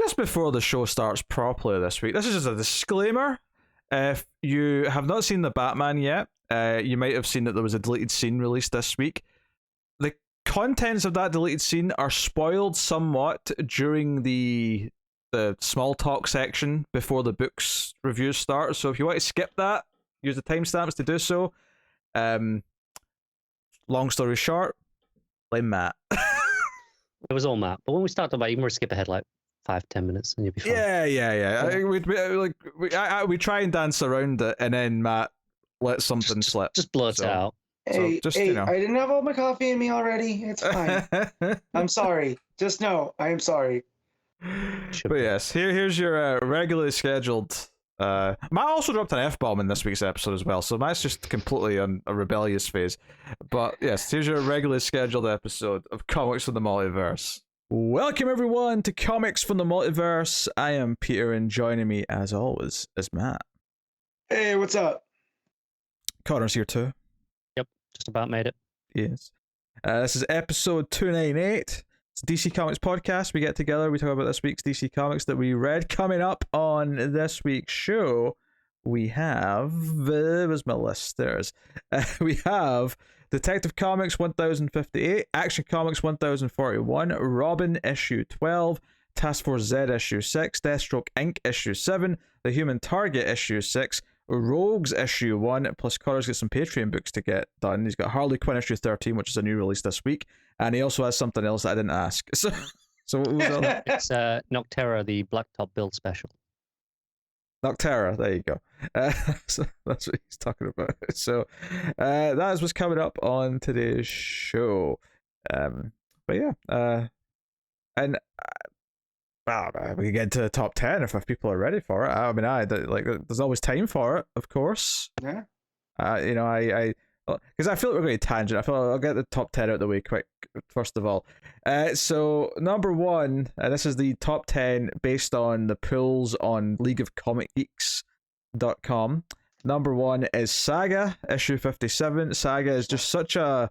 Just before the show starts properly this week, this is just a disclaimer. If you have not seen the Batman yet, you might have seen that there was a deleted scene released this week. The contents of that deleted scene are spoiled somewhat during the small talk section before the book's reviews start. So if you want to skip that, use the timestamps to do so. Long story short, blame Matt. It was all Matt. But when we start talking about it, you can skip ahead like 5-10 minutes and you'll be fine. Yeah. We try and dance around it, and then Matt lets something slip. Just blurt it out. Hey, I didn't have all my coffee in me already. It's fine. I'm sorry. Just know, I am sorry. But yes, here's your regularly scheduled. Matt also dropped an F-bomb in this week's episode as well, so Matt's just completely on a rebellious phase. But yes, here's your regularly scheduled episode of Comics from the Multiverse. Welcome everyone to Comics from the Multiverse. I am Peter, and joining me as always is Matt. Hey, what's up? Connor's here too. Yep, just about made it. Yes. This is episode 298. It's a DC Comics podcast. We get together, we talk about this week's DC Comics that we read. Coming up on this week's show, we have... where's my list? There's... we have Detective Comics 1058, Action Comics 1041, Robin issue 12, Task Force Z issue 6, Deathstroke Inc. issue 7, The Human Target issue 6, Rogues issue 1, plus Connor's got some Patreon books to get done. He's got Harley Quinn issue 13, which is a new release this week, and he also has something else that I didn't ask. So what was that? It's Nocterra, the Blacktop build special. Nocterra, there you go. So that's what he's talking about. So that is what's coming up on today's show. But yeah, and we can get into the top 10 if people are ready for it. I mean, there's always time for it, of course. Yeah. Because I feel like we're going to tangent. I feel like I'll get the top 10 out of the way quick, first of all. So, number 1, this is the top 10 based on the polls on LeagueofComicGeeks.com. Number 1 is Saga, issue 57. Saga is just such a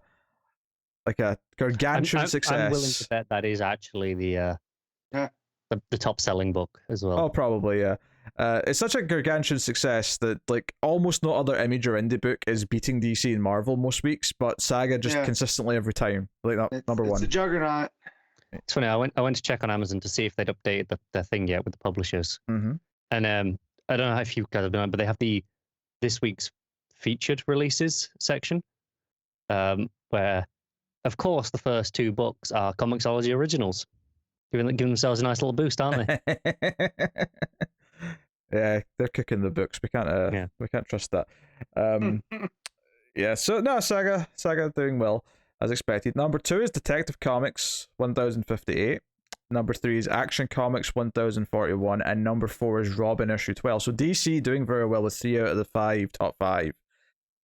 gargantuan success. I'm willing to bet that is actually the top selling book as well. Oh, probably, yeah. It's such a gargantuan success that almost no other Image or indie book is beating DC and Marvel most weeks, but Saga just consistently every time. Number 1. It's a juggernaut. It's funny. I went to check on Amazon to see if they'd updated the thing yet with the publishers. Mm-hmm. And I don't know if you guys have done it, but they have this week's featured releases section, where, of course, the first 2 books are Comixology originals, giving themselves a nice little boost, aren't they? Yeah, they're cooking the books. We can't trust that. Yeah. So no, Saga doing well as expected. Number 2 is Detective Comics 1058. Number 3 is Action Comics 1041, and number 4 is Robin issue 12. So DC doing very well with 3 out of the 5 top 5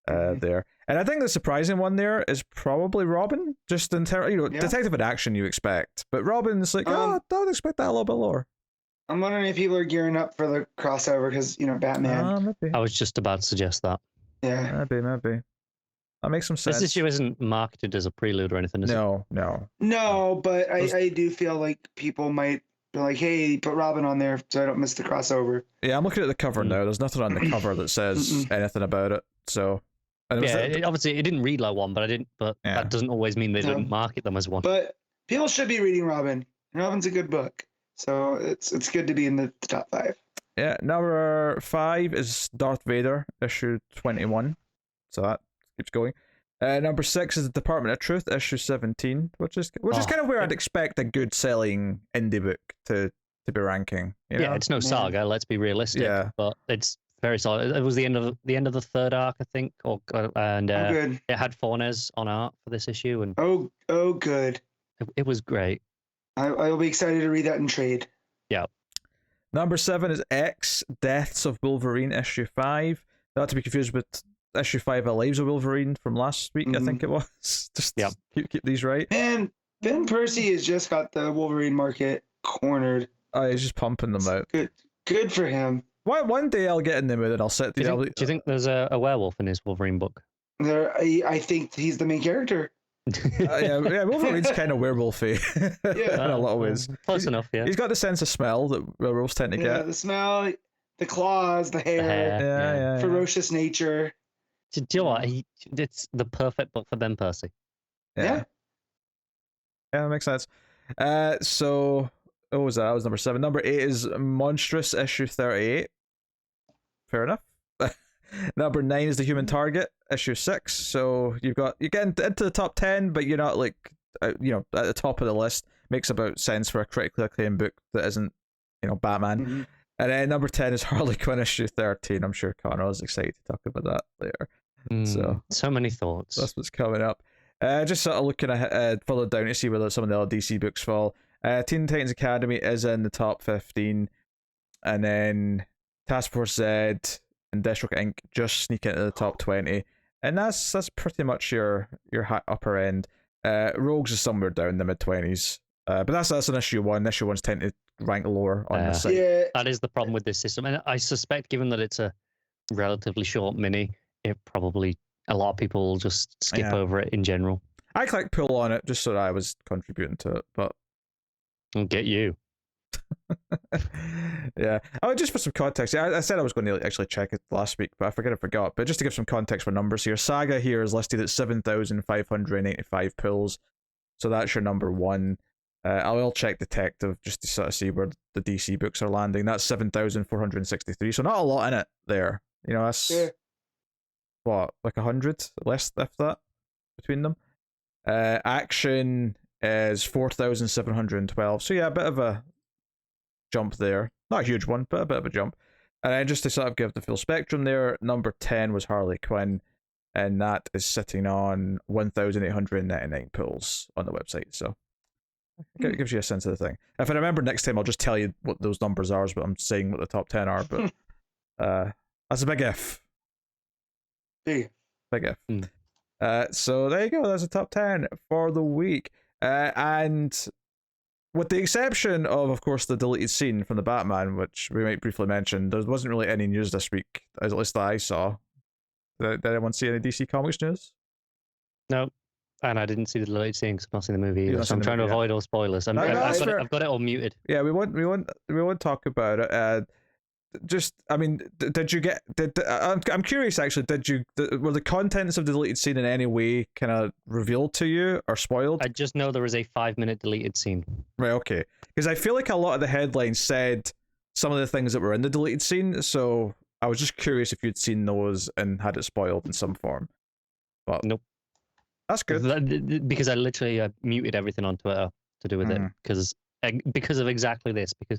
there. And I think the surprising one there is probably Robin. Just in terms, Detective and Action you expect, but Robin's I don't expect that a little bit lower. I'm wondering if people are gearing up for the crossover because, Batman. Maybe. I was just about to suggest that. Yeah. Maybe. That makes some sense. This issue isn't marketed as a prelude or anything, is it? No, but I do feel like people might be like, hey, put Robin on there so I don't miss the crossover. Yeah, I'm looking at the cover now. There's nothing on the cover that says anything about it. So, obviously it didn't read like one, but that doesn't always mean they didn't market them as one. But people should be reading Robin. Robin's a good book. So it's good to be in the top 5. Yeah, number 5 is Darth Vader, issue 21. So that keeps going. Number 6 is the Department of Truth, issue 17, which is kind of where I'd expect a good selling indie book to be ranking. It's no saga. Let's be realistic. Yeah. But it's very solid. It was the end of the 3rd arc, I think, good. It had Fornes on art for this issue, and good. It was great. I will be excited to read that in trade. Yeah. Number 7 is X, Deaths of Wolverine, issue 5. Not to be confused with issue 5 of Lives of Wolverine from last week, I think it was. Just keep these right. And Ben Percy has just got the Wolverine market cornered. Oh, he's just pumping them out. Good for him. One day I'll get in the mood and I'll sit. Do you think there's a werewolf in his Wolverine book? I think he's the main character. yeah, Wolverine's kind of werewolfy in a lot of ways. Close enough, yeah. He's got the sense of smell that werewolves tend to get. The smell, the claws, the hair, yeah. ferocious nature. Do you know what? It's the perfect book for them, Percy. Yeah, that makes sense. So what was that? That was number 7. Number 8 is Monstrous issue 38. Fair enough. Number 9 is The Human Target issue 6. So you're getting into the top 10, but you're not like at the top of the list. Makes about sense for a critically acclaimed book that isn't Batman. Mm-hmm. And then number 10 is Harley Quinn issue 13. I'm sure Conrad is excited to talk about that later. So many thoughts. That's what's coming up. Just sort of looking further down to see whether some of the other DC books fall. Teen Titans Academy is in the top 15, and then Task Force Z and Deathstroke Inc. just sneak into the top 20, and that's pretty much your upper end. Rogues is somewhere down in the mid-20s, but that's an issue 1. Issue 1s tend to rank lower on the site. Yeah, that is the problem with this system, and I suspect, given that it's a relatively short mini, it probably a lot of people will just skip over it in general. I clicked pull on it just so that I was contributing to it, but I'll get you. Yeah. Oh, just for some context, I said I was going to actually check it last week, but I forgot. But just to give some context for numbers here, Saga here is listed at 7,585 pulls, so that's your number 1. I will check Detective just to sort of see where the DC books are landing. That's 7,463, so not a lot in it there. That's what, like 100 less, if that, between them. Action is 4,712, so yeah, a bit of a jump there. Not a huge one, but a bit of a jump. And then just to sort of give the full spectrum there, number 10 was Harley Quinn, and that is sitting on 1,899 pulls on the website, so it gives you a sense of the thing. If I remember next time, I'll just tell you what those numbers are, but I'm saying what the top 10 are, but that's a big if. Big if. So there you go, that's the top 10 for the week. And with the exception of course, the deleted scene from the Batman, which we might briefly mention, there wasn't really any news this week, at least that I saw. Did anyone see any DC Comics news? No, and I didn't see the deleted scene because I've not seen the movie either, so I'm trying to avoid all spoilers. I've got it all muted. Yeah, we won't talk about it. Did you get? I'm curious actually. Were the contents of the deleted scene in any way kind of revealed to you or spoiled? I just know there is a 5-minute deleted scene. Right. Okay. Because I feel like a lot of the headlines said some of the things that were in the deleted scene, so I was just curious if you'd seen those and had it spoiled in some form. But nope. That's good. Because I literally muted everything on Twitter to do with it because of exactly this. Because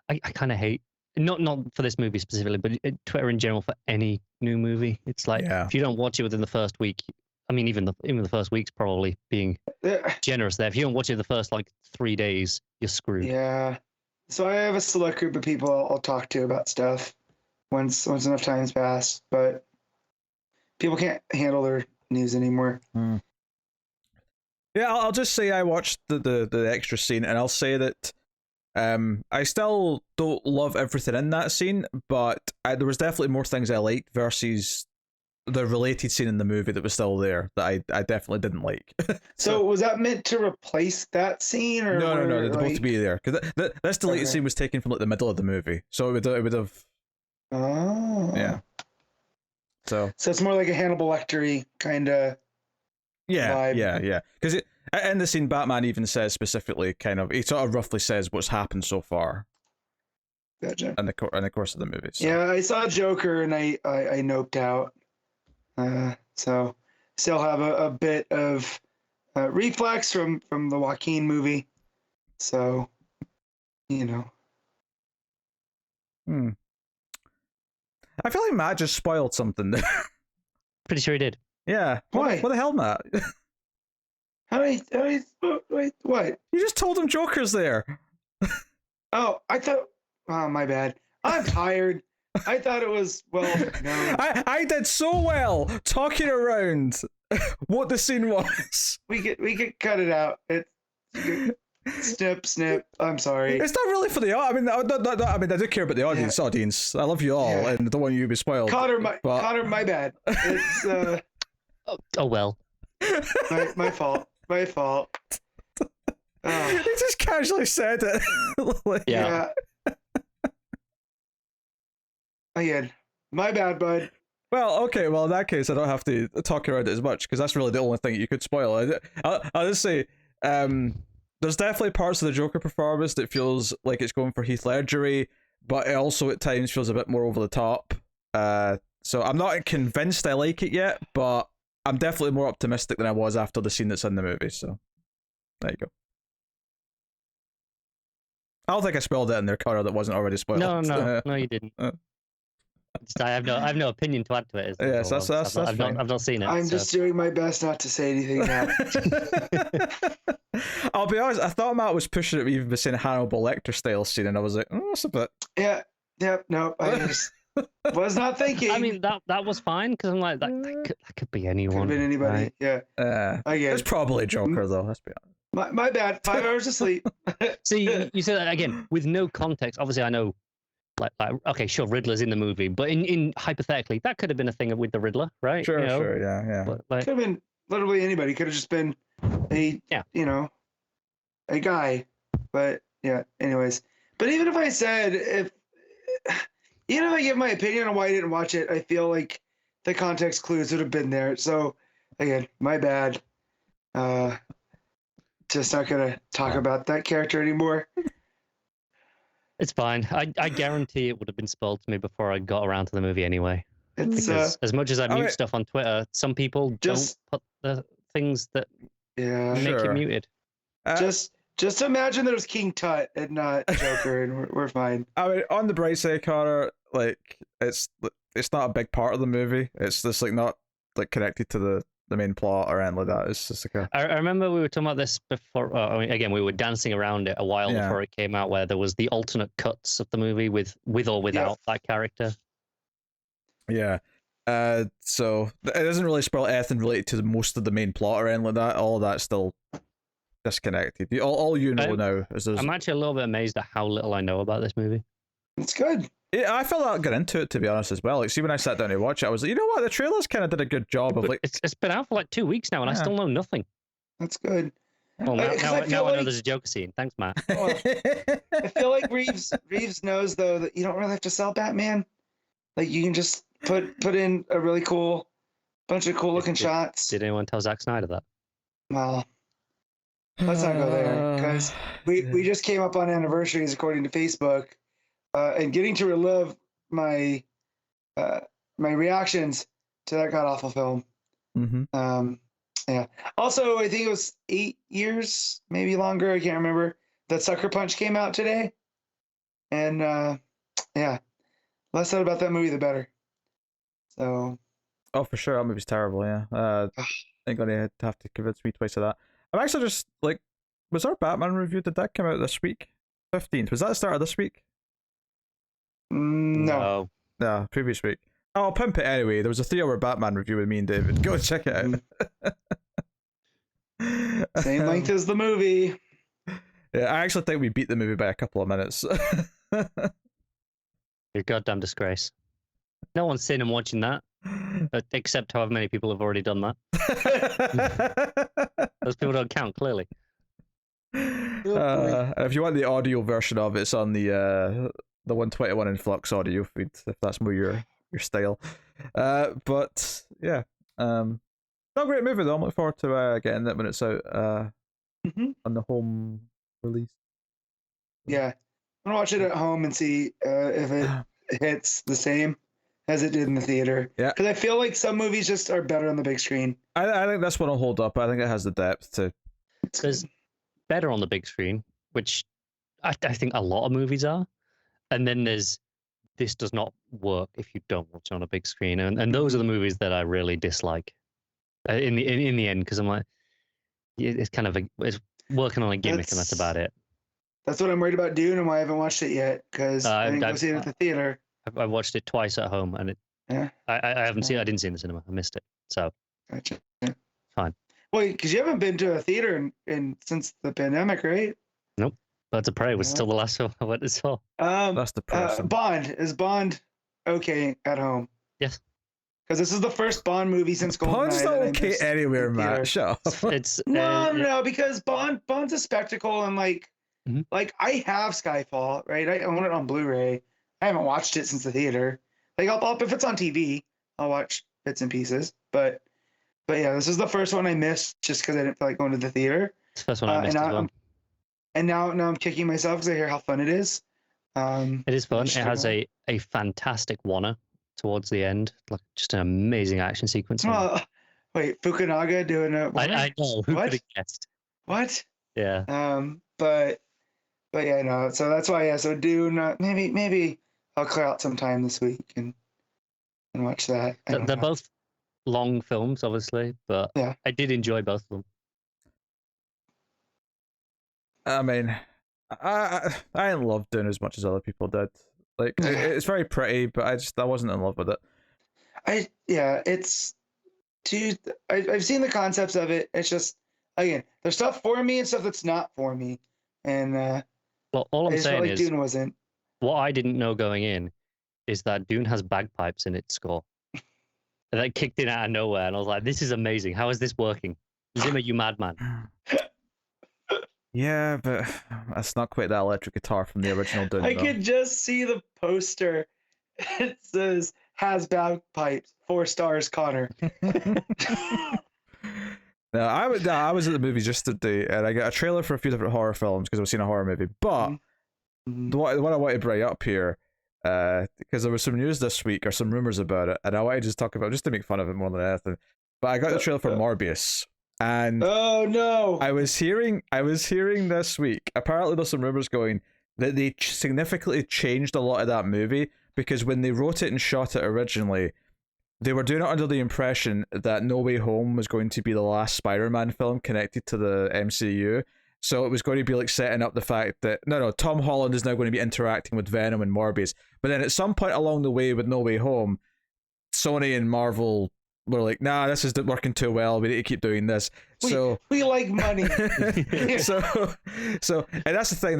I kind of hate. Not for this movie specifically, but Twitter in general for any new movie. It's like if you don't watch it within the first week, I mean, even the first week's probably being generous there. If you don't watch it the first 3 days, you're screwed. Yeah. So I have a select group of people I'll talk to about stuff once enough time's passed, but people can't handle their news anymore. Yeah, I'll just say I watched the extra scene, and I'll say that I still don't love everything in that scene, but there was definitely more things I liked versus the related scene in the movie that was still there that I definitely didn't like. So was that meant to replace that scene, or no, they're supposed to be there because this deleted scene was taken from the middle of the movie, so it would have. Oh. Yeah. So it's more like a Hannibal Lecter-y kind of. Vibe. Yeah. Because in the scene, Batman even says specifically, he sort of roughly says what's happened so far. Gotcha. In the course of the movie. So. Yeah, I saw Joker and I noped out. So still have a bit of reflex from the Joaquin movie. So, I feel like Matt just spoiled something there. Pretty sure he did. Yeah. Why? What the hell, Matt? Wait, what? You just told him Joker's there. Oh, my bad. I'm tired. I thought it was, no. I did so well talking around what the scene was. We could cut it out. Snip. I'm sorry. It's not really for the audience. I do care about the audience. I love you all, and I don't want you to be spoiled. Connor, my bad. It's Oh well. My fault. My fault. He just casually said it. Like, Yeah. Again, my bad, bud. well, okay. Well, in that case, I don't have to talk around it as much because that's really the only thing you could spoil. I'll just say, there's definitely parts of the Joker performance that feels like it's going for Heath Ledgery, but it also at times feels a bit more over the top. So I'm not convinced I like it yet, but I'm definitely more optimistic than I was after the scene that's in the movie. So there you go. I don't think I spoiled it in their color that wasn't already spoiled. No, you didn't. I have no opinion to add to it. Yes, that's fine. I've not seen it. I'm just doing my best not to say anything now. I'll be honest, I thought Matt was pushing it even by saying Hannibal Lecter style scene, and I was like, oh, that's a bit. Yeah, no, I just was not thinking. I mean, that was fine because I'm like, that could be anyone. Could have been anybody. Right? Yeah. It's probably Joker though. Let's be honest. My bad. 5 hours of sleep. See, you said that again with no context. Obviously, I know. Like, okay, sure, Riddler's in the movie, but in hypothetically, that could have been a thing with the Riddler, right? Sure, yeah. But, like, could have been literally anybody. Could have just been a guy. But yeah, anyways. But even if I give my opinion on why I didn't watch it, I feel like the context clues would have been there. So again, my bad. Just not gonna talk about that character anymore. It's fine. I guarantee it would have been spoiled to me before I got around to the movie anyway. It's, because as much as I mute stuff on Twitter, some people don't put the things that make it muted. Just imagine there's King Tut and not Joker, and we're fine. I mean, on the bright side, Connor, like it's not a big part of the movie. It's just like not like connected to the main plot or anything like that. It's just like I remember we were talking about this before. Again, we were dancing around it a while before it came out, where there was the alternate cuts of the movie with or without that character. Yeah. So it doesn't really spoil anything related to most of the main plot or anything like that. All of that's still disconnected. All you know now is I'm actually a little bit amazed at how little I know about this movie. It's good. Yeah, I felt like I got into it, to be honest, as well. Like, see, when I sat down to watch it, I was like, you know what? The trailers kind of did a good job of like. It's been out for like 2 weeks now, and I still know nothing. That's good. Well, now I know there's a Joker scene. Thanks, Matt. I feel like Reeves knows though that you don't really have to sell Batman. Like you can just put in a really cool bunch of cool looking shots. Did anyone tell Zack Snyder that? Well, let's not go there because we just came up on anniversaries according to Facebook. And getting to relive my my reactions to that god awful film. Mm-hmm. Yeah. Also, I think it was 8 years, maybe longer. I can't remember. That Sucker Punch came out today, and yeah, less said about that movie, the better. So. Oh, for sure, that movie's terrible. Yeah. I'm gonna have to convince me twice of that. I'm actually just like, was our Batman review? Did that come out this week? 15th. Was that the start of this week? No, previous week. I'll pimp it anyway. There was a 3-hour Batman review with me and David. Go check it out. Same length as the movie. Yeah, I actually think we beat the movie by a couple of minutes. You're a goddamn disgrace. No one's seen and watching that, except however many people have already done that. Those people don't count, clearly. If you want the audio version of it, it's on the 121 in Flux audio feed, if that's more your style. But yeah, not a great movie though. I'm looking forward to getting it when it's out on the home release. Yeah, I'm gonna watch it at home and see if it hits the same as it did in the theater. Yeah, because I feel like some movies just are better on the big screen. I think this one will hold up. I think it has the depth to. There's better on the big screen, which I think a lot of movies are. And then there's this does not work if you don't watch it on a big screen, and those are the movies that I really dislike. In the end, because I'm like, it's kind of it's working on a gimmick, and that's about it. That's what I'm worried about doing, and why I haven't watched it yet. Because I didn't go see it at the theater. I watched it twice at home, and I haven't seen. I didn't see it in the cinema. I missed it. So gotcha. Fine. Wait, because you haven't been to a theater in since the pandemic, right? Nope. Birds of Prey was still the last one I went and saw. That's the person. Bond. Is Bond okay at home? Yes. because this is the first Bond movie since Bond's Goldeneye not that I okay missed anywhere, in Matt. theater. Shut up. It's No, because Bond's a spectacle, and Mhm. like I have Skyfall, right? I own it on Blu-ray. I haven't watched it since the theater. Like I'll if it's on TV, I'll watch bits and pieces. But yeah, this is the first one I missed just because I didn't feel like going to the theater. It's the first one I missed as well. And now I'm kicking myself because I hear how fun it is. It is fun. It has a fantastic wanna towards the end, like just an amazing action sequence. Oh, wait, Fukunaga doing a what? I know, who What? could have guessed? What? Yeah. But yeah, no. So that's why, yeah. So Dune, maybe I'll clear out some time this week and watch that. They're both long films, obviously, but Yeah. I did enjoy both of them. I mean, I didn't love Dune as much as other people did. Like, it's very pretty, but I wasn't in love with it. It's dude. I've seen the concepts of it. It's just, again, there's stuff for me and stuff that's not for me. And well, all I'm saying is, Dune wasn't. What I didn't know going in is that Dune has bagpipes in its score. And that kicked in out of nowhere, and I was like, "This is amazing. How is this working? Zimmer, you madman!" Yeah, but that's not quite that electric guitar from the original Dune. I could just see the poster. It says has bagpipes, 4 stars, Connor. No, I was at the movies just today, and I got a trailer for a few different horror films because I was seeing a horror movie. But what I want to bring up here, because there was some news this week or some rumors about it, and I wanted to just talk about just to make fun of it more than anything. But I got the trailer for Morbius, and oh no, I was hearing this week. Apparently, there's some rumors going that they significantly changed a lot of that movie because when they wrote it and shot it originally, they were doing it under the impression that No Way Home was going to be the last Spider-Man film connected to the MCU. So it was going to be like setting up the fact that no, Tom Holland is now going to be interacting with Venom and Morbius. But then at some point along the way with No Way Home, Sony and Marvel were like, nah, this is working too well. We need to keep doing this. We like money. so, and that's the thing.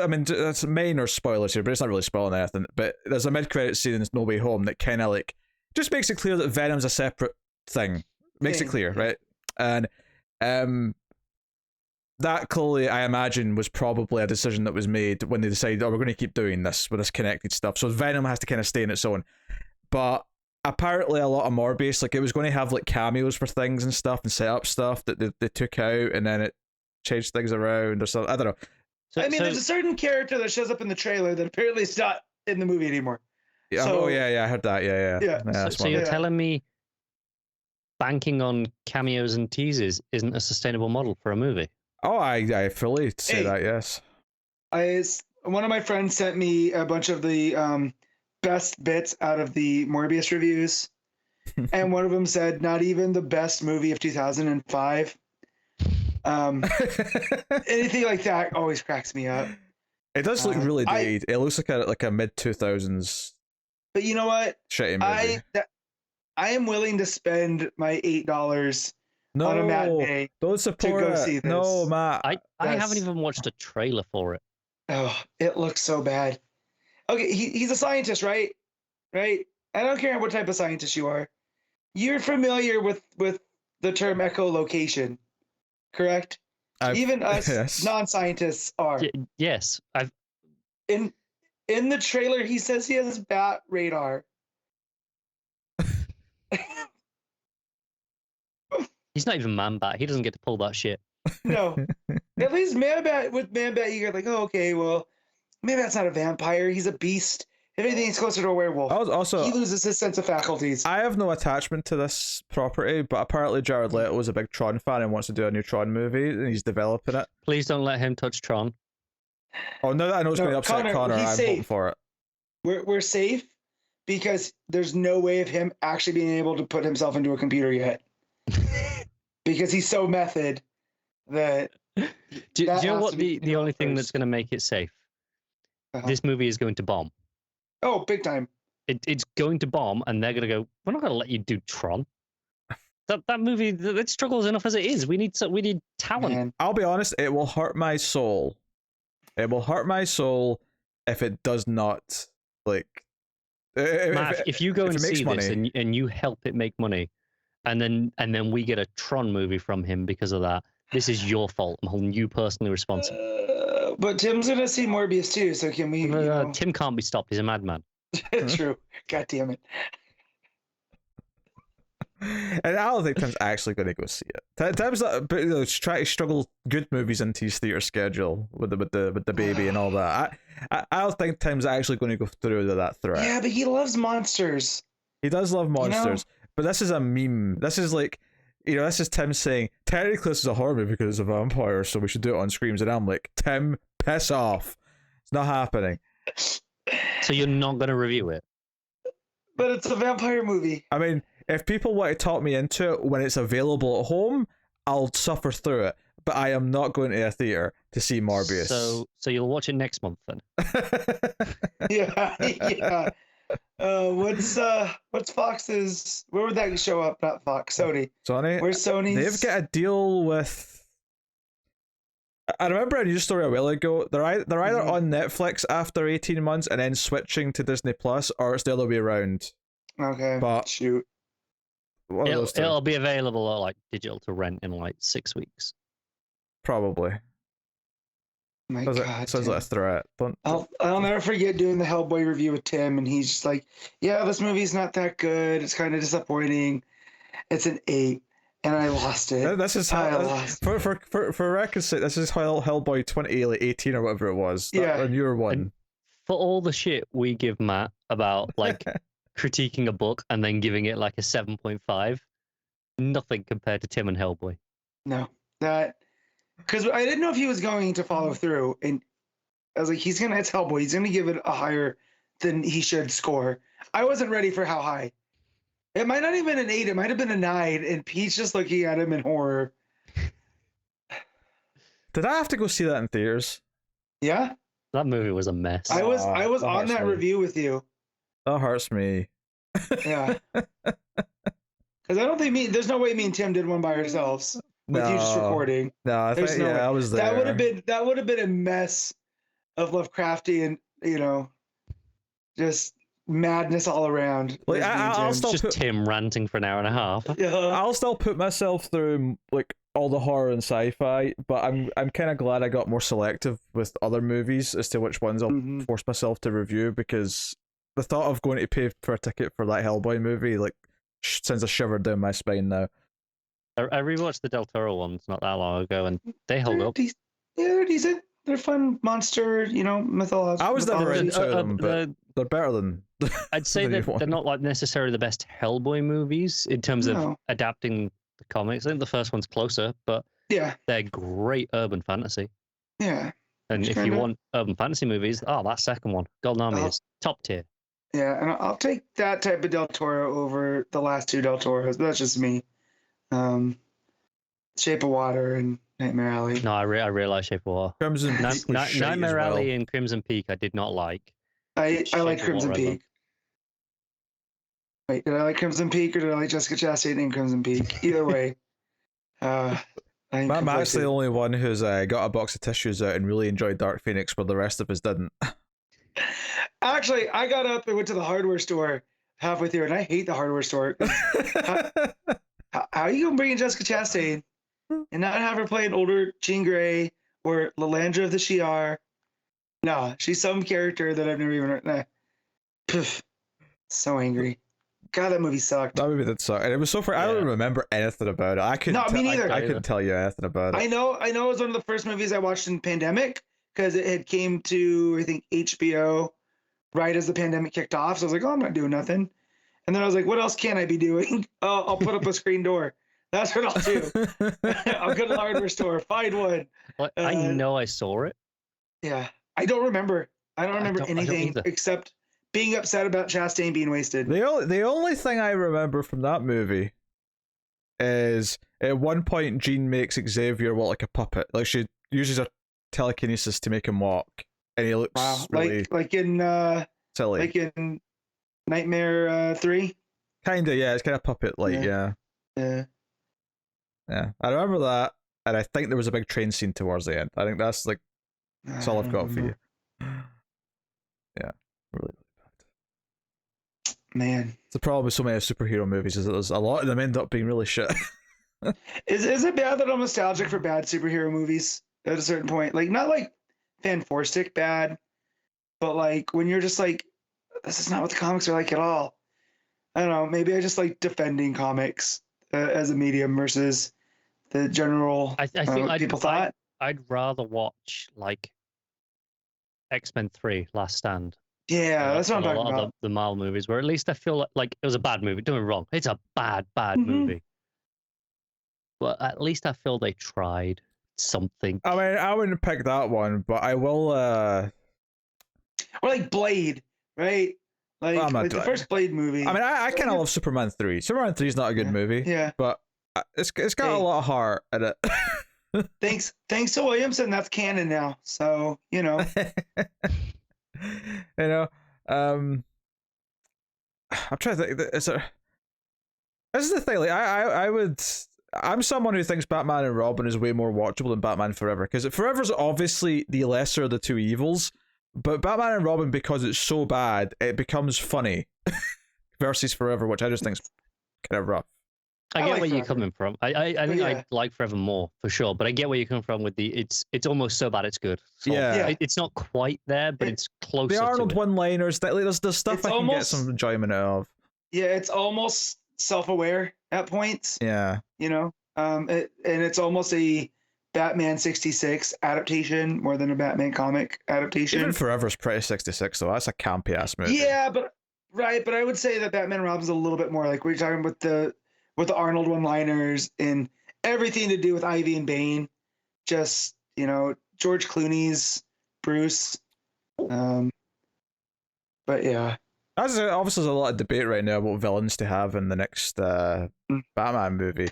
I mean, that's minor spoilers here, but it's not really spoiling anything. But there's a mid-credit scene in No Way Home that kind of like just makes it clear that Venom's a separate thing. Makes it clear, right? And that clearly, I imagine, was probably a decision that was made when they decided, oh, we're going to keep doing this with this connected stuff. So Venom has to kind of stay in its own. But apparently a lot of Morbius, like it was going to have like cameos for things and stuff and set up stuff that they took out and then it changed things around or something. I don't know. There's a certain character that shows up in the trailer that apparently is not in the movie anymore. Yeah. So, I heard that. Yeah. So you're telling me banking on cameos and teasers isn't a sustainable model for a movie? Oh, I fully say that, yes. One of my friends sent me a bunch of the best bits out of the Morbius reviews. And one of them said, not even the best movie of 2005. Anything like that always cracks me up. It does look really dated. It looks like a mid-2000s. But you know what? Shitty movie. I am willing to spend my $8 on a matinee don't support to go it. see this. No, Matt. I haven't even watched a trailer for it. Oh, it looks so bad. Okay, he's a scientist, right? Right? I don't care what type of scientist you are. You're familiar with the term echolocation, correct? Even us yes. non-scientists are. Yes, In the trailer, he says he has bat radar. He's not even Man-Bat. He doesn't get to pull that shit. No. At least Man-Bat, you're like, oh, okay, well, maybe that's not a vampire. He's a beast. If anything, he's closer to a werewolf. Also, he loses his sense of faculties. I have no attachment to this property, but apparently Jared Leto is a big Tron fan and wants to do a new Tron movie, and he's developing it. Please don't let him touch Tron. Oh, no, I know it's going to upset Connor. I'm voting for it. We're safe because there's no way of him actually being able to put himself into a computer yet. Because he's so method that... Do you know what the only thing that's going to make it safe? This movie is going to bomb. Oh, big time. It's going to bomb, and they're going to go, we're not going to let you do Tron. That movie, it struggles enough as it is. We need talent. Man. I'll be honest, it will hurt my soul. It will hurt my soul if it does not, like, Matt, if you go and it makes see money, this and you help it make money, and then we get a Tron movie from him because of that, this is your fault. I'm holding you personally responsible. But Tim's gonna see Morbius too, so can we? Tim can't be stopped. He's a madman. True. God damn it. And I don't think Tim's actually going to go see it. Tim's trying to struggle good movies into his theater schedule with the baby and all that. I don't think Tim's actually going to go through with that threat. Yeah, but he loves monsters. He does love monsters, but this is a meme. This is like, this is Tim saying, technically this is a horror movie because it's a vampire, so we should do it on screens. And I'm like, Tim, piss off. It's not happening. So you're not going to review it? But it's a vampire movie. I mean, if people want to talk me into it when it's available at home, I'll suffer through it. But I am not going to a theater to see Morbius. So you'll watch it next month then? Yeah. What's Fox's? Where would that show up? Not Fox, Sony. Sony. Where's Sony's? They've got a deal with. I remember a news story a while ago. They're either on Netflix after 18 months and then switching to Disney Plus, or it's the other way around. Okay. But shoot. It'll be available like digital to rent in like 6 weeks. Probably. My God, sounds like a threat. I'll never forget doing the Hellboy review with Tim, and he's just like, "Yeah, this movie's not that good. It's kind of disappointing. It's an 8." And I lost it. This is how, for record's sake, this is how Hellboy 2018 or whatever it was. A newer one. And for all the shit we give Matt about like critiquing a book and then giving it like a 7.5, nothing compared to Tim and Hellboy. No, because I didn't know if he was going to follow through, and I was like, it's Hellboy. He's gonna give it a higher than he should score. I wasn't ready for how high. It might not have been an 8. It might have been a 9. And Pete's just looking at him in horror. Did I have to go see that in theaters? Yeah. That movie was a mess. I was on that review with you. That hurts me. Yeah. Because I don't think there's no way me and Tim did one by ourselves with you just recording. No, I think I was there. That would have been a mess of Lovecraftian, just madness all around. Like I'll still just Tim ranting for an hour and a half. I'll still put myself through like all the horror and sci-fi, but I'm kind of glad I got more selective with other movies as to which ones I'll force myself to review, because the thought of going to pay for a ticket for that Hellboy movie like sends a shiver down my spine now. I rewatched the Del Toro ones not that long ago, and they hold up. They're decent. They're fun monster, mythology. I was never into them, but they're better than. I'd say they're not like necessarily the best Hellboy movies in terms of adapting the comics. I think the first one's closer, but they're great urban fantasy. Yeah. And if you want urban fantasy movies, that second one, Golden Army, is top tier. Yeah, and I'll take that type of Del Toro over the last two Del Toros, but that's just me. Shape of Water and Nightmare Alley. No, I realize Shape of Water. Crimson Peak Nightmare Alley and Crimson Peak I did not like. I like Crimson Peak. Wait, did I like Crimson Peak or did I like Jessica Chastain in Crimson Peak? Either way. I'm actually the only one who's got a box of tissues out and really enjoyed Dark Phoenix, but the rest of us didn't. Actually, I got up and went to the hardware store halfway through, and I hate the hardware store. How are you going to bring in Jessica Chastain and not have her play an older Jean Grey or Lalandra of the Shi'ar? No, she's some character that I've never even heard. Nah. Poof. So angry. God, that movie sucked. That movie did suck, and it was so far. I don't remember anything about it. I couldn't. Me neither. I couldn't tell you anything about it. I know. It was one of the first movies I watched in pandemic because it had came to I think HBO right as the pandemic kicked off. So I was like, I'm not doing nothing. And then I was like, what else can I be doing? I'll put up a screen door. That's what I'll do. I'll go to the hardware store, find one. I know I saw it. Yeah. I don't remember. I don't remember anything except being upset about Chastain being wasted. The only thing I remember from that movie is at one point Jean makes Xavier walk like a puppet. Like she uses her telekinesis to make him walk, and he looks really like in silly. Like in Nightmare 3. Kinda, yeah. It's kind of puppet like, yeah. I remember that, and I think there was a big train scene towards the end. I think that's all I've got for you. Yeah, really, really bad. Man, The problem with so many superhero movies is that there's a lot of them end up being really shit. is it bad that I'm nostalgic for bad superhero movies at a certain point? Like not like fantastic bad, but like when you're just like, this is not what the comics are like at all. I don't know. Maybe I just like defending comics as a medium versus the general. I think people thought. I'd rather watch like X-Men 3 Last Stand. Yeah, that's what I'm than talking a lot about. of the Marvel movies, where at least I feel like it was a bad movie. Don't get me wrong, it's a bad movie. But at least I feel they tried something. I mean, I wouldn't pick that one, but I will. Or like Blade, right? Like, Well, I'm not like the doing- first Blade movie. I mean, I kind of love Superman 3. Superman 3 is not a good movie. Yeah. But it's got Hey. a lot of heart in it. Thanks to Williamson, that's canon now. So you know, You know, I'm trying to think. This is the thing. Like, I'm someone who thinks Batman and Robin is way more watchable than Batman Forever, because Forever's obviously the lesser of the two evils, but Batman and Robin, because it's so bad, it becomes funny versus Forever, which I just think's kind of rough. I I get like where you're Forever. coming from. I think yeah. I like Forever more for sure, but I get where you're coming from with the it's almost so bad it's good. So Yeah. it's not quite there, but it's closer. The Arnold to it. one-liners, there's stuff It's I can get almost- some enjoyment out of. yeah, it's almost self-aware at points. Yeah. You know, and it's almost a Batman 66 adaptation more than a Batman comic adaptation. Even Forever's pretty 66, though. That's a campy ass movie. Yeah, but I would say that Batman and Robin's a little bit more like we're talking with the Arnold one-liners and everything to do with Ivy and Bane. Just, you know, George Clooney's Bruce. But yeah. Obviously, there's a lot of debate right now about villains to have in the next Batman movie.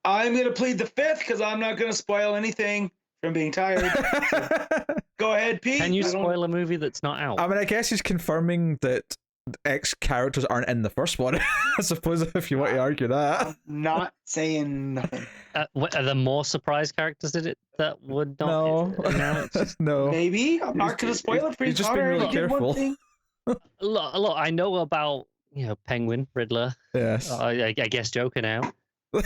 I'm gonna plead the fifth because I'm not gonna spoil anything from being tired. Go ahead, Pete. Can you I don't- spoil a movie that's not out? I mean, I guess he's confirming that X characters aren't in the first one. I suppose if you want to argue that. I'm not saying nothing. Are there more surprise characters in it that would not No. announce? No. Maybe I'm not gonna spoil it for you. He's just being Connor. really I did one careful. thing. Look, I know about Penguin, Riddler. Yes. I guess Joker now, and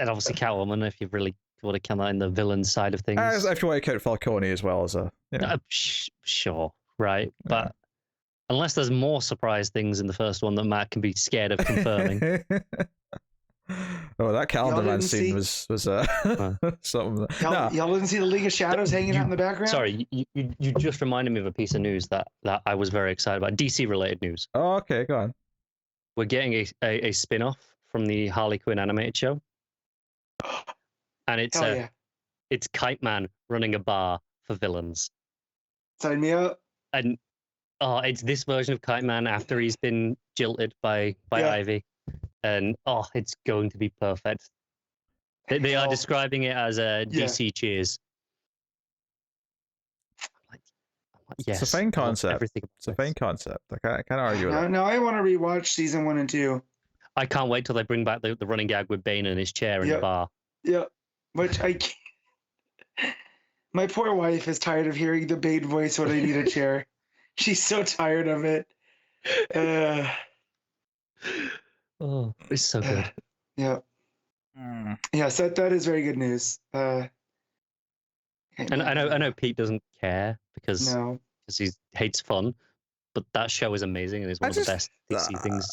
obviously Catwoman. If you really want to count that in the villain side of things, If you want to count Falcone as well as a. You know. Sure, right, but unless there's more surprise things in the first one that Matt can be scared of confirming. Oh, that calendar man didn't scene see- was something. Y'all didn't see the League of Shadows hanging out in the background? Sorry, you just reminded me of a piece of news that I was very excited about. DC related news. Oh, okay, go on. We're getting a spin-off from the Harley Quinn animated show, and it's Hell yeah. it's Kite Man running a bar for villains. Sign me up. And it's this version of Kite Man after he's been jilted by Yeah. Ivy, and it's going to be perfect. They are Hell. describing it as a Yeah. DC Cheers. I'm like, yes, It's a fine I love concept. everything It's a about this. fine concept. I can't argue with Now it. I want to rewatch season 1 and 2. I can't wait till they bring back the running gag with Bane in his chair in the Yep. bar. Yeah, which I can't. My poor wife is tired of hearing the Bane voice when I need a chair. She's so tired of it. Oh, it's so good. Yeah. Mm. Yes, that is very good news. And I know Pete doesn't care because No. he hates fun, but that show is amazing and it's one of the best DC things.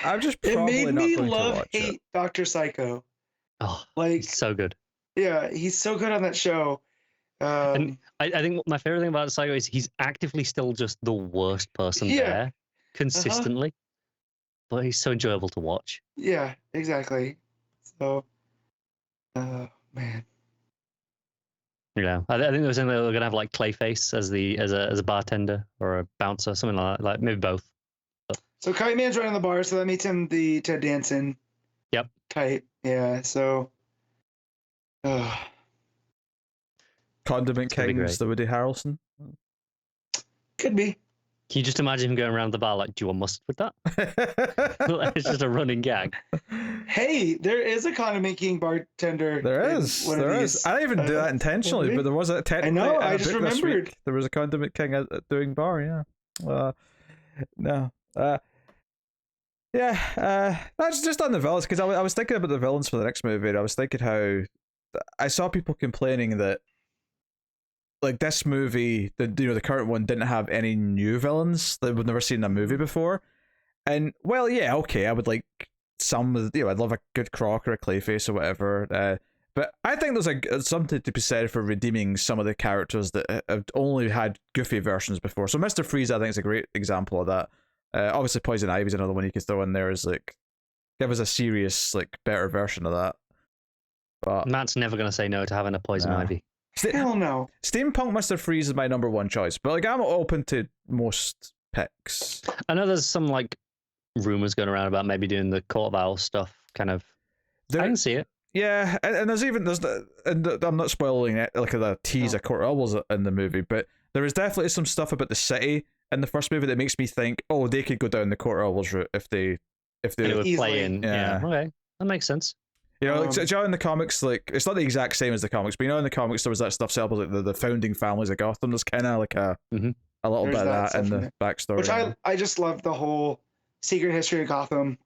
I'm just It probably made not me going to love watch it. hate Dr. Psycho. Oh, Like, it's so good. yeah, he's so good on that show. And I think my favorite thing about Psycho is he's actively still just the worst person Yeah. there consistently, but he's so enjoyable to watch. Yeah, exactly. So, man. Yeah, I think there was something that they're gonna have like Clayface as a bartender or a bouncer, something like maybe both. So Kite Man's running the bar, so that makes him the Ted Danson Yep. type. Yeah, so. Condiment gonna be King's great. the Woody Harrelson. Could be. Can you just imagine him going around the bar like, "Do you want mustard with that?" It's just a running gag. Hey, there is a condiment king bartender. There in is. one of There these. is. I didn't even do that intentionally, really? but there was a technically. know, in a I just book this remembered. week, there was a Condiment King doing bar. Yeah. No. That's just on the villains, because I was thinking about the villains for the next movie, and I was thinking how I saw people complaining that like this movie, the current one didn't have any new villains that we've never seen in a movie before. And well, yeah, okay, I would like I'd love a good Croc or a Clayface or whatever. But I think there's something to be said for redeeming some of the characters that have only had goofy versions before. So Mr. Freeze, I think, is a great example of that. Obviously, Poison Ivy's another one you could throw in there. Is like give us a serious, like, better version of that. But Matt's never going to say no to having a Poison Ivy. Hell no. Steampunk Mr. Freeze is my number one choice, but like I'm open to most picks. I know there's some like rumors going around about maybe doing the Court of Owls stuff. Kind of, I can see it. Yeah, and I'm not spoiling it, like the tease of Court of Owls in the movie, but there is definitely some stuff about the city in the first movie that makes me think, oh, they could go down the Court of Owls route if they would play in. Yeah, okay, that makes sense. You know, like, in the comics, like, it's not the exact same as the comics, but you know, in the comics, there was that stuff set up like the founding families of Gotham. There's kind of like a little bit of that in the backstory. Which I just love the whole secret history of Gotham,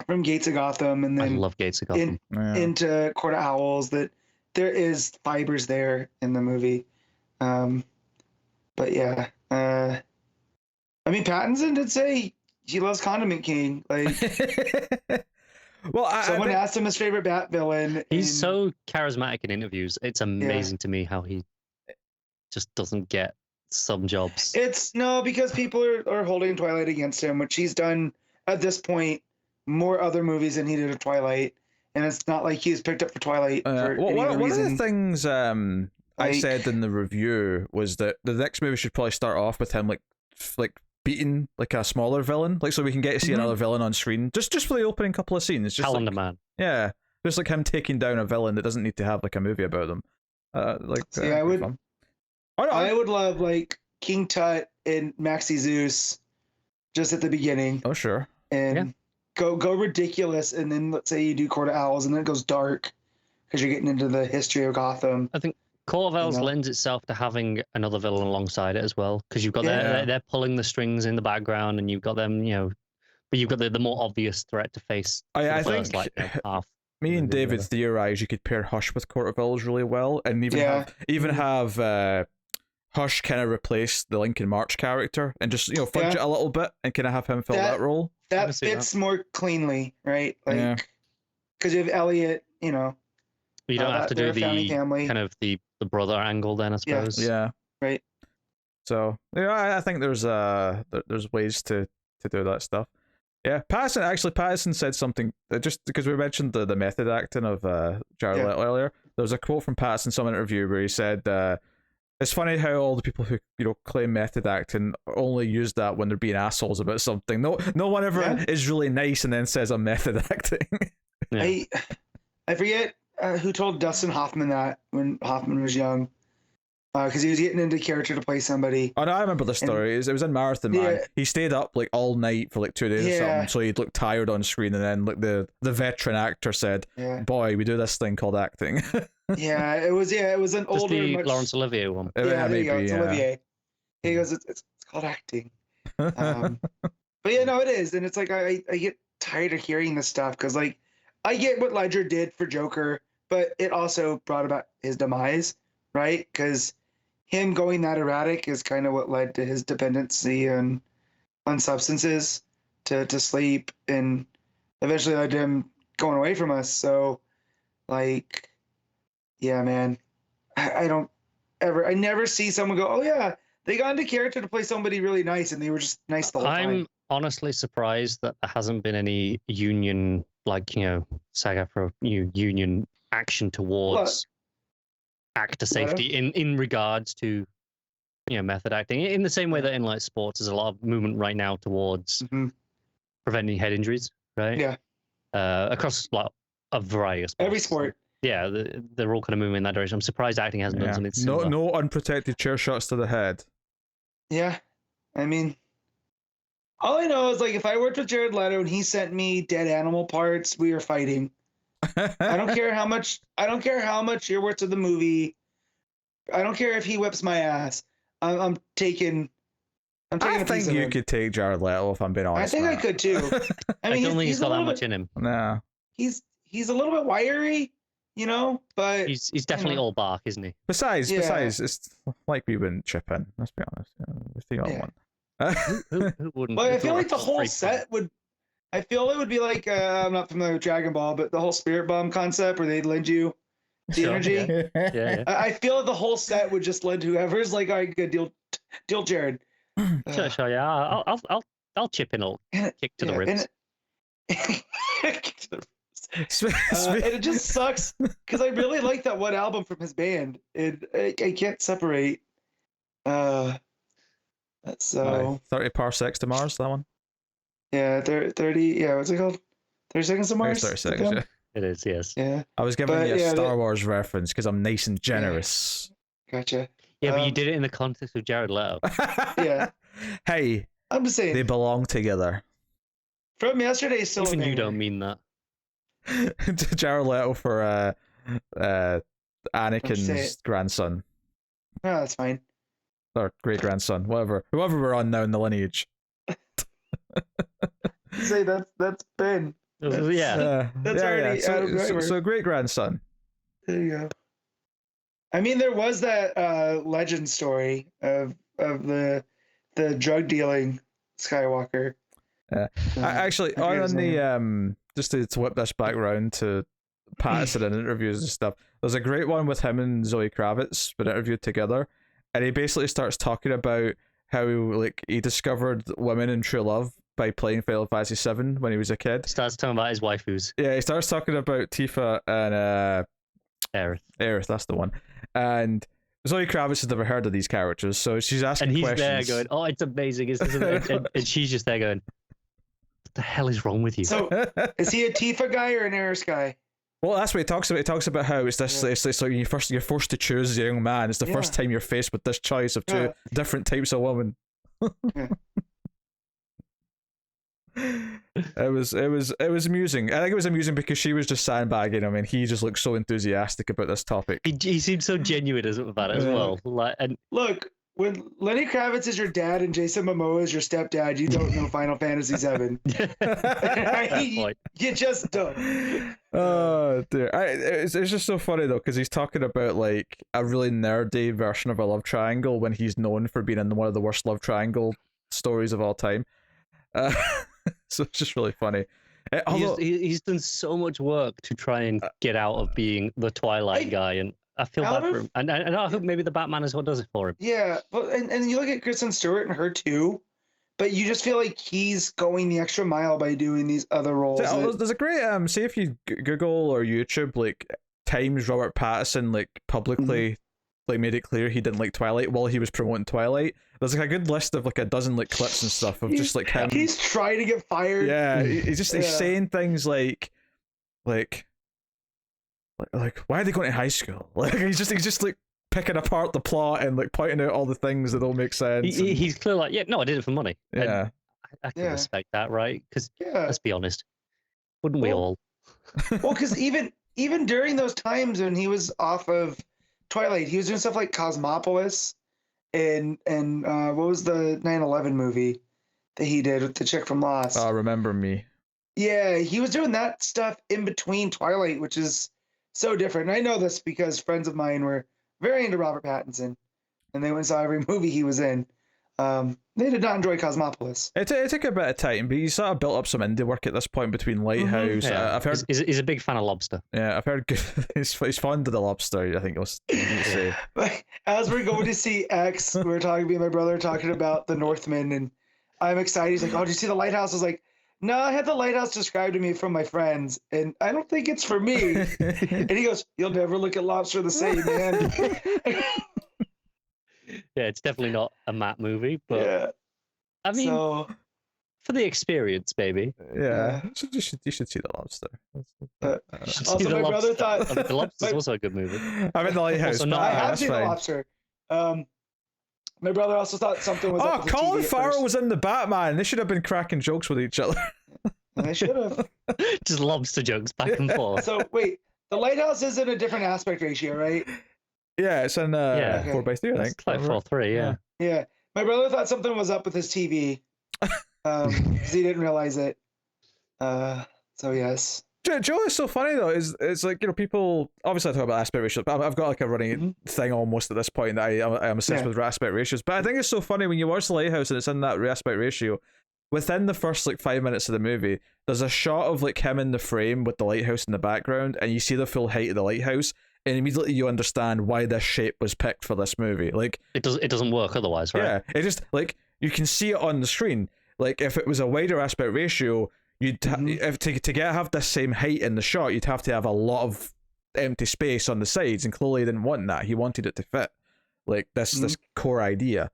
from Gates of Gotham, and then I love Gates of Gotham. Into Court of Owls. That there is fibers there in the movie. But yeah, I mean, Pattinson did say he loves Condiment King. Like. Well, someone asked him his favorite Bat villain. He's so charismatic in interviews. It's amazing to me how he just doesn't get some jobs. It's because people are holding Twilight against him, which he's done at this point more other movies than he did of Twilight, and it's not like he's picked up for Twilight for any other reason. One of the things I said in the review was that the next movie should probably start off with him like beating like a smaller villain, like so we can get to see another villain on screen just for the opening couple of scenes. Just Calendar Man. Yeah, just like him taking down a villain that doesn't need to have like a movie about them. I would love like King Tut and Maxie Zeus just at the beginning. Oh sure. And go ridiculous, and then let's say you do Court of Owls, and then it goes dark because you're getting into the history of Gotham. I think Court of Owls lends itself to having another villain alongside it as well, because you've got they're pulling the strings in the background, and you've got them, but you've got the more obvious threat to face. I think half. Me and David theorize you could pair Hush with Court of Owls really well, and even have Hush kind of replace the Lincoln March character, and just fudge it a little bit, and kind of have him fill that role. That fits more cleanly, right? Like, because you have Elliot, You don't have to do the kind of the brother angle then, I suppose. Yeah. Right. So I think there's ways to do that stuff. Yeah, Pattinson said something just because we mentioned the method acting of Jared Leto earlier. There was a quote from Pattinson in some interview where he said, "It's funny how all the people who claim method acting only use that when they're being assholes about something. No one ever is really nice and then says I'm method acting." I forget who told Dustin Hoffman that when Hoffman was young, because he was getting into character to play somebody. Oh no, I remember the story. It was in Marathon Man. He stayed up like all night for like 2 days or something, so he'd look tired on screen, and then like the veteran actor said, "Boy, we do this thing called acting." It was an just older the Laurence Olivier one. It's Olivier. He goes, it's called acting. But it is, and it's like I get tired of hearing this stuff, because like I get what Ledger did for Joker, but it also brought about his demise, right? Because him going that erratic is kind of what led to his dependency on substances to sleep, and eventually led to him going away from us. So, like, yeah, man, I never see someone go, oh yeah, they got into character to play somebody really nice, and they were just nice the whole time. I'm honestly surprised that there hasn't been any union, SAG-AFTRA union action towards actor safety in regards to method acting, in the same way that in like sports there's a lot of movement right now towards preventing head injuries, right? Across like a variety of sports. Every sport. They're all kind of moving in that direction. I'm surprised acting hasn't done something similar. No unprotected chair shots to the head. I mean, all I know is, like, if I worked with Jared Leto and he sent me dead animal parts, we are fighting. I don't care how much you're worth of the movie. I don't care if he whips my ass. I'm taking I'm taking I a piece think of you him. could take Jared Leto if I'm being honest. I think I Matt. could too. I mean, don't think he's got that much in him. No. He's a little bit wiry, but He's definitely all bark, isn't he? Besides, Yeah. it's like we wouldn't chip in. Let's be honest. If they got Yeah. one. Who wouldn't? But I feel like the It's whole pretty set would. I feel it would be like I'm not familiar with Dragon Ball, but the whole Spirit Bomb concept where they'd lend you the Sure, energy. fun. Yeah. I feel the whole set would just lend whoever's like, all right, good deal, Jared. Sure, yeah. I'll chip in. I'll kick to the ribs. And it just sucks because I really like that one album from his band. I can't separate. That's so 30 parsecs to Mars, that one? yeah, 30. Yeah, what's it called? 30 Seconds to Mars. 30 seconds, yeah. It is, yes. Yeah, I was giving But, you a yeah, Star Wars reference because I'm nice and generous. gotcha. Yeah, but you Um, did it in the context of Jared Leto. Yeah, Hey, I'm just saying. they belong together. From yesterday, still. Even a you banger. don't mean that. Jared Leto for say Anakin's it. grandson. Oh, that's fine. Or great grandson, whoever we're on now in the lineage. Say that's Ben. Yeah. That's already out of Driver. So great grandson. There you go. I mean, there was that legend story of the drug dealing Skywalker. Actually, I forget his on the just to whip this back round to Patterson and interviews and stuff. There's a great one with him and Zoe Kravitz been interviewed together, and he basically starts talking about how like he discovered women in true love by playing Final Fantasy VII when he was a kid. Starts talking about his waifus. Yeah, he starts talking about Tifa and Aerith, that's the one. And Zoe Kravitz has never heard of these characters, so she's asking And he's questions. there going, "Oh, it's amazing, isn't it?" And she's just there going, "What the hell is wrong with you?" So, is he a Tifa guy or an Aerith guy? Well, that's what he talks about. He talks about how it's this. Yeah. It's like you're forced to choose as a young man. It's the first time you're faced with this choice of two different types of women. Yeah. It was amusing. I think it was amusing because she was just sandbagging him, and he just looked so enthusiastic about this topic. He seemed so genuine about it as well. Like, and Look, when Lenny Kravitz is your dad and Jason Momoa is your stepdad, you don't know Final Fantasy VII. You just don't. Oh dear, it's just so funny though because he's talking about like a really nerdy version of a love triangle when he's known for being in one of the worst love triangle stories of all time. So it's just really funny. He's done so much work to try and get out of being the Twilight guy, and I feel bad for him. And I hope maybe the Batman is what does it for him. Yeah, but and you look at Kristen Stewart and her too, but you just feel like he's going the extra mile by doing these other roles. There's a great say if you Google or YouTube like times Robert Pattinson like publicly like made it clear he didn't like Twilight while he was promoting Twilight. There's like a good list of like a dozen like clips and stuff of just like him. He's trying to get fired. Yeah, he's saying things like why are they going to high school? Like he's just like picking apart the plot and like pointing out all the things that don't make sense. He's clearly like, yeah, no, I did it for money. Yeah, and I can respect that, right? Because let's be honest, wouldn't we all? Well, because even during those times when he was off of Twilight, he was doing stuff like Cosmopolis and what was the 9/11 movie that he did with the chick from Lost? Oh, Remember Me. Yeah, he was doing that stuff in between Twilight, which is so different. And I know this because friends of mine were very into Robert Pattinson, and they went and saw every movie he was in. They did not enjoy Cosmopolis. It took a bit of time, but he sort of built up some indie work at this point between Lighthouse. Yeah. I've heard he's a big fan of lobster. Yeah, I've heard good. He's fond of the lobster. I think it was. Say. As we're going to see X, we were talking. Me and my brother talking about the Northman, and I'm excited. He's like, "Oh, did you see the lighthouse?" I was like, "No, I had the lighthouse described to me from my friends, and I don't think it's for me." And he goes, "You'll never look at lobster the same, man." Yeah, it's definitely not a Matt movie, but I mean, for the experience, baby. Yeah. You should see the lobster. Also, my brother thought the lobster's also a good movie. I'm in the lighthouse. Also, I have that's seen the fine. lobster. My brother also thought something was. Oh, Colin Farrell was in the Batman. They should have been cracking jokes with each other. They should have. Just lobster jokes back and forth. So wait, the lighthouse is in a different aspect ratio, right? Yeah, it's in 4:3, I think. It's like 4:3, yeah. Yeah. My brother thought something was up with his TV, because he didn't realize it. So yes. Do you know what's so funny though? Is it's like, people obviously I talk about aspect ratios, but I've got like a running thing almost at this point that I'm obsessed with aspect ratios. But I think it's so funny when you watch The Lighthouse and it's in that aspect ratio. Within the first like 5 minutes of the movie, there's a shot of like him in the frame with the lighthouse in the background, and you see the full height of the lighthouse, and immediately you understand why this shape was picked for this movie. Like it doesn't work otherwise, right? Yeah, it just like you can see it on the screen. Like if it was a wider aspect ratio, you'd if to have this same height in the shot, you'd have to have a lot of empty space on the sides, and clearly he didn't want that. He wanted it to fit like this core idea,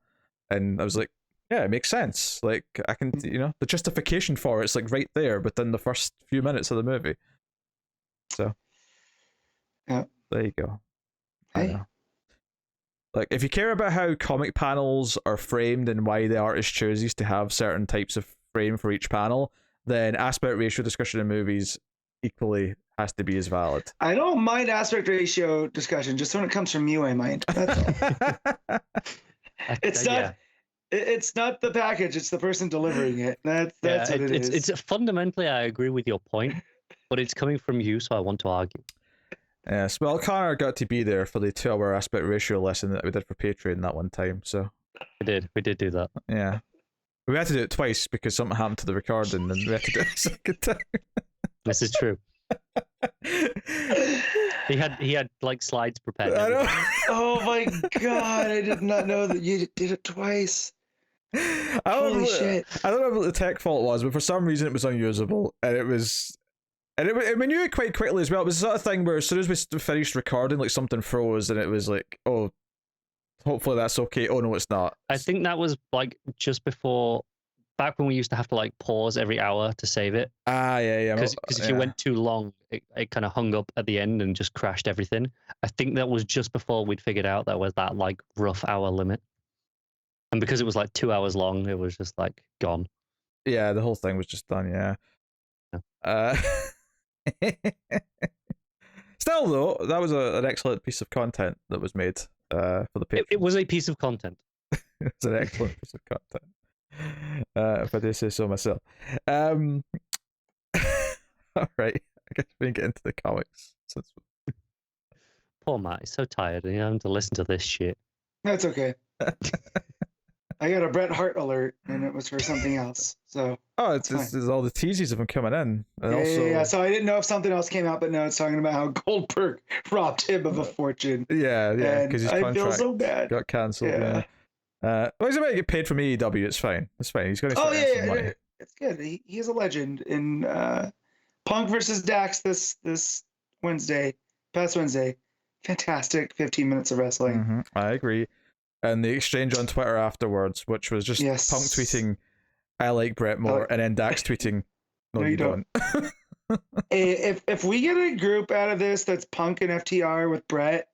and I was like, yeah, it makes sense. Like I can, the justification for it's like right there within the first few minutes of the movie. So, yeah, there you go. Hey. I know. Like if you care about how comic panels are framed and why the artist chooses to have certain types of frame for each panel, then aspect ratio discussion in movies equally has to be as valid. I don't mind aspect ratio discussion, just when it comes from you, I mind. That's all. It's not the package; it's the person delivering it. That's what it is. It's fundamentally, I agree with your point, but it's coming from you, so I want to argue. Yes, well, Conrad got to be there for the 2-hour aspect ratio lesson that we did for Patreon that one time. So we did do that. Yeah, we had to do it twice because something happened to the recording, and we had to do it a second time. This is true. He had like slides prepared. I know. Oh my god! I did not know that you did it twice. Holy shit! I don't know what the tech fault was, but for some reason it was unusable, and we knew it quite quickly as well. It was the sort of thing where as soon as we finished recording, like something froze, and it was like, oh, hopefully that's okay. Oh no, it's not. I think that was like just before, back when we used to have to like pause every hour to save it. Yeah. Because if you went too long, it kind of hung up at the end and just crashed everything. I think that was just before we'd figured out that was that like rough hour limit. And because it was like 2 hours long, it was just like gone. Yeah, the whole thing was just done. Yeah. Still, though, that was an excellent piece of content that was made for the Patreon. It was a piece of content. It's an excellent piece of content. If I do say so myself. All right, I guess we can get into the comics. Poor Matt, he's so tired and having to listen to this shit. That's okay. I got a Bret Hart alert, and it was for something else. So it's all the teases of him coming in. And yeah. So I didn't know if something else came out, but no, it's talking about how Goldberg robbed him of a fortune. Yeah, because his contract feel so bad. Got cancelled. Yeah. Well, he's about to get paid from AEW. It's fine. It's fine. He's going to some money. It's good. He's a legend in Punk versus Dax this past Wednesday. Fantastic 15 minutes of wrestling. Mm-hmm. I agree. And the exchange on Twitter afterwards, which was just Punk tweeting, "I like Bret more," and then Dax tweeting, "No, you don't." if we get a group out of this that's Punk and FTR with Bret,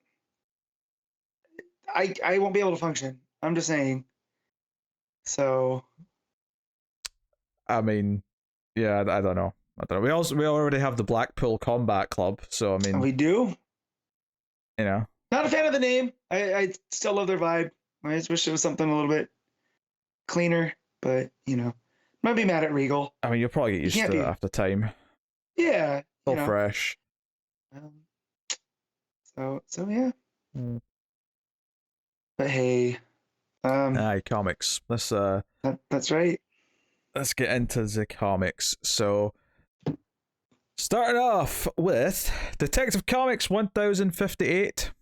I won't be able to function. I'm just saying. So, I mean, yeah, I don't know. We already have the Blackpool Combat Club, so I mean, we do. Not a fan of the name. I still love their vibe. I just wish it was something a little bit cleaner, but might be mad at Regal. I mean, you'll probably get used to it after time. Yeah, still fresh. So yeah. But hey, comics. Let's that's right. Let's get into the comics. So, starting off with Detective Comics 1058.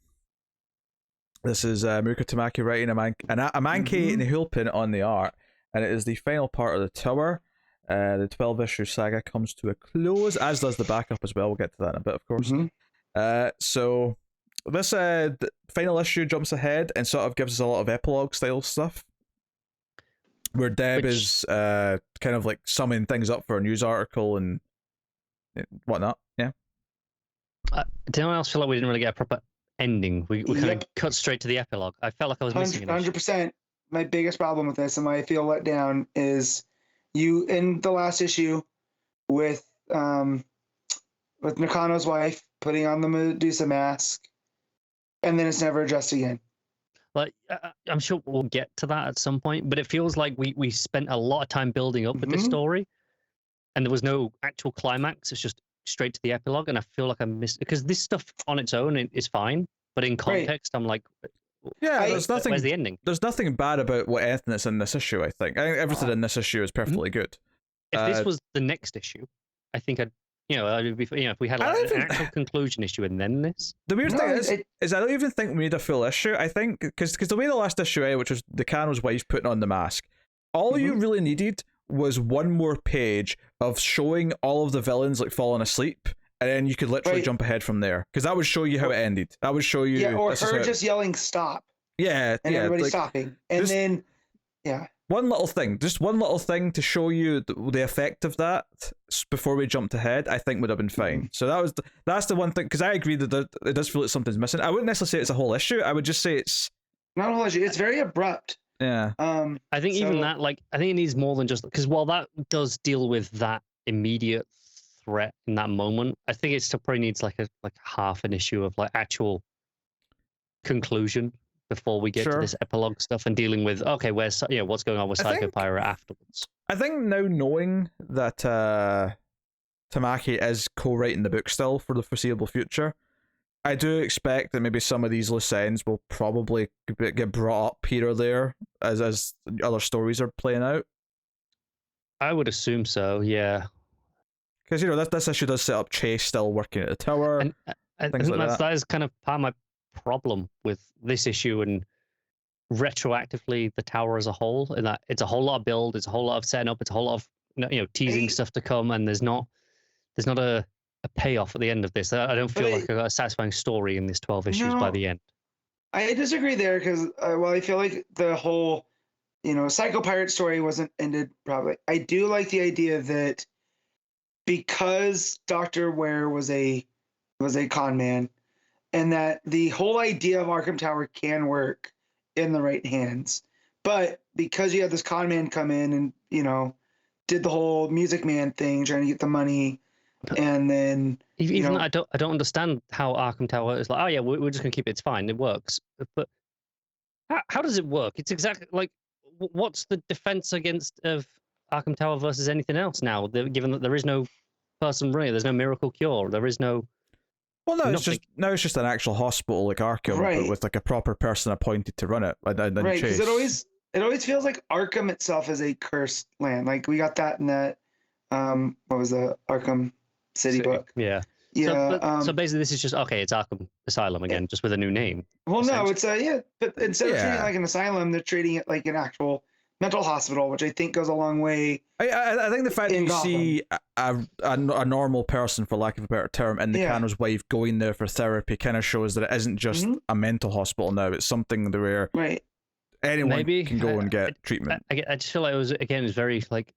This is Mariko Tamaki writing Amancay and Nahuelpan on the art, and it is the final part of the tour. The 12-issue saga comes to a close, as does the backup as well. We'll get to that in a bit, of course. So this final issue jumps ahead and sort of gives us a lot of epilogue style stuff, where Deb is kind of like summing things up for a news article and whatnot. Yeah. Did anyone else feel like we didn't really get a proper ending? We kind of cut straight to the epilogue. I felt like I was missing it. 100%. My biggest problem with this and why I feel let down is you in the last issue with Nakano's wife putting on the Medusa mask, and then it's never addressed again. Like, I'm sure we'll get to that at some point, but it feels like we spent a lot of time building up with this story, and there was no actual climax. It's just straight to the epilogue, and I feel like I missed because this stuff on its own is fine, but in context, I'm like, yeah, there's nothing. Where's the ending? There's nothing bad about what anything that's in this issue. I think everything in this issue is perfectly good. If this was the next issue, I think I'd be, if we had like an actual conclusion issue and then this. The weird thing is I don't even think we need a full issue. I think because the way the last issue, which was the Cano's wife putting on the mask, all you really needed was one more page of showing all of the villains like falling asleep, and then you could literally jump ahead from there, because that would show you how it ended. That would show you, or her just yelling "stop." And everybody like, stopping, and then one little thing to show you the effect of that before we jumped ahead, I think would have been fine. So that's the one thing, because I agree that it does feel like something's missing. I wouldn't necessarily say it's a whole issue. I would just say it's not a whole issue. It's very abrupt. Yeah. I think even that, like, I think it needs more than just, because while that does deal with that immediate threat in that moment, I think it still probably needs like half an issue of like actual conclusion before we get to this epilogue stuff and dealing with where's what's going on with Psycho Pirate afterwards. I think now knowing that Tamaki is co-writing the book still for the foreseeable future, I do expect that maybe some of these loose ends will probably get brought up here or there as other stories are playing out. I would assume so, yeah. Because this issue does set up Chase still working at the tower. And I think that is kind of part of my problem with this issue and retroactively the tower as a whole, in that it's a whole lot of build, it's a whole lot of setting up, it's a whole lot of teasing stuff to come, and there's not a payoff at the end of this. I don't feel like I got a satisfying story in these 12 issues by the end. I disagree there, because while I feel like the whole Psycho Pirate story wasn't ended properly, I do like the idea that because Dr. Ware was a con man, and that the whole idea of Arkham Tower can work in the right hands. But because you have this con man come in and, did the whole Music Man thing, trying to get the money, and then... Even I don't understand how Arkham Tower is like, oh yeah, we're just going to keep it, it's fine, it works. But how does it work? It's exactly like, what's the defense against of Arkham Tower versus anything else now, given that there is no person running, there's no miracle cure, there is no... Well, no, it's just an actual hospital like Arkham, but with like a proper person appointed to run it. Right, because it always feels like Arkham itself is a cursed land. Like we got that in that what was the Arkham City book? Yeah. Yeah. So basically, this is just it's Arkham Asylum again, just with a new name. Well, no, it's but instead of treating it like an asylum, they're treating it like an actual mental hospital, which I think goes a long way. I think the fact that you see a normal person, for lack of a better term, in the Cano's wife going there for therapy kind of shows that it isn't just a mental hospital now. It's something where anyone can go and get treatment. I just feel like it was very like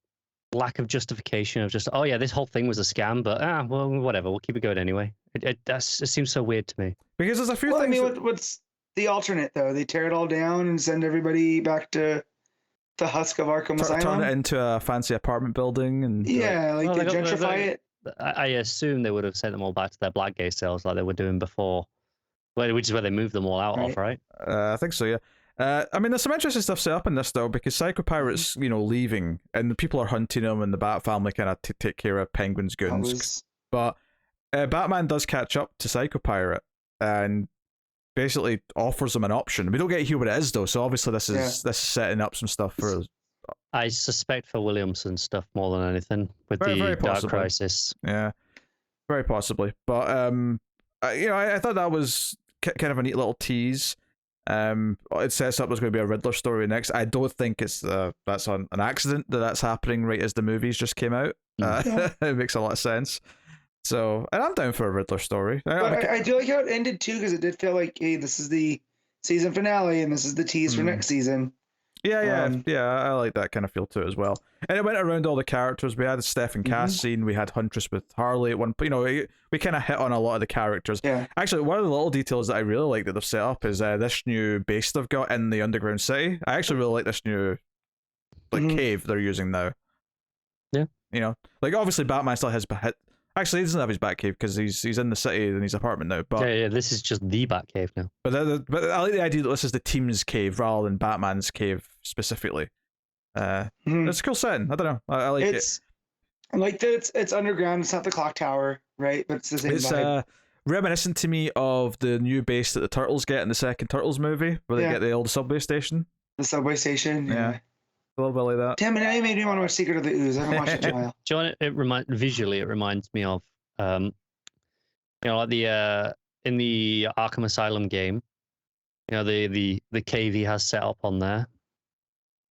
lack of justification of just this whole thing was a scam, but well, whatever, we'll keep it going anyway. It seems so weird to me, because there's a few things. I mean, what's the alternate though? They tear it all down and send everybody back to the husk of Arkham Asylum? Turn it into a fancy apartment building and they gentrify it. I assume they would have sent them all back to their Blackgate cells like they were doing before, which is where they moved them all out of, right? I think so, yeah. I mean, there's some interesting stuff set up in this though, because Psycho Pirate's leaving, and the people are hunting him, and the Bat family kind of take care of Penguin's goons. But Batman does catch up to Psycho Pirate and basically offers him an option. We don't get to hear what it is though, so obviously this is setting up some stuff for us. I suspect for Williamson stuff more than anything with the Dark Crisis. Yeah, very possibly. But I thought that was kind of a neat little tease. It sets up there's going to be a Riddler story next. I don't think it's that's an accident that's happening right as the movies just came out. It makes a lot of sense. So, and I'm down for a Riddler story. But I do like how it ended too, because it did feel like, hey, this is the season finale, and this is the tease for next season. Yeah, I like that kind of feel to it as well. And it went around all the characters. We had the Stephen Cass scene. We had Huntress with Harley at one point. We kind of hit on a lot of the characters. Yeah. Actually, one of the little details that I really like that they've set up is this new base they've got in the underground city. I actually really like this new cave they're using now. Yeah. Like obviously Batman still has Actually, he doesn't have his Batcave because he's in the city in his apartment now. But yeah, this is just the Batcave now. But I like the idea that this is the team's cave rather than Batman's cave specifically. It's a cool setting. I don't know. I like it. I like that it's underground. It's not the clock tower, right? But it's the same vibe. Reminiscent to me of the new base that the Turtles get in the second Turtles movie, where they get the old subway station. The subway station, yeah. A little bit like that. Damn it, now you made me want to watch Secret of the Ooze. I haven't watched it in a while. John, it reminds me of, like the in the Arkham Asylum game, the cave he has set up on there.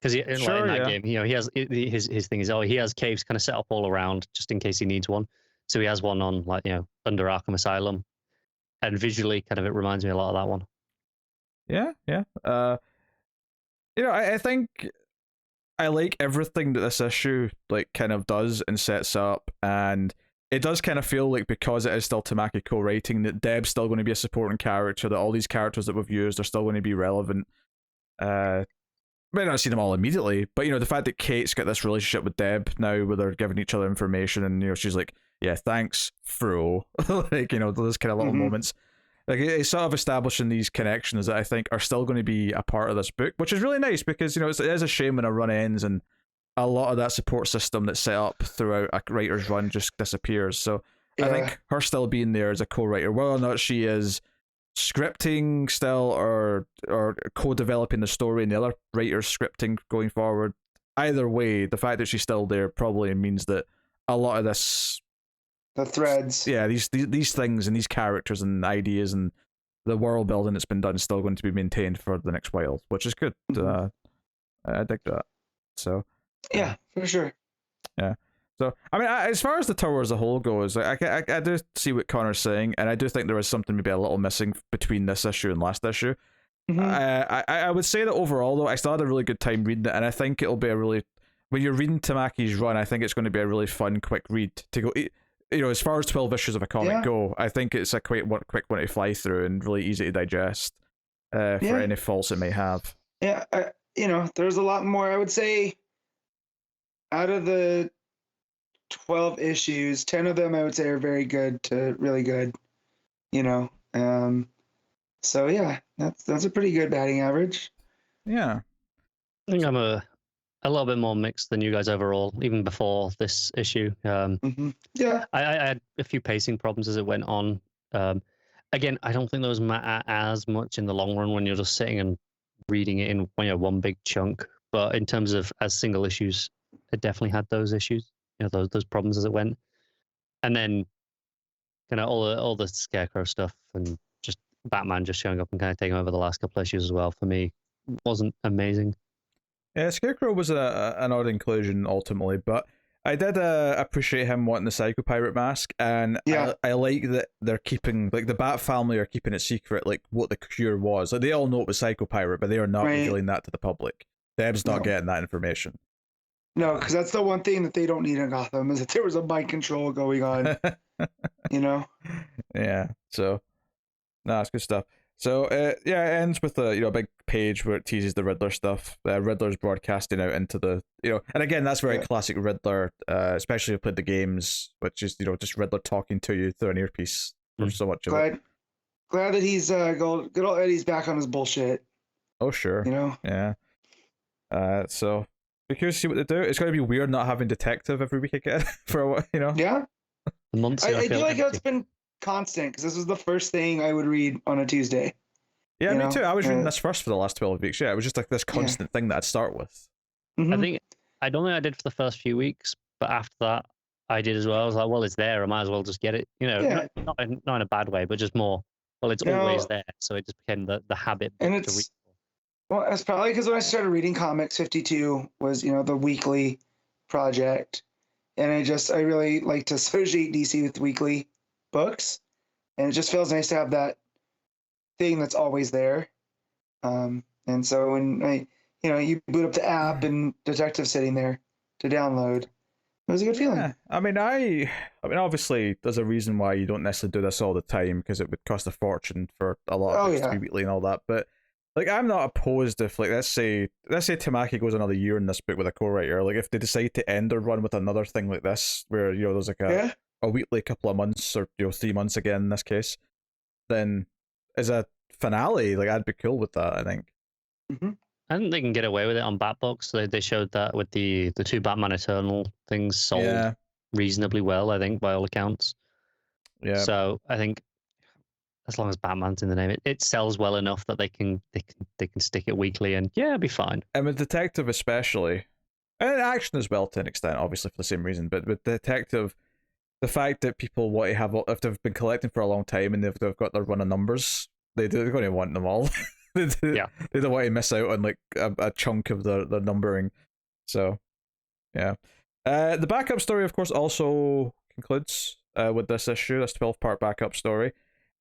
Because in that game, he has his thing is he has caves kind of set up all around just in case he needs one. So he has one on under Arkham Asylum, and visually, kind of it reminds me a lot of that one. Yeah. I think I like everything that this issue kind of does and sets up, and it does kind of feel like, because it is still Tamaki co-writing, that Deb's still going to be a supporting character, that all these characters that we've used are still going to be relevant. Might not see them all immediately, but the fact that Kate's got this relationship with Deb now, where they're giving each other information, and she's like, "Yeah, thanks, Fro." Those kind of little moments. It's sort of establishing these connections that I think are still going to be a part of this book, which is really nice because it is a shame when a run ends and a lot of that support system that's set up throughout a writer's run just disappears. So I think her still being there as a co-writer, whether or not she is scripting still or co-developing the story and the other writers scripting going forward, either way, the fact that she's still there probably means that a lot of this, the threads, these things and these characters and ideas and the world building that's been done is still going to be maintained for the next while, which is good. I dig that. So yeah, for sure. Yeah. So, I mean, as far as the tower as a whole goes, I do see what Connor's saying, and I do think there is something maybe a little missing between this issue and last issue. I would say that overall, though, I still had a really good time reading it, and I think it'll be when you're reading Tamaki's run, I think it's going to be a really fun, quick read to go. As far as 12 issues of a comic go, I think it's a quick one to fly through and really easy to digest for any faults it may have. Yeah, there's a lot more. I would say out of the 12 issues, 10 of them I would say are very good to really good. So yeah, that's a pretty good batting average. Yeah. I think I'm a little bit more mixed than you guys overall, even before this issue. Yeah. I had a few pacing problems as it went on. Again, I don't think those matter as much in the long run when you're just sitting and reading it in one big chunk. But in terms of as single issues, it definitely had those issues. Those problems as it went, and then kind of all the Scarecrow stuff and just Batman just showing up and kind of taking over the last couple of issues as well, for me wasn't amazing. Yeah, Scarecrow was an odd inclusion ultimately, but I did appreciate him wanting the Psycho Pirate mask, and I like that they're keeping, the Bat family are keeping it secret, what the cure was. They all know it was Psycho Pirate, but they are not revealing that to the public. Deb's not getting that information. No, because that's the one thing that they don't need in Gotham, is that there was a mind control going on. Yeah. So, no, it's good stuff. So, it ends with a big page where it teases the Riddler stuff. Riddler's broadcasting out into the and again, that's very classic Riddler, especially if you played the games, which is just Riddler talking to you through an earpiece for so much of it. Glad that he's good old Eddie's back on his bullshit. Oh sure. Yeah. So. Be curious to see what they do. It's going to be weird not having Detective every week again for a while, Yeah. I feel like empty. it's been constant because this was the first thing I would read on a Tuesday. Yeah, me too. I was reading this first for the last 12 weeks. Yeah, it was just this constant thing that I'd start with. I don't think I did for the first few weeks, but after that, I did as well. I was like, well, it's there. I might as well just get it. Not in a bad way, but just more. Well, it's always there, so it just became the habit to read. Well, it's probably because when I started reading comics, 52 was, the weekly project. And I really like to associate DC with weekly books. And it just feels nice to have that thing that's always there. And so when you boot up the app and Detective's sitting there to download, it was a good feeling. Yeah. I mean, obviously, there's a reason why you don't necessarily do this all the time, because it would cost a fortune for a lot of books to be weekly and all that. But I'm not opposed if, let's say Tamaki goes another year in this book with a co-writer. If they decide to end or run with another thing like this, where there's a weekly couple of months, or 3 months again in this case, then as a finale, like I'd be cool with that. I think. Mm-hmm. I think they can get away with it on Batbox. They showed that with the two Batman Eternal things sold reasonably well, I think, by all accounts. Yeah. So I think as long as Batman's in the name, it sells well enough that they can stick it weekly, and yeah, it'll be fine. And with Detective especially, and action as well to an extent, obviously for the same reason, but with Detective, the fact that people want to have, if they've been collecting for a long time and they've got their run of numbers, they're going to want them all. They don't want to miss out on like a chunk of their numbering. So, yeah. The backup story, of course, also concludes with this issue, this 12-part backup story.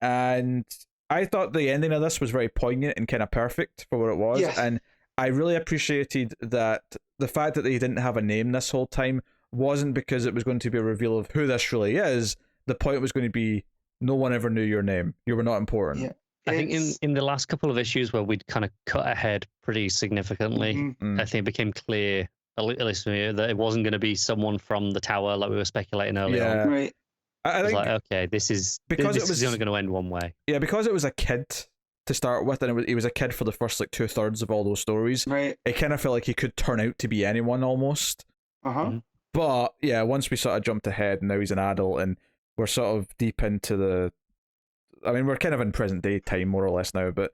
And I thought the ending of this was very poignant and kind of perfect for what it was. Yes. And I really appreciated that the fact that they didn't have a name this whole time wasn't because it was going to be a reveal of who this really is. The point was going to be no one ever knew your name. You were not important. Yeah. I think in the last couple of issues where we'd kind of cut ahead pretty significantly, I think it became clear, at least for me, that it wasn't going to be someone from the tower like we were speculating earlier on. Right. I think like, okay, this is only going to end one way. Yeah, because it was a kid to start with, and he was a kid for the first like 2/3 of all those stories. Right. It kind of felt like he could turn out to be anyone almost. But yeah, once we sort of jumped ahead, and now he's an adult, and we're sort of deep into the. I mean, we're kind of in present day time more or less now, but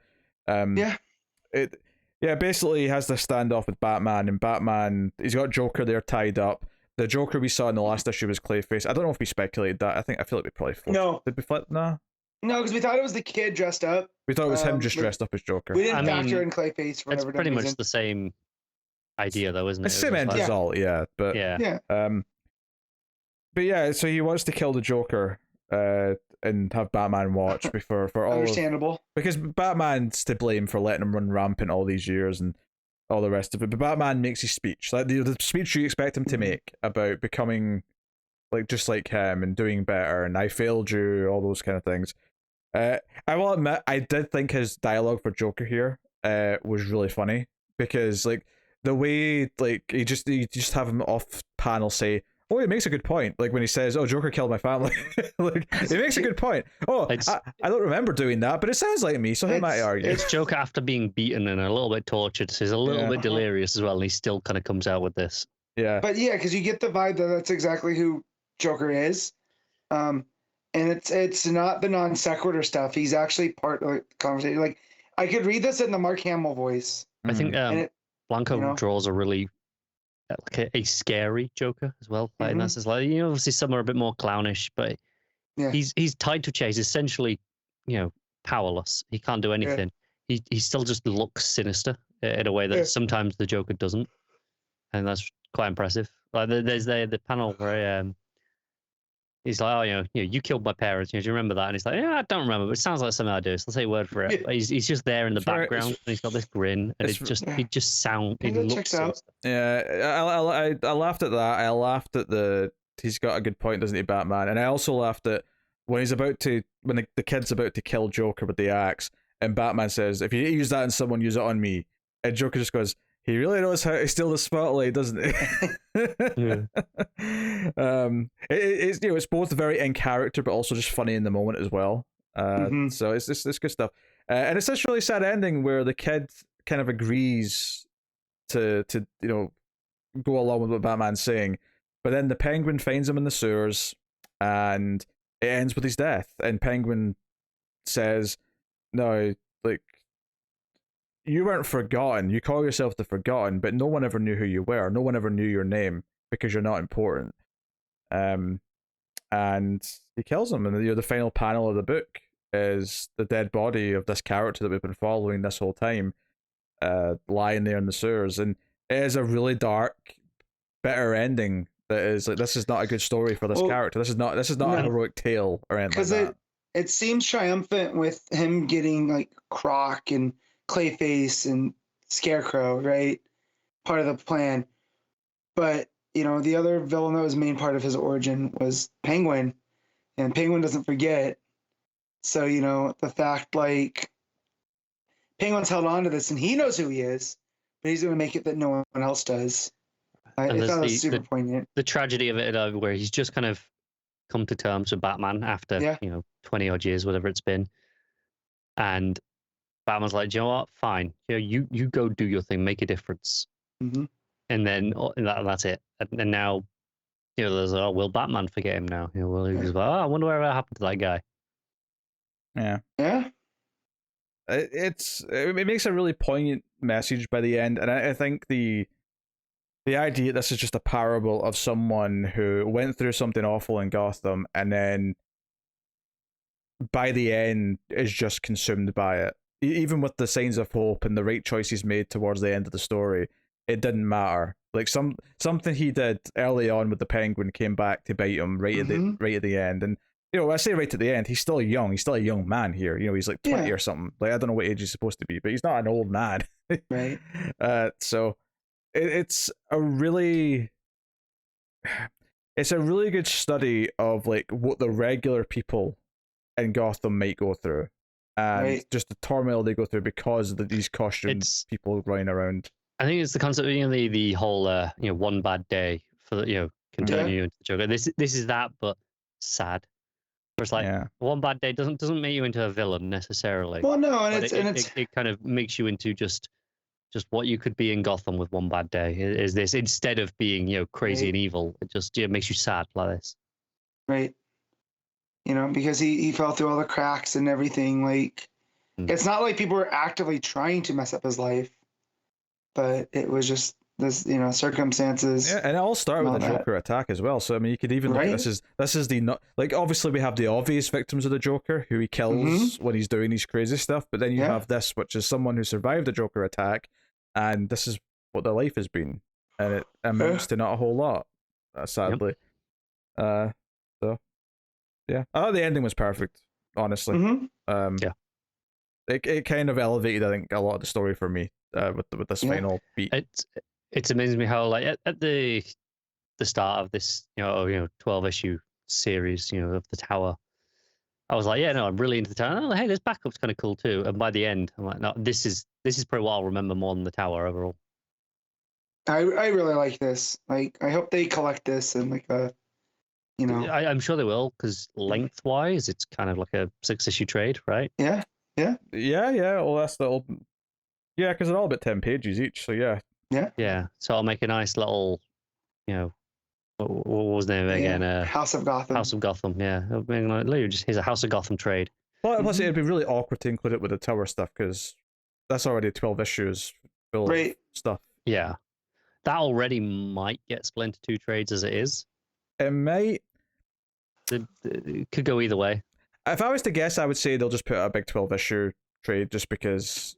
basically he has this standoff with Batman, and Batman, he's got Joker there tied up. The Joker we saw in the last issue was Clayface. I don't know if we speculated that. I feel like we probably flipped. No. Did we flip? Nah. No, because we thought it was the kid dressed up. We thought it was him just dressed up as Joker. We didn't factor in Clayface for whatever reason. It's pretty much the same idea, though, isn't it? It's the same end result, yeah. But yeah. But yeah, so he wants to kill the Joker, and have Batman watch before for all understandable. Because Batman's to blame for letting him run rampant all these years and all the rest of it. But Batman makes his speech, like the speech you expect him to make about becoming like just like him and doing better, and I failed you, all those kind of things. I will admit, I did think his dialogue for Joker here was really funny, because like the way like you just have him off panel say, oh, he makes a good point. Like when he says, "Oh, Joker killed my family," like he makes a good point. Oh, I don't remember doing that, but it sounds like me. So who might argue? It's Joker after being beaten and a little bit tortured. So he's a little bit delirious as well, and he still kind of comes out with this. Yeah, but yeah, because you get the vibe that that's exactly who Joker is, and it's not the non sequitur stuff. He's actually part of the conversation. Like I could read this in the Mark Hamill voice. I think Blanco draws a really. Like a scary Joker as well. Like, and that's like, obviously some are a bit more clownish, but he's tied to chase, essentially, powerless. He can't do anything. He still just looks sinister in a way that sometimes the Joker doesn't, and that's quite impressive. Like there's the panel where he's like, oh, you killed my parents. Do you remember that? And he's like, yeah, I don't remember, but it sounds like something I do. So I'll take your word for it. But he's just there in the background, and he's got this grin, and it looks so. Yeah, I laughed at that. I laughed at he's got a good point, doesn't he, Batman? And I also laughed at when when the kid's about to kill Joker with the axe, and Batman says, if you use that on someone, use it on me. And Joker just goes, he really knows how to steal the spotlight, doesn't he? It's both very in character, but also just funny in the moment as well. So it's good stuff. And it's this really sad ending where the kid kind of agrees to go along with what Batman's saying, but then the Penguin finds him in the sewers, and it ends with his death. And Penguin says, "No, like." You weren't forgotten. You call yourself the Forgotten, but no one ever knew who you were. No one ever knew your name because you're not important. And he kills him, and the final panel of the book is the dead body of this character that we've been following this whole time, lying there in the sewers. And it is a really dark, bitter ending. That is like, this is not a good story for this character. This is not a heroic tale or anything like that. It seems triumphant with him getting like Croc and Clayface and Scarecrow, right? Part of the plan. But, the other villain that was main part of his origin was Penguin. And Penguin doesn't forget. So, the fact like Penguin's held on to this and he knows who he is, but he's going to make it that no one else does. I thought that was super poignant. The tragedy of it, where he's just kind of come to terms with Batman after 20 odd years, whatever it's been, and Batman's like, do you know what? Fine, you go do your thing, make a difference, Mm-hmm. and then that's it. And now, there's will Batman forget him now? Will he just I wonder whatever happened to that guy. Yeah. Yeah. It makes a really poignant message by the end, and I think the idea this is just a parable of someone who went through something awful in Gotham, and then by the end is just consumed by it. Even with the signs of hope and the right choices made towards the end of the story, it didn't matter. Like something he did early on with the Penguin came back to bite him right at the end. And I say right at the end, he's still young. He's still a young man here. He's like 20 or something. Like, I don't know what age he's supposed to be, but he's not an old man. Right. So it's a really good study of like what the regular people in Gotham might go through, and just the turmoil they go through because of these costumed people running around. I think it's the concept of the whole one bad day for can turn you into the Joker. This is that, but sad. Where it's like one bad day doesn't make you into a villain necessarily. Well, no, and it kind of makes you into just what you could be in Gotham with one bad day. Is this instead of being crazy and evil? It just makes you sad like this. Right. Because he fell through all the cracks and everything. Like, it's not like people were actively trying to mess up his life, but it was just this, circumstances. Yeah, and it all started with the Joker attack as well. So I mean, you could even look, this is the obviously we have the obvious victims of the Joker who he kills when he's doing these crazy stuff, but then you have this, which is someone who survived the Joker attack, and this is what their life has been, and it amounts to not a whole lot, sadly. So yeah, I thought the ending was perfect, honestly. It kind of elevated, I think, a lot of the story for me with this final beat. It's amazing me how like at the start of this 12-issue series of the Tower, I was like, I'm really into the Tower. Oh, hey, this backup's kind of cool too. And by the end, I'm like, no, this is probably what I'll remember more than the Tower overall. I really like this. Like, I hope they collect this and like a I'm sure they will, because lengthwise it's kind of like a 6-issue trade, right? Yeah. Well, that's the old. Yeah, because they're all about 10 pages each. So yeah. So I'll make a nice little, what was the name again? House of Gotham. House of Gotham. Yeah, here's a House of Gotham trade. Plus, it'd be really awkward to include it with the Tower stuff because that's already 12 issues full of stuff. Yeah, that already might get split into 2 trades as it is. It might. It could go either way. If I was to guess, I would say they'll just put out a big 12-issue trade just because,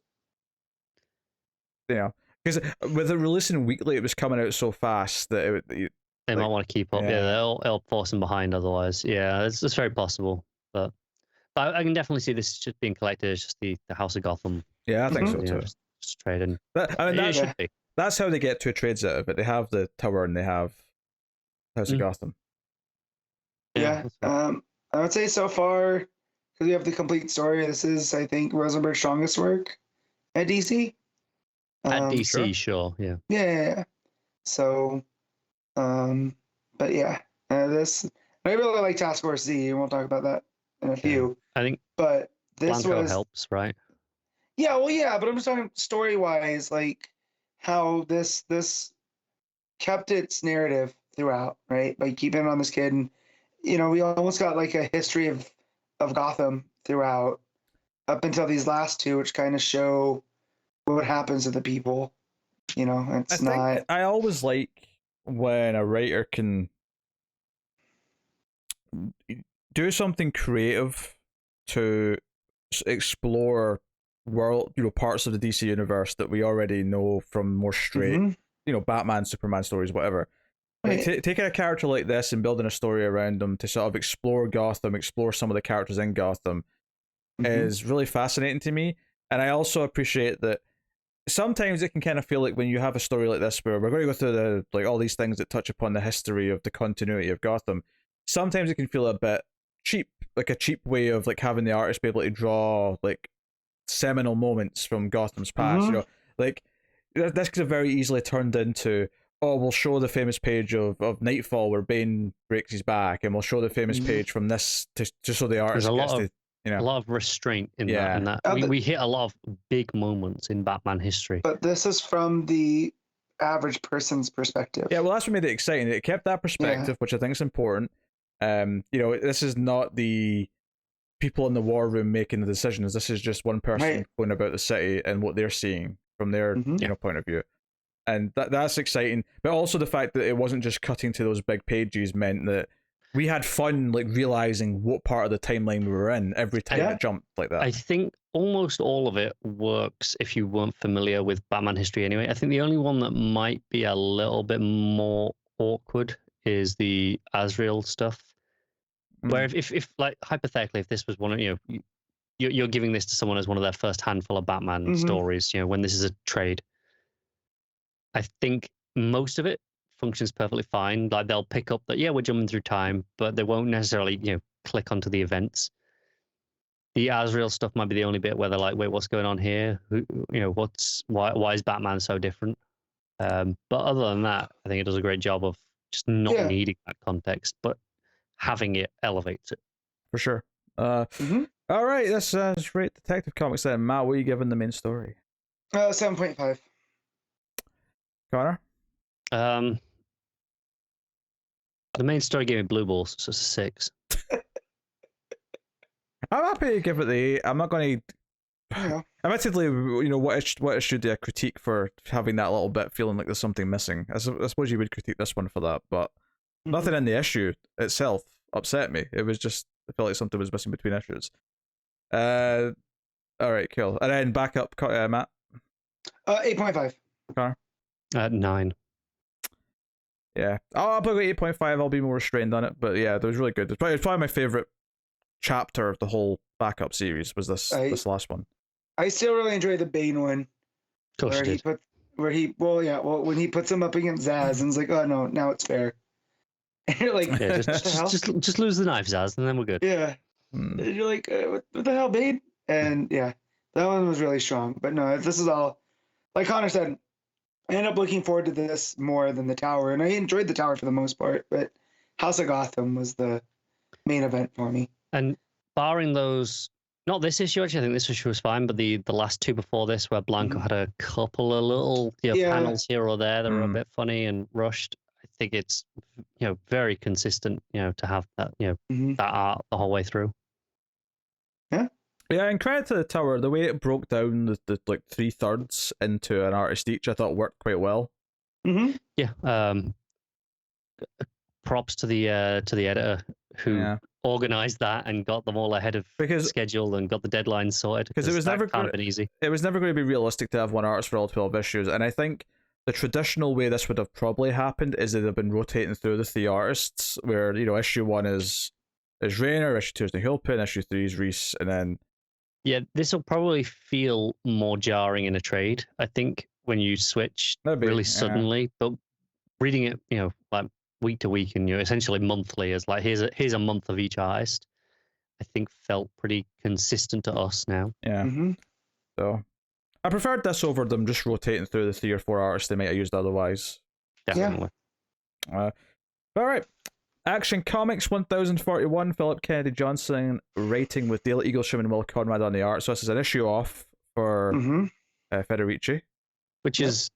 because with it releasing weekly, it was coming out so fast that they might want to keep up. Yeah, they'll force them behind otherwise. Yeah, it's very possible. But I can definitely see this just being collected as just the House of Gotham. Yeah, I think so too. Just trading. That's how they get 2 trades out of it. They have the Tower and they have House of Gotham. Yeah. I would say so far, because we have the complete story, this is, I think, Rosenberg's strongest work at DC. At DC, sure. Yeah. Yeah. So, but yeah, this, I really like Task Force Z, and we'll talk about that in a few. I think, but this Blanco helps, right? Yeah, well, yeah, but I'm just talking story-wise, like how this kept its narrative throughout, right? By keeping on this kid, and we almost got like a history of Gotham throughout, up until these last 2, which kind of show what happens to the people. I always like when a writer can do something creative to explore parts of the DC universe that we already know from more straight, Batman, Superman stories, whatever. Like, taking a character like this and building a story around them to sort of explore Gotham, explore some of the characters in Gotham is really fascinating to me. And I also appreciate that sometimes it can kind of feel like when you have a story like this where we're going to go through all these things that touch upon the history of the continuity of Gotham, sometimes it can feel a bit cheap, like a cheap way of like having the artist be able to draw like seminal moments from Gotham's past. This could have very easily turned into, oh, we'll show the famous page of Nightfall where Bane breaks his back, and we'll show the famous page from this just so the artist There's gets to, a lot of restraint in Yeah. that, and that we hit a lot of big moments in Batman history. But this is from the average person's perspective. Yeah, well, that's what made it exciting. It kept that perspective, which I think is important. This is not the people in the war room making the decisions. This is just one person going about the city and what they're seeing from their point of view, and that's exciting. But also the fact that it wasn't just cutting to those big pages meant that we had fun, like realizing what part of the timeline we were in every time it jumped like that. I think almost all of it works if you weren't familiar with Batman history anyway. I think the only one that might be a little bit more awkward is the Azrael stuff. Where if like hypothetically, if this was one of you're giving this to someone as one of their first handful of Batman stories, when this is a trade, I think most of it functions perfectly fine. Like they'll pick up that we're jumping through time, but they won't necessarily click onto the events. The Azrael stuff might be the only bit where they're like, wait, what's going on here? Why is Batman so different? But other than that, I think it does a great job of just not needing that context, but having it elevates it. For sure. All right, that's great. Detective Comics then. Matt, what are you giving the main story? 7.5. Connor? The main story gave me blue balls, so it's a 6. I'm happy to give it the 8. I'm not going to... Admittedly, what should be a critique for having that little bit feeling like there's something missing. I suppose you would critique this one for that, but nothing in the issue itself upset me. It was just, I felt like something was missing between issues. All right, cool. And then back up, Matt? 8.5. Connor? 9. Yeah. I'll probably go 8.5. I'll be more restrained on it, but yeah, it was really good. It's probably my favorite chapter of the whole backup series was this last one. I still really enjoy the Bane one. Of course when he puts him up against Zaz and it's like, oh no, now it's fair. And you're like, just lose the knife, Zaz, and then we're good. Yeah. And you're like, what the hell, Bane? And yeah, that one was really strong. But no, this is all, like Connor said, I ended up looking forward to this more than the Tower, and I enjoyed the Tower for the most part, but House of Gotham was the main event for me. And barring those, not this issue actually, I think this issue was fine, but the last two before this, where Blanco had a couple of little panels here or there that were a bit funny and rushed, I think it's very consistent, to have that that art the whole way through. Yeah, and credit to the Tower, the way it broke down the like 3/3 into an artist each, I thought worked quite well. Yeah. Props to the editor who organized that and got them all ahead of schedule and got the deadline sorted. Because it was never can't have been easy. It was never going to be realistic to have one artist for all 12 issues, and I think the traditional way this would have probably happened is they'd have been rotating through the 3 artists, where issue 1 is Rayner, issue 2 is Nahuelpan, issue 3 is Reese, and then this will probably feel more jarring in a trade, I think, when you switch really suddenly. But reading it, like week to week and essentially monthly, as like here's a month of each artist, I think felt pretty consistent to us now. Yeah. So I preferred this over them just rotating through the 3 or 4 artists they might have used otherwise. Definitely. All right. Action Comics 1041, Philip Kennedy Johnson writing with Dale Eaglesham and Will Conrad on the art. So this is an issue off for Federici. Which is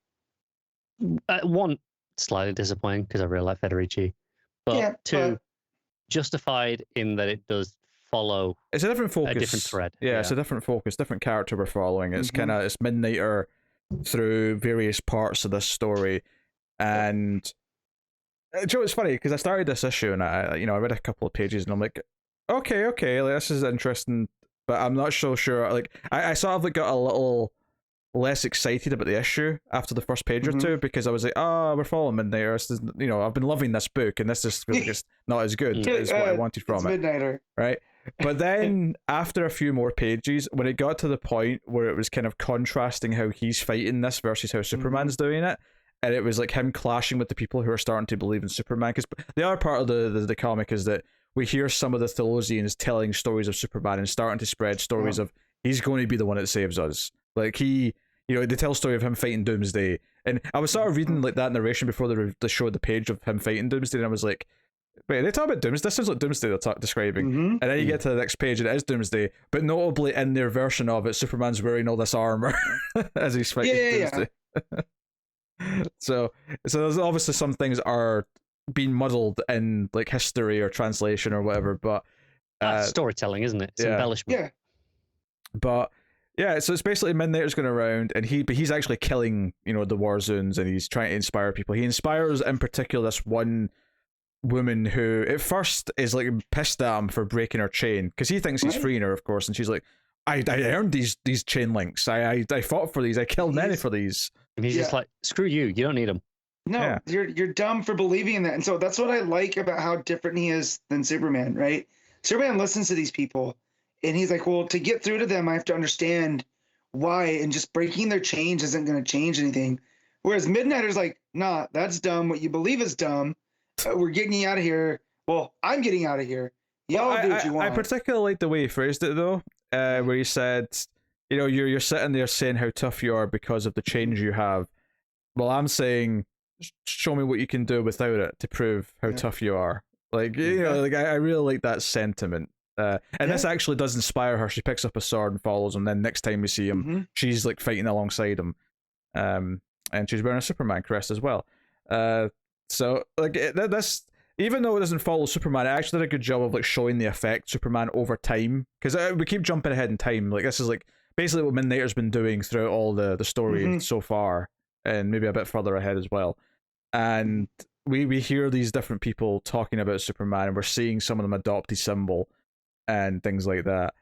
one, slightly disappointing because I really like Federici. But two, justified in that it does follow it's a different focus. A different thread. Yeah, it's a different focus, different character we're following. It's it's Midnighter through various parts of this story. And Joe, it's funny because I started this issue and I read a couple of pages and I'm like, okay, like, this is interesting, but I'm not so sure. Like, I sort of got a little less excited about the issue after the first page or two because I was like, we're following Midnighter. This is, I've been loving this book and this is really just not as good as what I wanted from it. Midnighter, right? But then after a few more pages, when it got to the point where it was kind of contrasting how he's fighting this versus how Superman's doing it. And it was like him clashing with the people who are starting to believe in Superman. Because the other part of the comic is that we hear some of the Thelosians telling stories of Superman and starting to spread stories of he's going to be the one that saves us. Like he they tell a story of him fighting Doomsday, and I was sort of reading like that narration before they showed the page of him fighting Doomsday, and I was like, wait, they talk about Doomsday? This sounds like Doomsday they're describing. Mm-hmm. And then you get to the next page and it is Doomsday, but notably in their version of it, Superman's wearing all this armor as he's fighting Doomsday. So there's obviously some things are being muddled in like history or translation or whatever, but that's storytelling, isn't it? It's embellishment. Yeah. But yeah, so it's basically Midnighter's going around, and he's actually killing, the war zones, and he's trying to inspire people. He inspires in particular this one woman who at first is like pissed at him for breaking her chain because he thinks he's freeing her, of course, and she's like, I earned these chain links. I fought for these. I killed many for these. And he's just like, screw you. You don't need them. No, you're dumb for believing in that. And so that's what I like about how different he is than Superman, right? Superman listens to these people, and he's like, well, to get through to them, I have to understand why, and just breaking their chains isn't going to change anything. Whereas Midnighter's like, nah, that's dumb. What you believe is dumb. We're getting you out of here. Well, I'm getting out of here. Y'all do what you want. I particularly like the way he phrased it, though, where he said, you're sitting there saying how tough you are because of the change you have. Well, I'm saying, show me what you can do without it to prove how tough you are. Like, I really like that sentiment. And this actually does inspire her. She picks up a sword and follows him. Then next time we see him, she's like fighting alongside him. And she's wearing a Superman crest as well. So like this, even though it doesn't follow Superman, it actually did a good job of like showing the effect Superman over time. Because we keep jumping ahead in time. Like this is like basically what Midnighter's been doing throughout all the story so far, and maybe a bit further ahead as well. And we hear these different people talking about Superman, and we're seeing some of them adopt his symbol and things like that.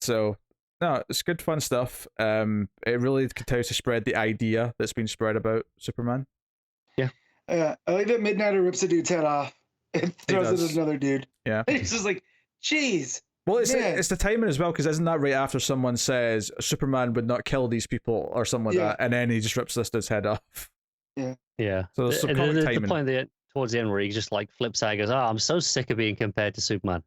So no, it's good fun stuff. It really continues to spread the idea that's been spread about Superman. I like that Midnighter rips a dude's head off and throws it at another dude. Yeah. And he's just like, jeez. Well, it's the timing as well, because isn't that right after someone says Superman would not kill these people or something like that, and then he just rips this dude's head off. Yeah. So there's the point towards the end where he just like flips out and goes, I'm so sick of being compared to Superman.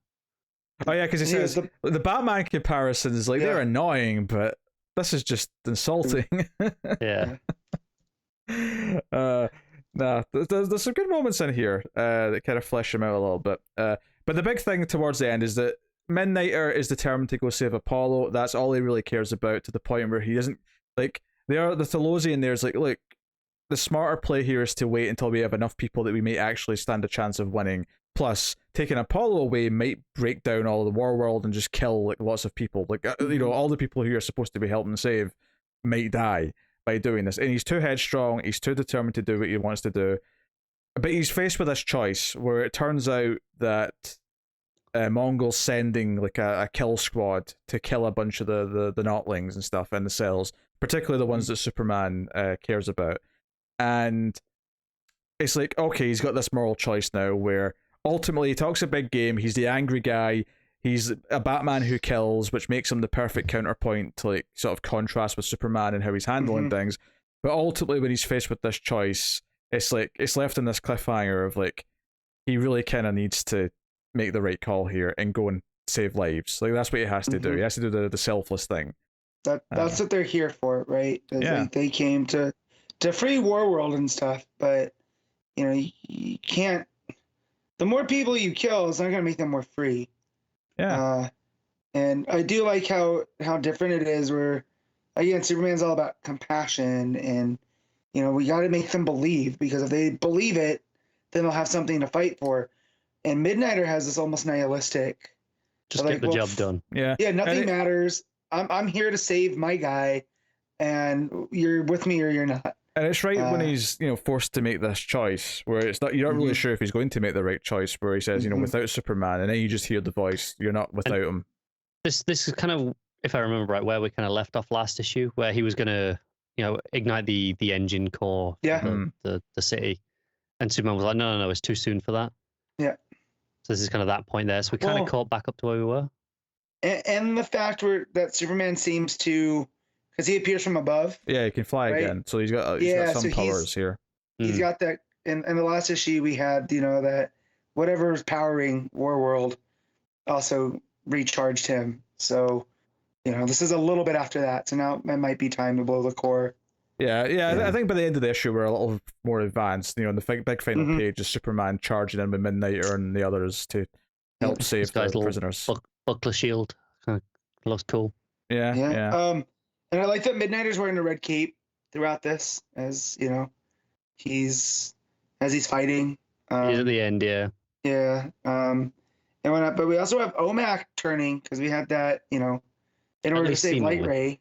Oh yeah, because he says the Batman comparisons, like they're annoying, but this is just insulting. Yeah. Nah, there's some good moments in here that kind of flesh him out a little bit. But the big thing towards the end is that Midnighter is determined to go save Apollo. That's all he really cares about, to the point where he doesn't like. The Thelosian there's like, look, the smarter play here is to wait until we have enough people that we may actually stand a chance of winning. Plus, taking Apollo away might break down all the war world and just kill like lots of people. Like all the people who you're supposed to be helping save might die by doing this. And he's too headstrong, he's too determined to do what he wants to do. But he's faced with this choice where it turns out that Mongol's sending like a kill squad to kill a bunch of the Notlings and stuff in the cells, particularly the ones that Superman cares about. And it's like, okay, he's got this moral choice now where ultimately he talks a big game, he's the angry guy, he's a Batman who kills, which makes him the perfect counterpoint to like sort of contrast with Superman and how he's handling things. But ultimately when he's faced with this choice, it's like it's left in this cliffhanger of like he really kind of needs to make the right call here and go and save lives. Like that's what he has to do. He has to do the selfless thing. That's what they're here for, right? Yeah. They came to free Warworld and stuff, but you can't. The more people you kill, it's not going to make them more free. Yeah. And I do like how different it is. Where again, Superman's all about compassion, and we got to make them believe, because if they believe it, then they'll have something to fight for. And Midnighter has this almost nihilistic. Just get the job done. Yeah. Yeah. Nothing matters. I'm here to save my guy, and you're with me or you're not. And it's right when he's forced to make this choice where it's not, you're not really sure if he's going to make the right choice, where he says without Superman, and then you just hear the voice, you're not without him. This is kind of, if I remember right, where we kind of left off last issue, where he was going to ignite the engine core for the city, and Superman was like, no, it's too soon for that. Yeah. So this is kind of that point there. So we kind of caught back up to where we were. And the fact that Superman seems to, because he appears from above. Yeah, he can fly again. So he's got some powers here. He's got that. In the last issue, we had that whatever's powering Warworld also recharged him. So this is a little bit after that, so now it might be time to blow the core. Yeah. I think by the end of the issue we're a little more advanced. And the big final page is Superman charging in with Midnighter and the others to help save the prisoners. Buckler shield looks cool. Yeah. And I like that Midnighter's wearing a red cape throughout this, as he's fighting. He's at the end, yeah. Yeah. But we also have OMAC turning, because we had that, in order to save Light Ray.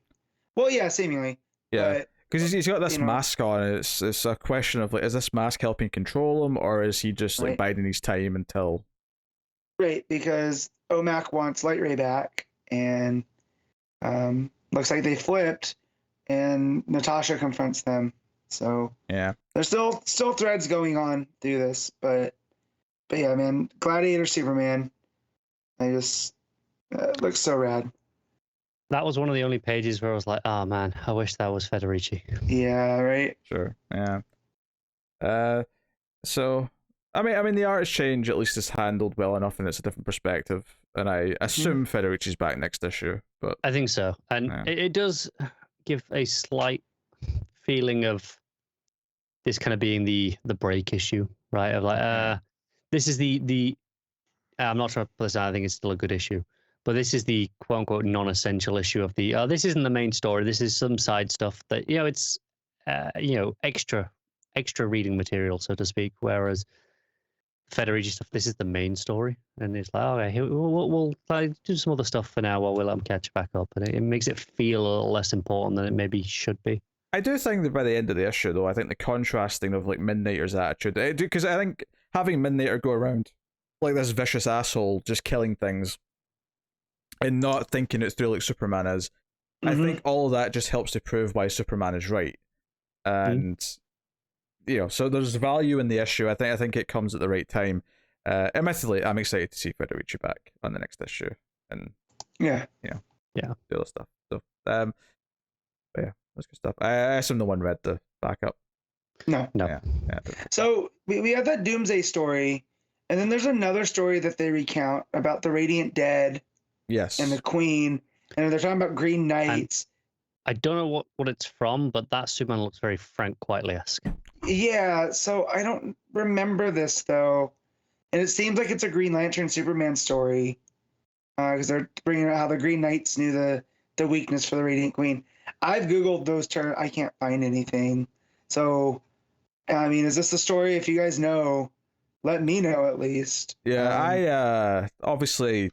Well, yeah, seemingly. Yeah. Because he's got this mask on. It's a question of is this mask helping control him, or is he just biding his time until? Right, because OMAC wants Light Ray back, and looks like they flipped, and Natasha confronts them. So yeah, there's still threads going on through this, but yeah, man, Gladiator Superman, I just looks so rad. That was one of the only pages where I was like, oh man, I wish that was Federici. Yeah, right. Sure. Yeah. So I mean the artist change at least is handled well enough, and it's a different perspective. And I assume Federici's back next issue, but I think so. And it does give a slight feeling of this kind of being the break issue, right? Of like, this is the I'm not sure if I think it's still a good issue, but this is the quote unquote non-essential issue of the this isn't the main story. This is some side stuff that it's extra reading material, so to speak. Whereas Federici stuff, this is the main story, and it's like, okay, we'll do some other stuff for now while we let them catch back up, and it makes it feel a little less important than it maybe should be. I do think that by the end of the issue, though, I think the contrasting of Midnighter's attitude, because I think having Midnighter go around like this vicious asshole just killing things and not thinking it through like Superman is, I think all of that just helps to prove why Superman is right. And so there's value in the issue. I think it comes at the right time. Admittedly, I'm excited to see Federici back on the next issue, and the other stuff. So but yeah, that's good stuff. I assume no one read the backup. No. Yeah. So we have that Doomsday story, and then there's another story that they recount about the Radiant Dead. Yes. And the Queen, and they're talking about Green Knights. I don't know what it's from, but that Superman looks very Frank Quitely-esque. Yeah, so I don't remember this though, and it seems like it's a Green Lantern Superman story, because they're bringing out how the Green Knights knew the weakness for the Radiant Queen. I've Googled those terms. I can't find anything. So, I mean, is this the story? If you guys know, let me know at least. Yeah, I obviously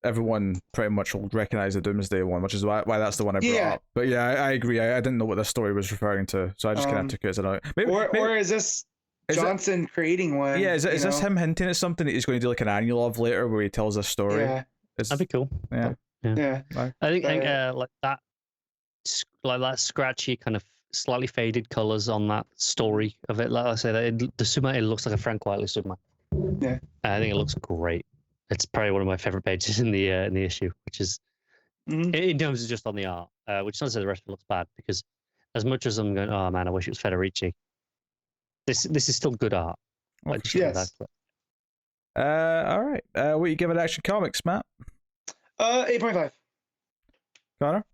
everyone pretty much will recognize the Doomsday one, which is why that's the one I brought up. But yeah, I agree. I didn't know what this story was referring to, so I just kind of took it as an. Or is this Johnson creating one? Yeah, is this him hinting at something that he's going to do like an annual of later where he tells a story? Yeah, that'd be cool. Yeah. I think like that scratchy kind of slightly faded colors on that story of it. Like I say, the Superman, it looks like a Frank Quitely Superman. Yeah, I think it looks great. It's probably one of my favorite pages in the issue, which is in terms of just on the art, which doesn't say the rest of it looks bad, because as much as I'm going, oh man, I wish it was Federici, this is still good art. Yes. All right. What you give it Action Comics, Matt? 8.5. Connor?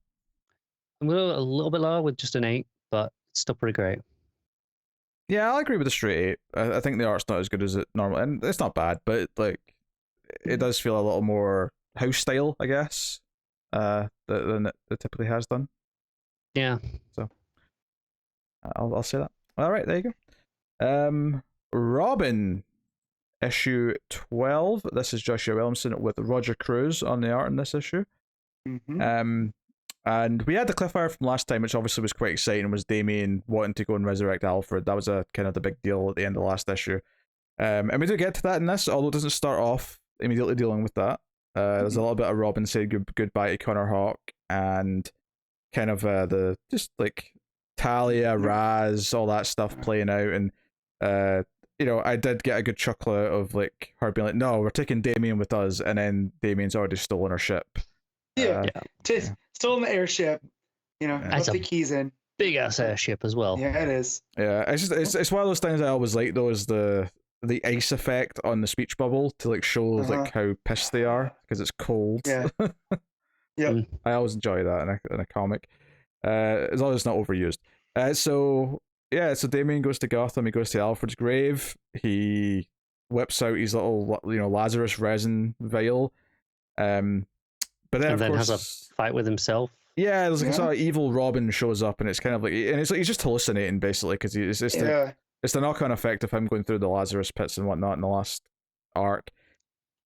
I'm going a little bit lower with just an 8, but it's still pretty great. Yeah, I'll agree with a straight 8. I think the art's not as good as it normally, and it's not bad, but it does feel a little more house style, I guess, than it typically has done. Yeah. So I'll say that. All right, there you go. Robin, issue 12. This is Joshua Williamson with Roger Cruz on the art in this issue. And we had the cliffhanger from last time, which obviously was quite exciting, was Damien wanting to go and resurrect Alfred. That was a kind of the big deal at the end of the last issue. And we do get to that in this, although it doesn't start off immediately dealing with that. There's a little bit of Robin saying goodbye to Connor Hawk, and kind of the just like Talia, Raz, all that stuff playing out. And I did get a good chuckle out of like her being like, "No, we're taking Damien with us," and then Damien's already stolen her ship. Still in the airship. Put the keys in. Big ass airship as well. Yeah, it is. Yeah, it's one of those things I always like though, is the ice effect on the speech bubble to like show like how pissed they are because it's cold. Yeah. Yep. I always enjoy that in a comic, as long as it's not overused. So Damien goes to Gotham. He goes to Alfred's grave. He whips out his little Lazarus resin vial. But then And of then course has a fight with himself. yeah, there's like a sort of evil Robin shows up, and it's kind of like, and it's like he's just hallucinating basically because it's the knock-on effect of him going through the Lazarus pits and whatnot in the last arc.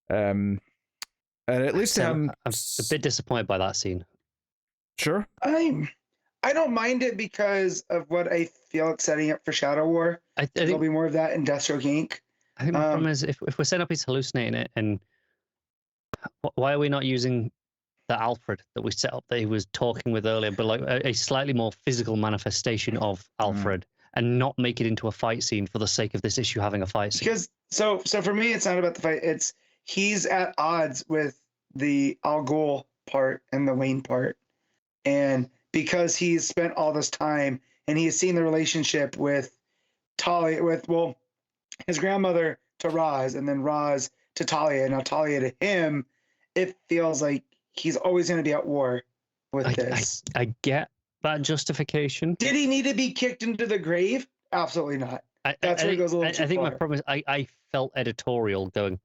And at least I'm a bit disappointed by that scene. Sure. I don't mind it because of what I feel it's setting up for Shadow War. I think there'll be more of that in Deathstroke Inc. I think the problem is if we're setting up he's hallucinating it, and why are we not using the Alfred that we set up that he was talking with earlier, but like a slightly more physical manifestation of Alfred, and not make it into a fight scene for the sake of this issue having a fight scene? Because so for me, it's not about the fight. It's he's at odds with the Al Ghul part and the Wayne part, and because he's spent all this time and he's seen the relationship with Talia, his grandmother to Roz, and then Roz to Talia, and now Talia to him, it feels like he's always going to be at war with this. I get that justification. Did he need to be kicked into the grave? Absolutely not. That's where he goes a little too I think far. my problem is I felt editorial going,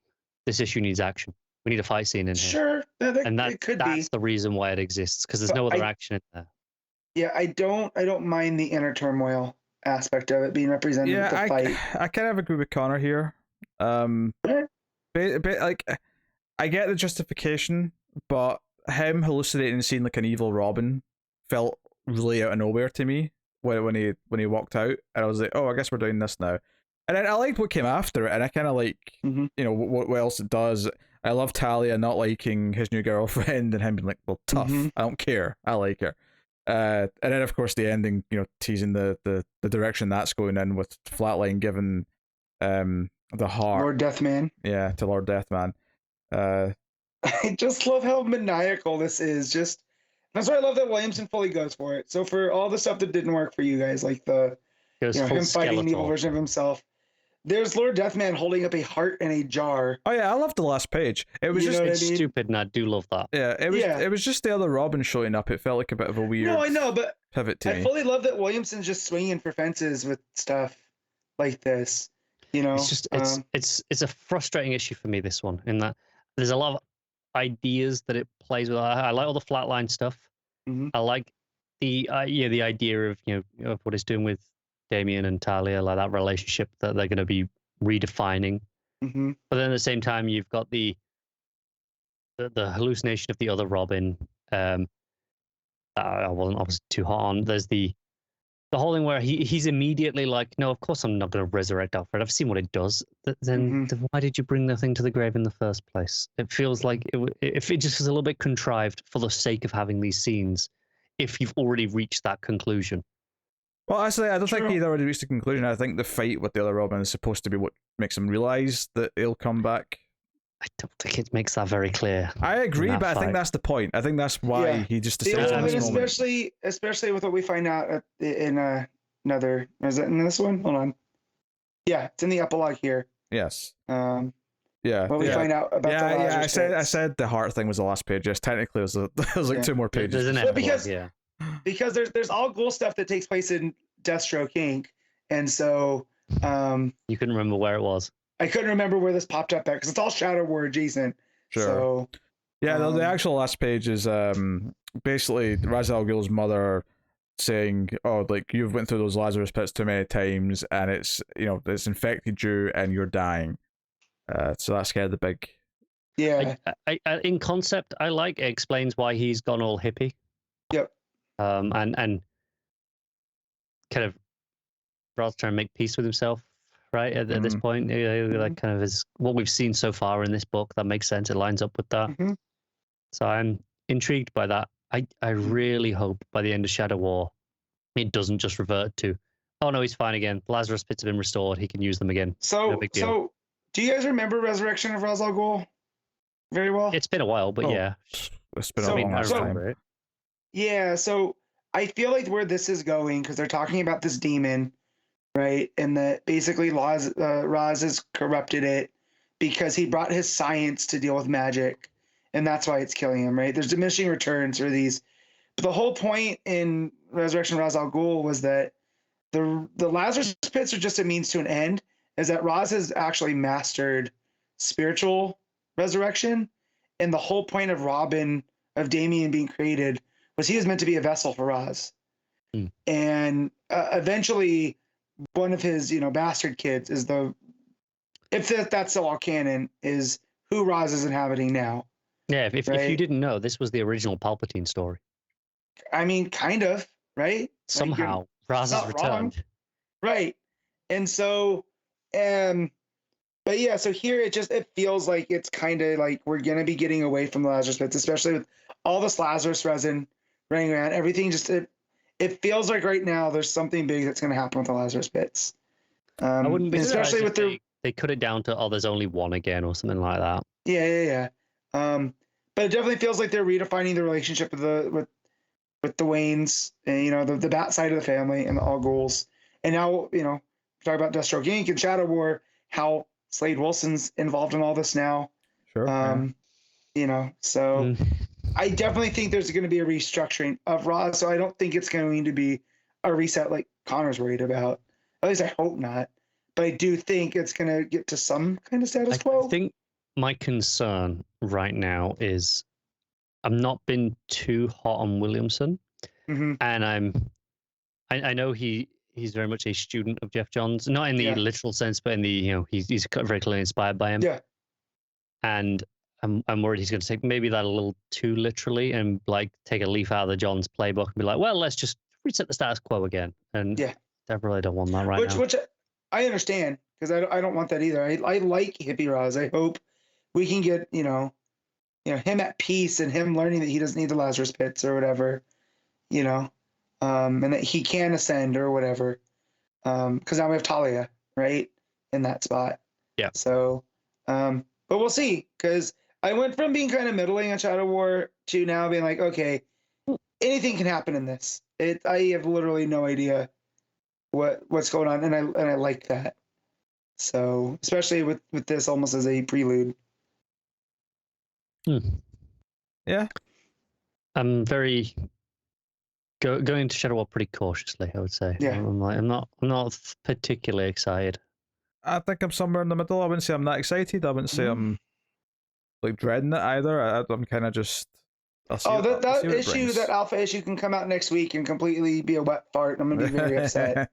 this issue needs action. We need a fight scene in here. Sure, and that's the reason why it exists, because there's no other action in there. Yeah, I don't mind the inner turmoil aspect of it being represented with the fight. I kind of agree with Connor here. Like, I get the justification, but him hallucinating and seeing like an evil Robin felt really out of nowhere to me when he walked out, and I was like, oh, I guess we're doing this now. And then I liked what came after it, and I kind of like what else it does. I love Talia not liking his new girlfriend and him being like, well, tough. I don't care. I like her. And then of course the ending, teasing the direction that's going in with Flatline giving the heart Lord Deathman. Yeah, to Lord Deathman. I just love how maniacal this is. That's why I love that Williamson fully goes for it. So for all the stuff that didn't work for you guys, like him fighting an evil version of himself, there's Lord Deathman holding up a heart in a jar. Oh yeah, I love the last page. It was it's stupid, and I do love that. Yeah, it was just the other Robin showing up. It felt like a bit of a weird. No, I know, but pivot to I fully love that Williamson's just swinging for fences with stuff like this. It's just it's a frustrating issue for me, this one, in that there's a lot of ideas that it plays with. I like all the flatline stuff. I like the idea of of what it's doing with Damien and Talia, like that relationship that they're going to be redefining. But then at the same time, you've got the hallucination of the other Robin. I wasn't obviously too hot on. There's the whole thing where he's immediately like, no, of course I'm not going to resurrect Alfred. I've seen what it does. Then why did you bring the thing to the grave in the first place? It feels like if it just was a little bit contrived for the sake of having these scenes, if you've already reached that conclusion. Well, actually, I don't think he'd already reached the conclusion. I think the fight with the other Robin is supposed to be what makes him realize that he'll come back. I don't think it makes that very clear. I agree, but I think that's the point. I think that's why he just decides in this moment. Especially with what we find out in another. Is it in this one? Hold on. Yeah, it's in the epilogue here. Yes. What we find out about the Lazarus I said the heart thing was the last page. Yes, technically it was like 2 more pages. There's an epilogue, because there's all cool stuff that takes place in Deathstroke Inc. And so you couldn't remember where it was. I couldn't remember where this popped up at because it's all Shadow War adjacent. Sure. So, the actual last page is basically Ra's al Ghul's mother saying, "Oh, like you've went through those Lazarus pits too many times, and it's it's infected you, and you're dying." So that's kind of the big. Yeah. I in concept, I like it explains why he's gone all hippie. Yep. And kind of rather trying to make peace with himself. Right at this point, like kind of is what we've seen so far in this book. That makes sense. It lines up with that. So I'm intrigued by that. I really hope by the end of Shadow War, it doesn't just revert to, oh no, he's fine again. Lazarus pits have been restored. He can use them again. So do you guys remember Resurrection of Ra's al Ghul very well? It's been a while, but yeah, it's been a long time. Yeah, so I feel like where this is going, because they're talking about this demon. Right, and that basically Raz has corrupted it because he brought his science to deal with magic, and that's why it's killing him, right? There's diminishing returns for these. But the whole point in Resurrection of Ra's al Ghul was that the Lazarus pits are just a means to an end, is that Ra's has actually mastered spiritual resurrection. And the whole point of Robin, of Damien being created, was he was meant to be a vessel for Ra's. And eventually one of his, bastard kids is that's still all canon, is who Ra's is inhabiting now. Yeah, if you didn't know, this was the original Palpatine story. I mean, kind of, right? Somehow, Ra's has returned. Right. And so, but yeah, so here it feels like it's kind of like we're going to be getting away from the Lazarus pits, especially with all this Lazarus resin running around. Everything it feels like right now there's something big that's going to happen with the Lazarus pits. I wouldn't be especially with they cut it down to, there's only one again or something like that. Yeah. But it definitely feels like they're redefining the relationship with the Waynes and, the Bat side of the family and the All Ghouls. And now, talk about Deathstroke Inc. and Shadow War, how Slade Wilson's involved in all this now. Sure. So I definitely think there's going to be a restructuring of Raw. So I don't think it's going to be a reset like Connor's worried about. At least I hope not. But I do think it's going to get to some kind of status quo. I think my concern right now is I'm not been too hot on Williamson. Mm-hmm. And I know he's very much a student of Jeff Johns, not in the literal sense, but in the, he's very clearly inspired by him. Yeah. And I'm worried he's going to take maybe that a little too literally and take a leaf out of the Johns playbook and be like, well, let's just reset the status quo again. And I really don't want that now. Which I understand, because I don't want that either. I like Hippie Ra's. I hope we can get, him at peace and him learning that he doesn't need the Lazarus pits or whatever, and that he can ascend or whatever. Because now we have Talia, right, in that spot. Yeah. So, but we'll see, because I went from being kind of middling on Shadow War to now being like, okay, anything can happen in this. I have literally no idea what's going on, and I like that. So, especially with this almost as a prelude. Yeah. I'm very going to Shadow War pretty cautiously, I would say. Yeah. I'm not particularly excited. I think I'm somewhere in the middle. I wouldn't say I'm not excited. I wouldn't say I'm dreading it either. I'm kind of just. That issue, that alpha issue, can come out next week and completely be a wet fart, and I'm going to be very upset.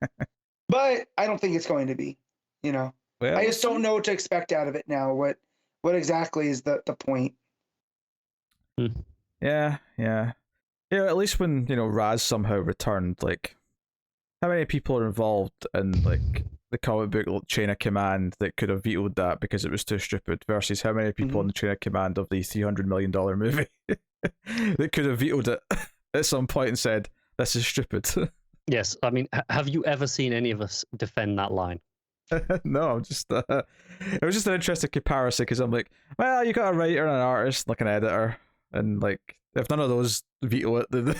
But I don't think it's going to be. Well, I just don't know what to expect out of it now. What exactly is the point? Yeah. At least when Raz somehow returned, how many people are involved in the comic book chain of command that could have vetoed that because it was too stupid, versus how many people in the chain of command of the $300 million movie that could have vetoed it at some point and said, this is stupid. Yes, I mean, have you ever seen any of us defend that line? No, I'm just it was just an interesting comparison, because I'm like, well, you got a writer and an artist, an editor, and if none of those veto it, then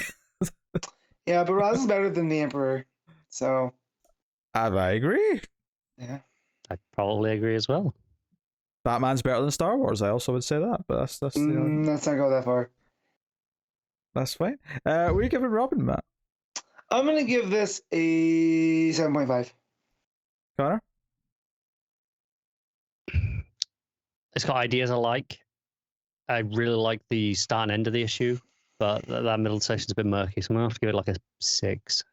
yeah, but Raz is better than the Emperor, so I agree. Yeah, I probably agree as well. Batman's better than Star Wars. I also would say that, but that's let's not go that far. That's fine. What are you giving Robin, Matt? I'm gonna give this a 7.5. Connor? It's got ideas I like. I really like the start and end of the issue, but that middle section's a bit murky, so I'm gonna have to give it a 6.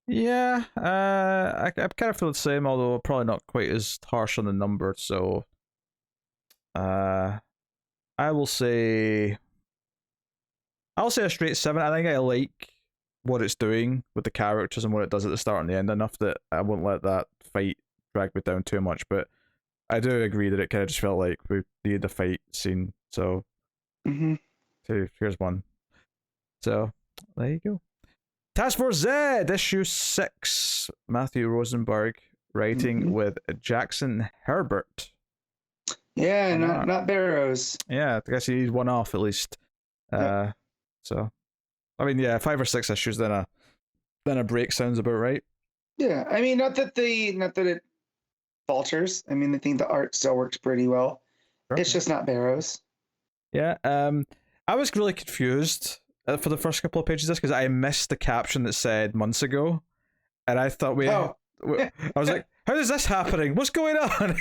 Yeah, I kind of feel the same, although probably not quite as harsh on the number. So, I will say a straight 7. I think I like what it's doing with the characters and what it does at the start and the end enough that I won't let that fight drag me down too much. But I do agree that it kind of just felt like we needed a fight scene. So, here's one. So, there you go. Task Force Z, issue 6. Matthew Rosenberg writing with Jackson Herbert. Yeah, not Barrows. Yeah, I guess you need one off at least. Yep. So, I mean, yeah, 5 or 6 issues, then a break sounds about right. Yeah, I mean, not that it falters. I mean, I think the art still works pretty well. Sure. It's just not Barrows. Yeah. I was really confused for the first couple of pages of this because I missed the caption that said months ago, and I thought Oh. I was like, how is this happening? What's going on?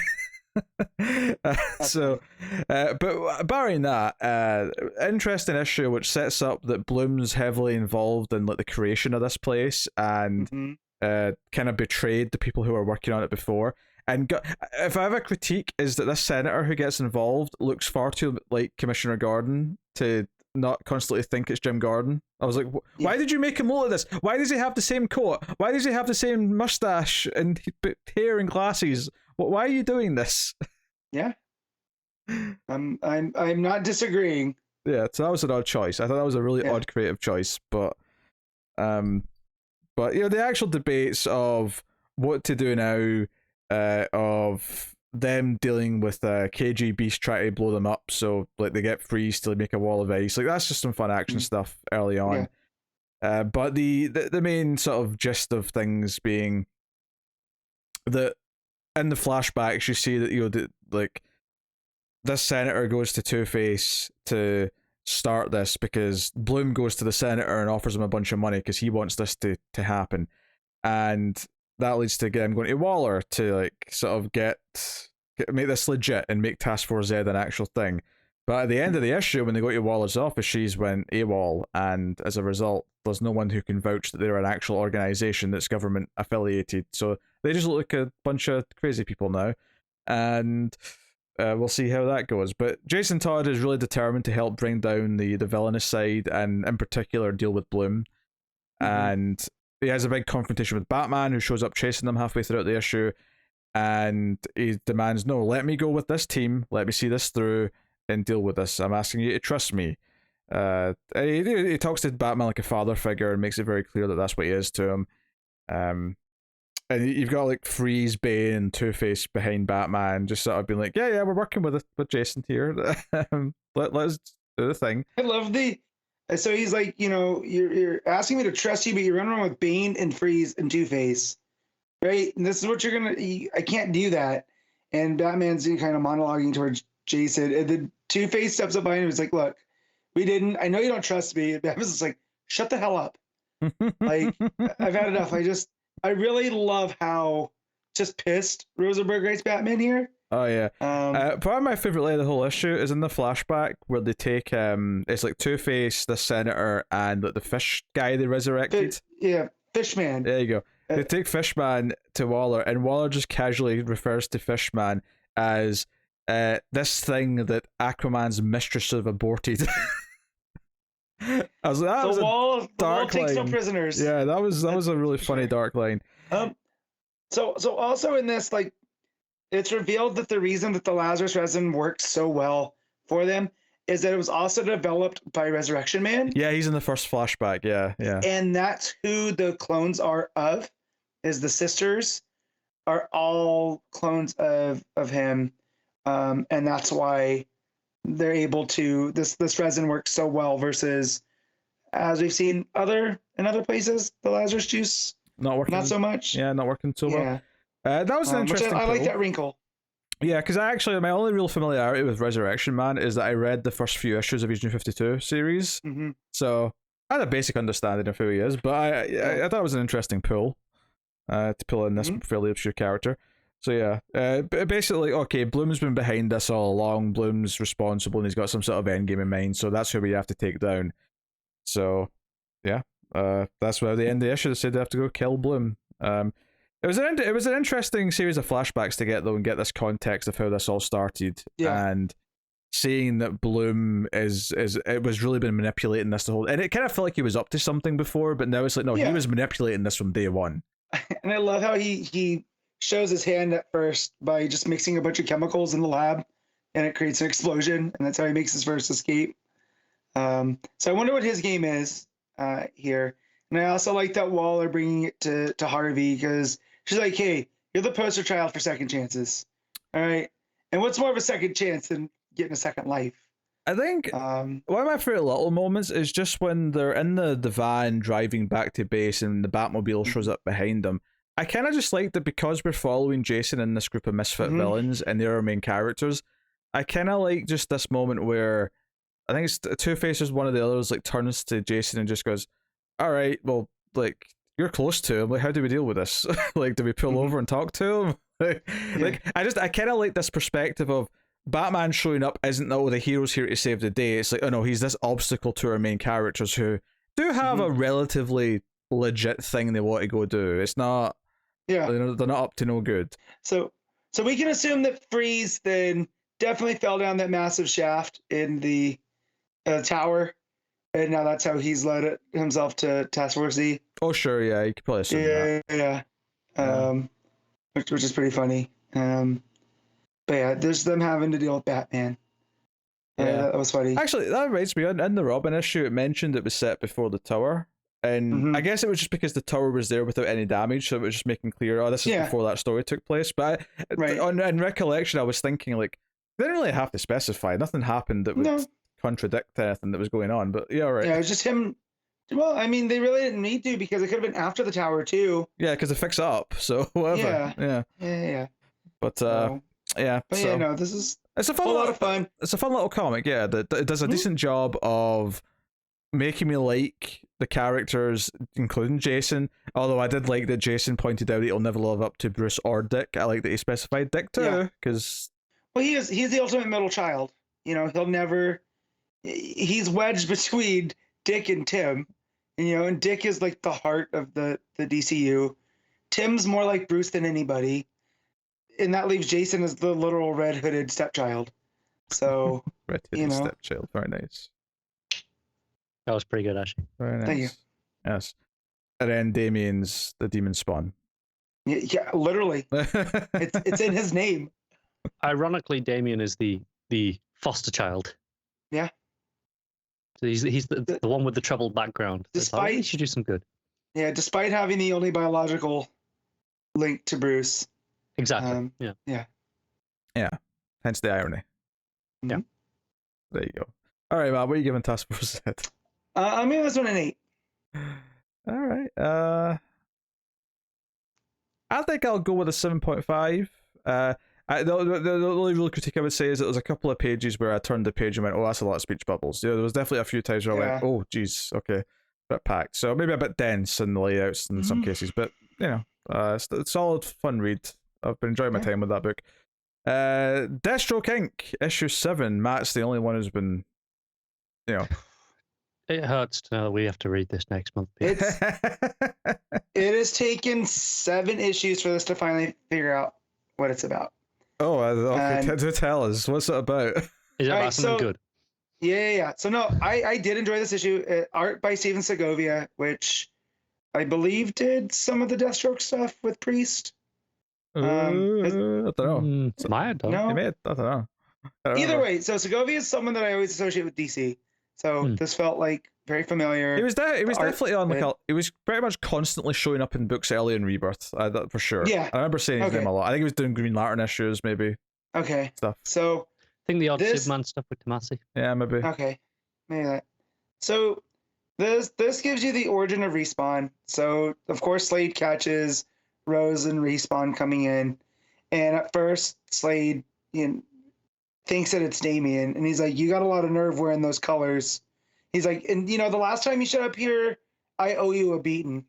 But barring that, interesting issue which sets up that Bloom's heavily involved in like the creation of this place and kind of betrayed the people who were working on it before. And if I have a critique, is that this senator who gets involved looks far too like Commissioner Gordon to not constantly think it's Jim Gordon. I was like, why did you make him look like this? Why does he have the same coat? Why does he have the same mustache and hair and glasses? Why are you doing this? Yeah, I'm not disagreeing. Yeah, so that was an odd choice. I thought that was a really odd creative choice, but the actual debates of what to do now, of them dealing with KG Beast trying to blow them up, so like they get freeze to make a wall of ice. Like that's just some fun action stuff early on. Yeah. But the main sort of gist of things being that in the flashbacks you see that like this senator goes to Two-Face to start this because Bloom goes to the senator and offers him a bunch of money because he wants this to happen, and that leads to them going to Waller to like sort of make this legit and make Task Force Z an actual thing. But at the end of the issue, when they go to Waller's office, she's went AWOL, and as a result, there's no one who can vouch that they're an actual organization that's government affiliated. So they just look like a bunch of crazy people now, and we'll see how that goes. But Jason Todd is really determined to help bring down the villainous side, and in particular deal with Bloom. And he has a big confrontation with Batman, who shows up chasing them halfway throughout the issue, and he demands, no, let me go with this team, let me see this through and deal with this. I'm asking you to trust me. He talks to Batman like a father figure and makes it very clear that that's what he is to him. And you've got like Freeze, Bane, and Two-Face behind Batman, just sort of being like, yeah, we're working with Jason here. Let's do the thing. I love so he's like, you're asking me to trust you, but you're running around with Bane and Freeze and Two-Face, right? And this is what I can't do that. And Batman's kind of monologuing towards Jason, and then Two-Face steps up behind him and is like, look, I know you don't trust me. And Batman's just like, shut the hell up. Like, I've had enough. I really love how just pissed Rosenberg writes Batman here. Oh yeah. Part of my favorite line of the whole issue is in the flashback where they take it's like Two-Face, the senator, and like the fish guy they resurrected. Fishman. There you go. They take Fishman to Waller, and Waller just casually refers to Fishman as this thing that Aquaman's mistress have aborted. I was like, that was a dark line. Takes no prisoners. Yeah, that was a really funny dark line. So also in this, like, it's revealed that the reason that the Lazarus resin worked so well for them is that it was also developed by Resurrection Man. Yeah, he's in the first flashback. Yeah. And that's who the clones are of. Is the sisters are all clones of him, and that's why they're able to this resin works so well versus, as we've seen in other places, the Lazarus juice not so much. Yeah, not working so well. That was an interesting. I like that wrinkle. Yeah, because my only real familiarity with Resurrection Man is that I read the first few issues of his New 52 series, so I had a basic understanding of who he is. But I thought it was an interesting pull to pull in this fairly obscure character. So yeah, basically, okay, Bloom's been behind this all along. Bloom's responsible, and he's got some sort of endgame in mind. So that's who we have to take down. So yeah, that's why at the end of the issue they said they have to go kill Bloom. It was an interesting series of flashbacks to get though and get this context of how this all started, and seeing that Bloom it was really been manipulating this the whole, and it kind of felt like he was up to something before, but now it's like no, he was manipulating this from day one. And I love how he shows his hand at first by just mixing a bunch of chemicals in the lab, and it creates an explosion, and that's how he makes his first escape. So I wonder what his game is here. And I also like that Waller bringing it to Harvey, because she's like, hey, you're the poster child for second chances. All right. And what's more of a second chance than getting a second life? I think one of my favorite little moments is just when they're in the van driving back to base and the Batmobile shows up behind them. I kind of just like that because we're following Jason and this group of misfit villains and they're our main characters. I kind of like just this moment where I think it's Two-Face is one of the others, like turns to Jason and just goes, "All right, well, like you're close to him. Like, how do we deal with this? Like, do we pull over and talk to him?" Like, I kind of like this perspective of Batman showing up isn't the hero's here to save the day. It's like, oh no, he's this obstacle to our main characters who do have a relatively legit thing they want to go do. It's not, they're not up to no good. So we can assume that Freeze then definitely fell down that massive shaft in the tower, and now that's how he's led it himself to Task Force Z. Oh sure, yeah, you could probably assume that. Yeah. Which is pretty funny. But yeah, there's them having to deal with Batman. Yeah, that was funny. Actually, that reminds me, in the Robin issue, it mentioned it was set before the tower. And I guess it was just because the tower was there without any damage, so it was just making clear, oh, this is before that story took place. But in recollection, I was thinking, like, they didn't really have to specify. Nothing happened that would contradict anything that was going on. But yeah, right. Yeah, it was just him. Well, I mean, they really didn't need to, because it could have been after the tower, too. Yeah, because they fix it up, so whatever. Yeah. But, yeah. But so, yeah, no, this is it's a lot of fun. It's a fun little comic, yeah. That it does a decent job of making me like the characters, including Jason. Although I did like that Jason pointed out he'll never live up to Bruce or Dick. I like that he specified Dick too, because he's the ultimate middle child. You know, he'll never. He's wedged between Dick and Tim. And Dick is like the heart of the DCU. Tim's more like Bruce than anybody. And that leaves Jason as the literal red-hooded stepchild. So, red-hooded stepchild, very nice. That was pretty good, actually. Very nice. Thank you. Yes. And then Damien's the demon spawn. Yeah, literally. it's in his name. Ironically, Damien is the foster child. Yeah. So he's the one with the troubled background. Despite he should do some good. Yeah, despite having the only biological link to Bruce. Exactly. Yeah. Hence the irony. Yeah. There you go. All right, Matt. What are you giving Task Force Z? I'm giving this one an 8. All right. I think I'll go with a 7.5. The only real critique I would say is that there's a couple of pages where I turned the page and went, "Oh, that's a lot of speech bubbles." There was definitely a few times where I went, "Oh, geez, okay, bit packed." So maybe a bit dense in the layouts in some cases, but it's a solid, fun read. I've been enjoying my time with that book. Deathstroke Inc. issue 7. Matt's the only one who's been, It hurts to know that we have to read this next month. It has taken 7 issues for this to finally figure out what it's about. Oh, okay. Tell us, what's it about? Is it about something good? Yeah. So no, I did enjoy this issue. Art by Steven Segovia, which I believe did some of the Deathstroke stuff with Priest. I don't know. I don't know. Either way, so Segovia is someone that I always associate with DC. So this felt like very familiar. It was definitely on it was pretty much constantly showing up in books early in Rebirth, for sure. Yeah, I remember seeing his name a lot. I think he was doing Green Lantern issues, maybe. Okay. Stuff. So I think the odd Superman stuff with Tamaki. Yeah, maybe. Okay, maybe that. So this gives you the origin of Respawn. So of course Slade catches Rose and Respawn coming in, and at first Slade thinks that it's Damien, and he's like, "You got a lot of nerve wearing those colors." He's like, "And the last time you showed up here, I owe you a beating,"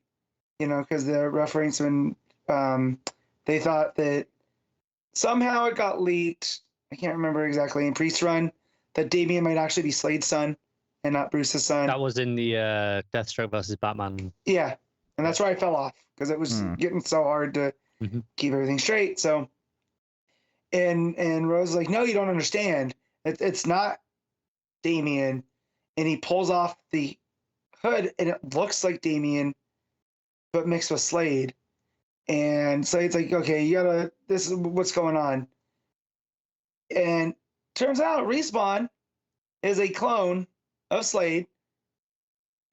because they're referencing when they thought that somehow it got leaked. I can't remember exactly in Priest Run that Damien might actually be Slade's son and not Bruce's son. That was in the Deathstroke versus Batman. Yeah, and that's where I fell off because it was getting so hard to keep everything straight. So. And Rose is like, "No, you don't understand. It's not Damien." And he pulls off the hood, and it looks like Damien, but mixed with Slade. And Slade's like, "Okay, this is what's going on." And turns out Respawn is a clone of Slade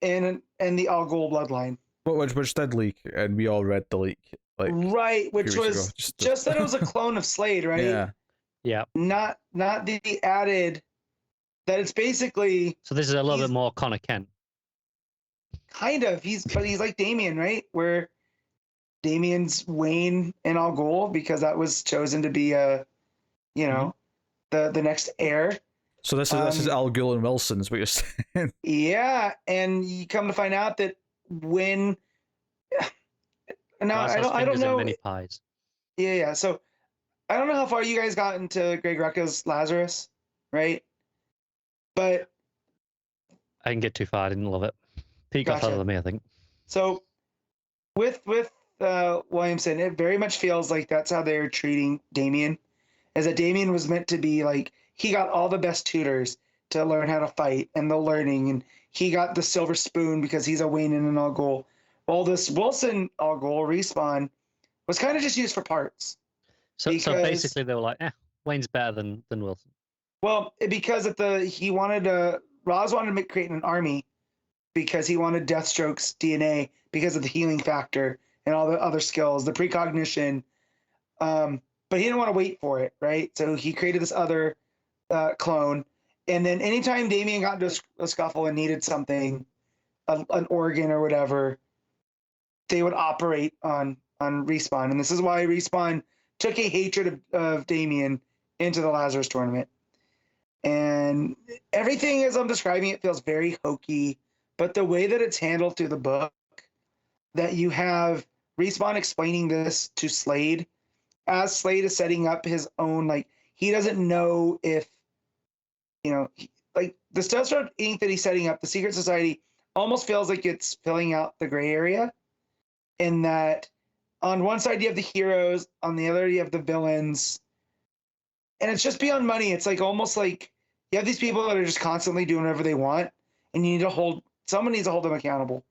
and the Al Ghul bloodline. Which did leak, and we all read the leak. Right, which was just that it was a clone of Slade, right? Yeah. Not the added that it's basically. So this is a little bit more Connor Kent. Kind of. He's like Damien, right? Where Damien's Wayne and Al Ghul because that was chosen to be the next heir. So this is Al Ghul and Wilson's what you're saying. Yeah, and you come to find out that when now I don't know. Many pies. Yeah. So I don't know how far you guys got into Greg Rucka's Lazarus, right? But I didn't get too far. I didn't love it. Pete got further than me, I think. So with Williamson, it very much feels like that's how they're treating Damien. Is that Damien was meant to be like, he got all the best tutors to learn how to fight and the learning, and he got the silver spoon because he's a Wayne and an Al Ghul. Well, this Wilson Al Ghul respawn was kind of just used for parts. So basically they were like, Wayne's better than Wilson. Well, because Roz wanted to create an army because he wanted Deathstroke's DNA because of the healing factor and all the other skills, the precognition. But he didn't want to wait for it, right? So he created this other clone. And then anytime Damien got into a scuffle and needed something, an organ or whatever, they would operate on Respawn. And this is why Respawn took a hatred of Damien into the Lazarus tournament. And everything as I'm describing it feels very hokey, but the way that it's handled through the book, that you have Respawn explaining this to Slade, as Slade is setting up his own, like, he doesn't know if, like, the Deathstroke ink that he's setting up, the Secret Society, almost feels like it's filling out the gray area, in that on one side you have the heroes, on the other you have the villains, and it's just beyond money. It's like almost like you have these people that are just constantly doing whatever they want, and you need to someone needs to hold them accountable.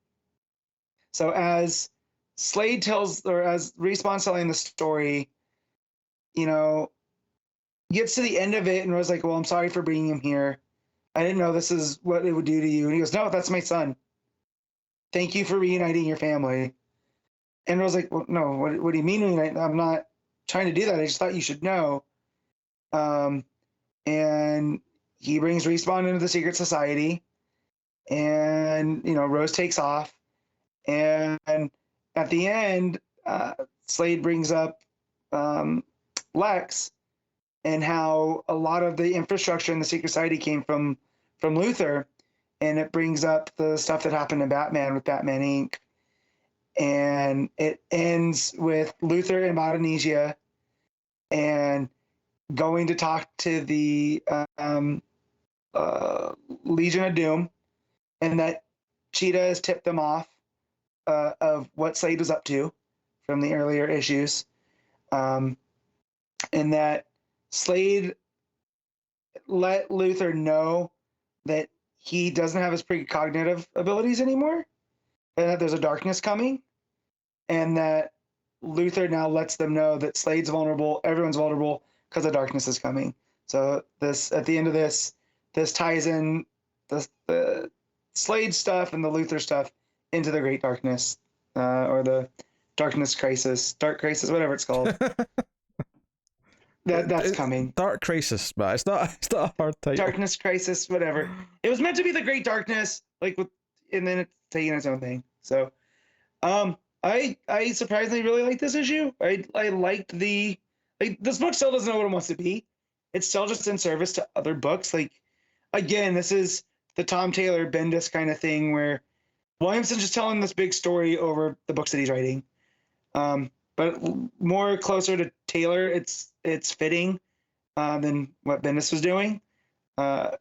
So as Slade tells, or as Respawn's telling the story, gets to the end of it and was like, well, I'm sorry for bringing him here. I didn't know this is what it would do to you. And he goes, no, that's my son. Thank you for reuniting your family. And I was like, well, no, what do you mean reunite? I'm not trying to do that. I just thought you should know. And he brings Respawn into the Secret Society, and, Rose takes off. And at the end, Slade brings up Lex, and how a lot of the infrastructure in the Secret Society came from Luthor, and it brings up the stuff that happened in Batman with Batman Inc. And it ends with Luthor in Melanesia and going to talk to the Legion of Doom, and that Cheetah has tipped them off of what Slade was up to from the earlier issues, and that Slade let Luthor know that he doesn't have his precognitive abilities anymore, and that there's a darkness coming, and that Luthor now lets them know that Slade's vulnerable, everyone's vulnerable, because the darkness is coming. So this, at the end of this ties in the Slade stuff and the Luthor stuff into the Great Darkness, or the Darkness Crisis, Dark Crisis, whatever it's called. That's coming. Dark Crisis, but it's not a hard title. Darkness Crisis, whatever. It was meant to be the Great Darkness, and then it's taking its own thing. So, I surprisingly really like this issue. I liked this book still doesn't know what it wants to be. It's still just in service to other books. Like, again, this is the Tom Taylor Bendis kind of thing where Williamson's just telling this big story over the books that he's writing. But more closer to Taylor, it's fitting than what Bendis was doing. But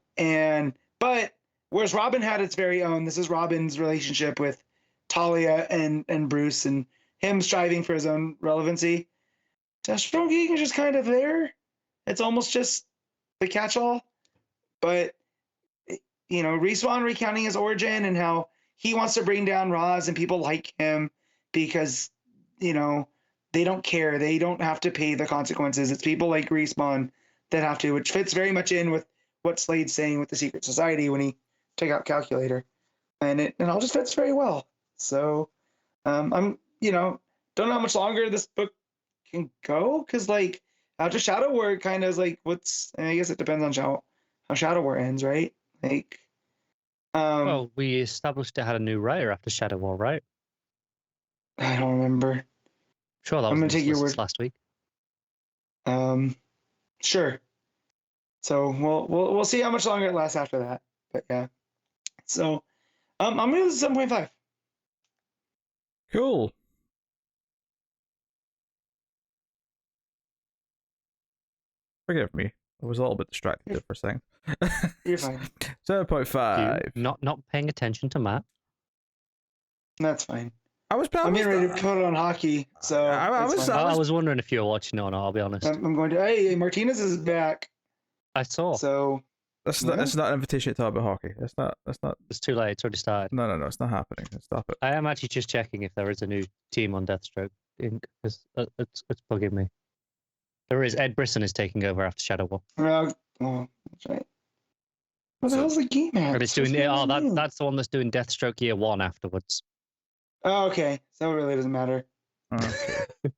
whereas Robin had its very own, this is Robin's relationship with Talia and Bruce, and him striving for his own relevancy. Deathstroke is just kind of there. It's almost just the catch-all. But, Respawn recounting his origin and how he wants to bring down Roz, and people like him because, they don't care. They don't have to pay the consequences. It's people like Respawn that have to, which fits very much in with what Slade's saying with the Secret Society when he took out Calculator. And it all just fits very well. So I'm, don't know how much longer this book can go, because after Shadow War, it kind of is like, I guess it depends on how Shadow War ends, right? Well, we established it had a new writer after Shadow War, right? I don't remember. Sure, that was I'm gonna take your word last week. Sure. So we'll see how much longer it lasts after that. But yeah. So I'm gonna give this a 7.5. Cool. Forgive me. I was a little bit distracted there for a second. You're fine. 7.5. Not paying attention to Matt. That's fine. I'm I'm getting ready to put it on hockey, so I was wondering if you were watching or not. I'll be honest. I'm going to. Hey, Martinez is back. I saw. So That's not an invitation to talk about hockey. It's not. It's too late. It's already started. No, it's not happening. Stop it. I am actually just checking if there is a new team on Deathstroke because it's bugging me. There is. Ed Brisson is taking over after Shadow War. that's right. What the hell's the game at? And it's doing. That's the one that's doing Deathstroke Year 1 afterwards. Oh, okay. So it really doesn't matter. Okay.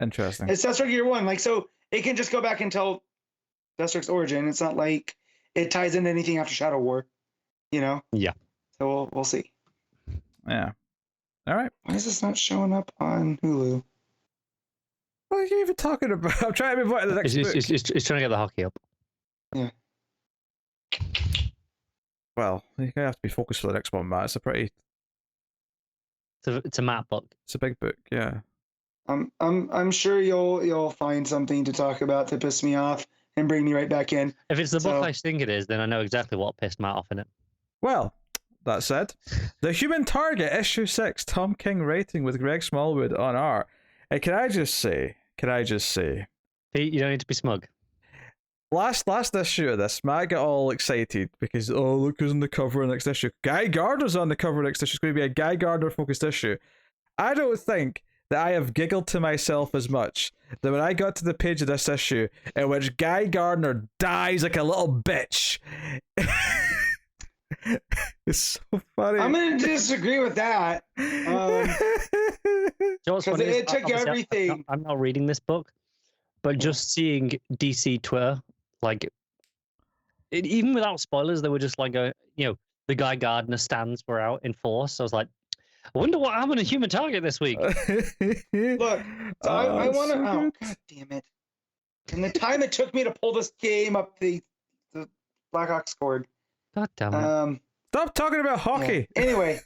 Interesting. It's Deathstroke Year 1. Like, so it can just go back and tell Deathstroke's origin. It's not like it ties into anything after Shadow War. You know? Yeah. So we'll see. Yeah. All right. Why is this not showing up on Hulu? What are you even talking about? I'm trying to move on to the next book. It's trying to get the hockey up. Yeah. Well, you're gonna have to be focused for the next one, Matt. It's a Matt book. It's a big book, yeah. I'm sure you'll find something to talk about to piss me off and bring me right back in. If it's the book I think it is, then I know exactly what pissed Matt off in it. Well, that said, The Human Target, issue 6, Tom King writing with Greg Smallwood on art. And can I just say, Pete, you don't need to be smug. Last issue of this, Matt got all excited because, oh, look who's on the cover of the next issue. Guy Gardner's on the cover of the next issue. It's going to be a Guy Gardner focused issue. I don't think that I have giggled to myself as much that when I got to the page of this issue in which Guy Gardner dies like a little bitch. It's so funny. I'm going to disagree with that. Because it took everything. I'm not reading this book, but just seeing DC Twitter, like, even without spoilers, they were just like, the Guy Gardner stands were out in force. I was like, I wonder what happened to Human Target this week. Look, so I want to. Oh, God damn it. And the time it took me to pull this game up, the Blackhawks scored. God damn it. Stop talking about hockey. Yeah. Anyway.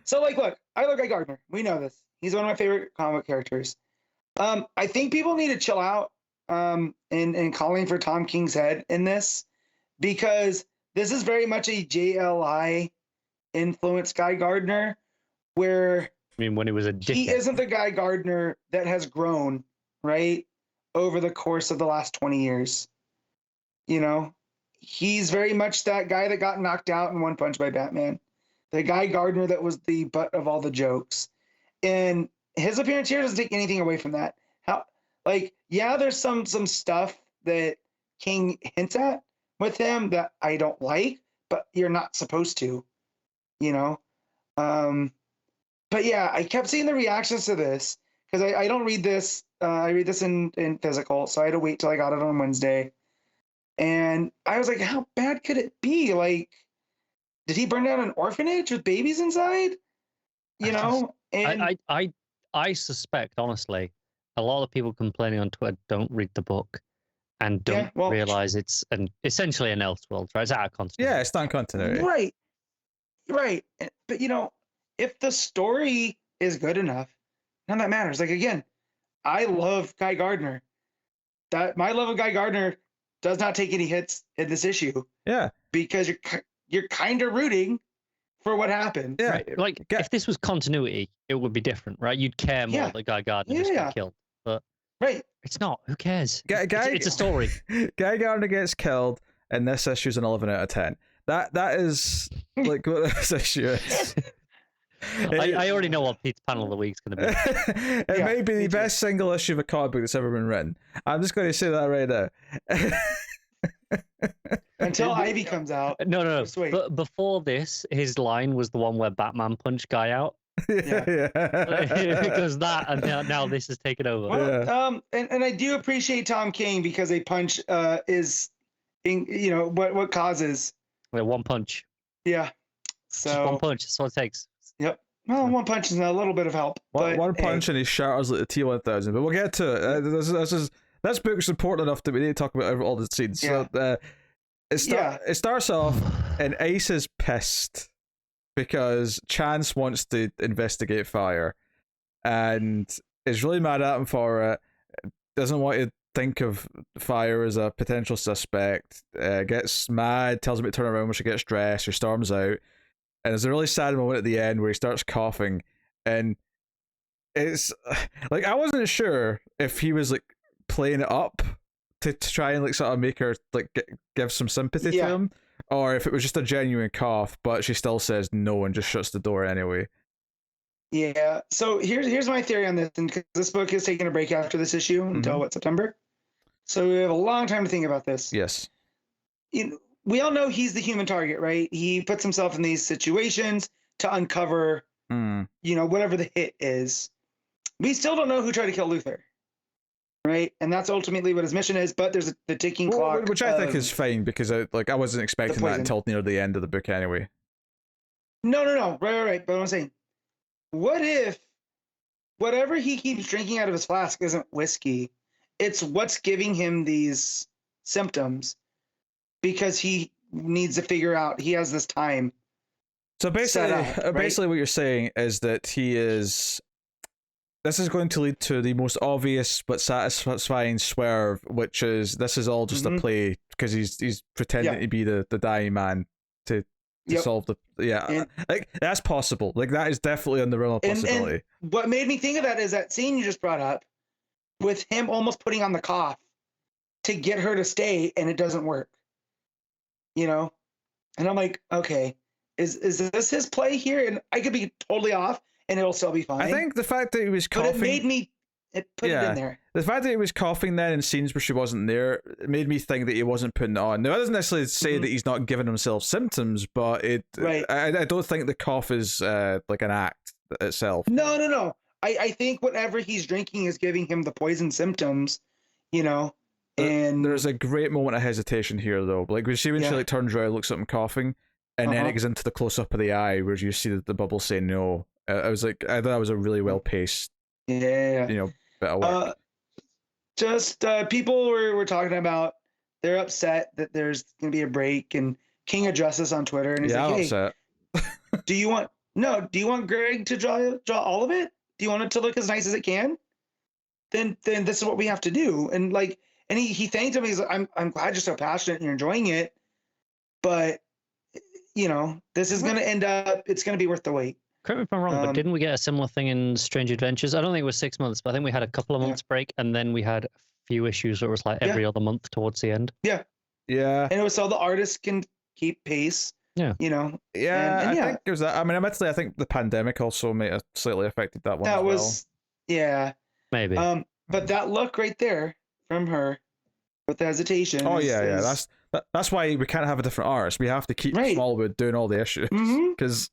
So, like, look, I love Guy Gardner. We know this. He's one of my favorite comic characters. I think people need to chill out in calling for Tom King's head in this, because this is very much a JLI influenced Guy Gardner, where I mean, when he was a dickhead. He isn't the Guy Gardner that has grown, right, over the course of the last 20 years. You know, he's very much that guy that got knocked out in One Punch by Batman. The Guy Gardner that was the butt of all the jokes. And his appearance here doesn't take anything away from that. There's some stuff that King hints at with him that I don't like, but you're not supposed to, you know? But yeah, I kept seeing the reactions to this because I don't read this. I read this in physical, so I had to wait till I got it on Wednesday. And I was like, how bad could it be? Like, did he burn down an orphanage with babies inside? You know? And I suspect, honestly, a lot of people complaining on Twitter don't read the book and don't realize it's essentially an Elseworlds, right? It's out of continuity. Yeah, it's not continuity. Right. But, you know, if the story is good enough, none of that matters. Like, again, I love Guy Gardner. My love of Guy Gardner does not take any hits in this issue. Yeah. Because you're kind of rooting for what happened. Yeah. Right. Like, if this was continuity, it would be different, right? You'd care more that Guy Gardner just got killed. But it's not. Who cares? It's a story. Guy Gardner gets killed, and this issue's an 11 out of 10. That is like what this issue is. I already know what Pete's panel of the week's going to be. It may be the best single issue of a comic book that's ever been written. I'm just going to say that right now. Until Ivy comes out. No. But before this, his line was the one where Batman punched Guy out. Yeah. Because that, and now this has taken over. Well, and I do appreciate Tom King because a punch is, what causes. One punch. Yeah. So just one punch. That's what it takes. Yep. Well, one punch is a little bit of help. One punch and he shatters like the T1000. But we'll get to it. this book's important enough that we need to talk about all the scenes. Yeah. So it starts off, and Ace is pissed because Chance wants to investigate fire, and is really mad at him for it. Doesn't want to think of fire as a potential suspect. Gets mad, tells him to turn around when she gets dressed, or storms out. And there's a really sad moment at the end where he starts coughing, and it's like I wasn't sure if he was like playing it up to try and like sort of make her like give some sympathy to him, or if it was just a genuine cough. But she still says no and just shuts the door anyway. Yeah. So here's my theory on this, and because this book is taking a break after this issue until September, so we have a long time to think about this. Yes. We all know he's the human target, right? He puts himself in these situations to uncover, whatever the hit is. We still don't know who tried to kill Luther, right? And that's ultimately what his mission is. But there's the ticking clock, which I think is fine because I wasn't expecting that until near the end of the book anyway. No, right. But I'm saying, what if whatever he keeps drinking out of his flask isn't whiskey? It's what's giving him these symptoms, because he needs to figure out he has this time. So basically, what you're saying is that this is going to lead to the most obvious but satisfying swerve, which is this is all just a play because he's pretending to be the dying man to solve the like that's possible. Like that is definitely in the realm of possibility. And what made me think of that is that scene you just brought up with him almost putting on the cough to get her to stay, and it doesn't work. And I'm like, okay, is this his play here? And I could be totally off, and it'll still be fine. I think the fact that he was coughing, but it put it in there. The fact that he was coughing then in scenes where she wasn't there, it made me think that he wasn't putting it on. Now, that doesn't necessarily say that he's not giving himself symptoms, but I don't think the cough is like an act itself. No. I think whatever he's drinking is giving him the poison symptoms, and there's a great moment of hesitation here, though. Like we see when she like turns around, looks up and coughing, and then it goes into the close up of the eye where you see the bubble say no. I thought that was a really well paced, bit of work. Just people were talking about they're upset that there's gonna be a break, and King addressed us on Twitter, and he's like, "Hey, upset. do you want Greg to draw all of it? Do you want it to look as nice as it can? Then this is what we have to do." And like. And he thanked him. He's like, I'm glad you're so passionate and you're enjoying it, but this is going to end up. It's going to be worth the wait. Correct me if I'm wrong, but didn't we get a similar thing in Strange Adventures? I don't think it was 6 months, but I think we had a couple of months break, and then we had a few issues where it was like every other month towards the end. Yeah. And it was so the artists can keep pace. Yeah. I think it was that. I mean, admittedly, I think the pandemic also may have slightly affected that one. Maybe. But that look right there from her with the hesitation. That's why we can't have a different artist. We have to keep Smallwood doing all the issues because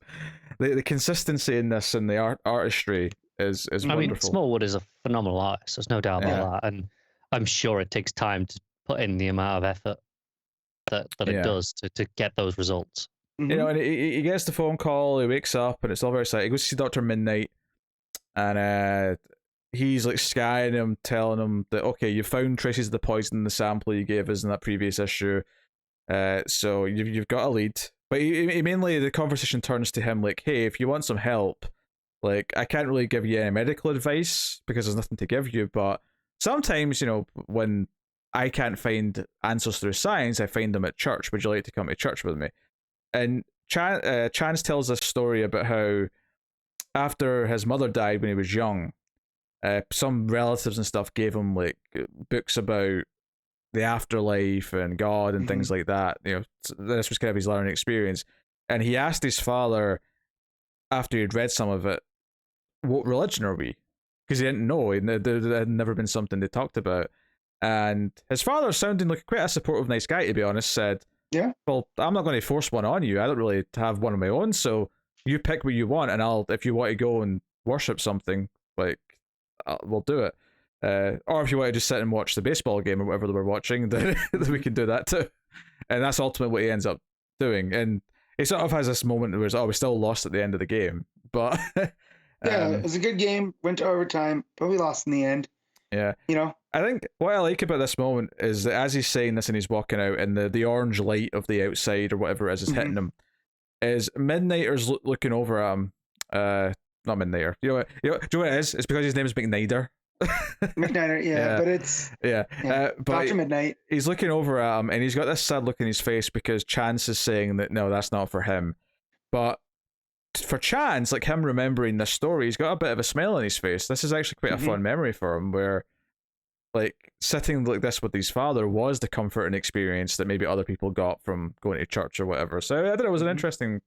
the consistency in this and the artistry is wonderful. I mean, Smallwood is a phenomenal artist. There's no doubt about that, and I'm sure it takes time to put in the amount of effort that it does to get those results. And he gets the phone call. He wakes up, and it's all very exciting. He goes to see Dr. Midnight, and he's like skying him, telling him that, okay, you found traces of the poison in the sample you gave us in that previous issue. So you've got a lead. But he mainly, the conversation turns to him like, hey, if you want some help, like, I can't really give you any medical advice because there's nothing to give you, but sometimes, when I can't find answers through science, I find them at church. Would you like to come to church with me? And Chance tells a story about how after his mother died when he was young, some relatives and stuff gave him like books about the afterlife and God and things like that. This was kind of his learning experience. And he asked his father, after he'd read some of it, what religion are we? Because he didn't know. There had never been something they talked about. And his father, sounding like quite a supportive, nice guy, to be honest, said, yeah, well, I'm not going to force one on you. I don't really have one of my own, so you pick what you want, and if you want to go and worship something, like, we'll do it. Or if you want to just sit and watch the baseball game or whatever they were watching, then we can do that too. And that's ultimately what he ends up doing. And he sort of has this moment where we still lost at the end of the game, but yeah, it was a good game. Went to overtime, but we lost in the end. Yeah. You know? I think what I like about this moment is that as he's saying this and he's walking out, and the orange light of the outside or whatever it is hitting him, is Midnighter's looking over at him. Not Midnighter. Do you know what it is? It's because his name is McNider. McNider, yeah, but it's but Dr. Midnight. He's looking over at him, and he's got this sad look in his face because Chance is saying that no, that's not for him. But for Chance, like him remembering this story, he's got a bit of a smile on his face. This is actually quite a fun memory for him, where like sitting like this with his father was the comfort and experience that maybe other people got from going to church or whatever. So I thought it was an interesting.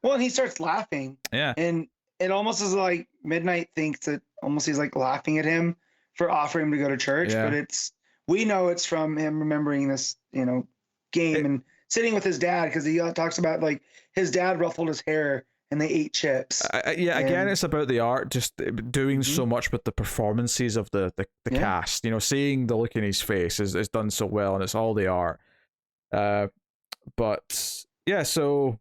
Well, and he starts laughing. Yeah. And it almost is like Midnight thinks that almost he's like laughing at him for offering him to go to church, but we know it's from him remembering this, game and sitting with his dad, because he talks about like his dad ruffled his hair and they ate chips. Again, it's about the art, just doing so much with the performances of the cast. Seeing the look in his face is done so well, and it's all the art. But yeah, so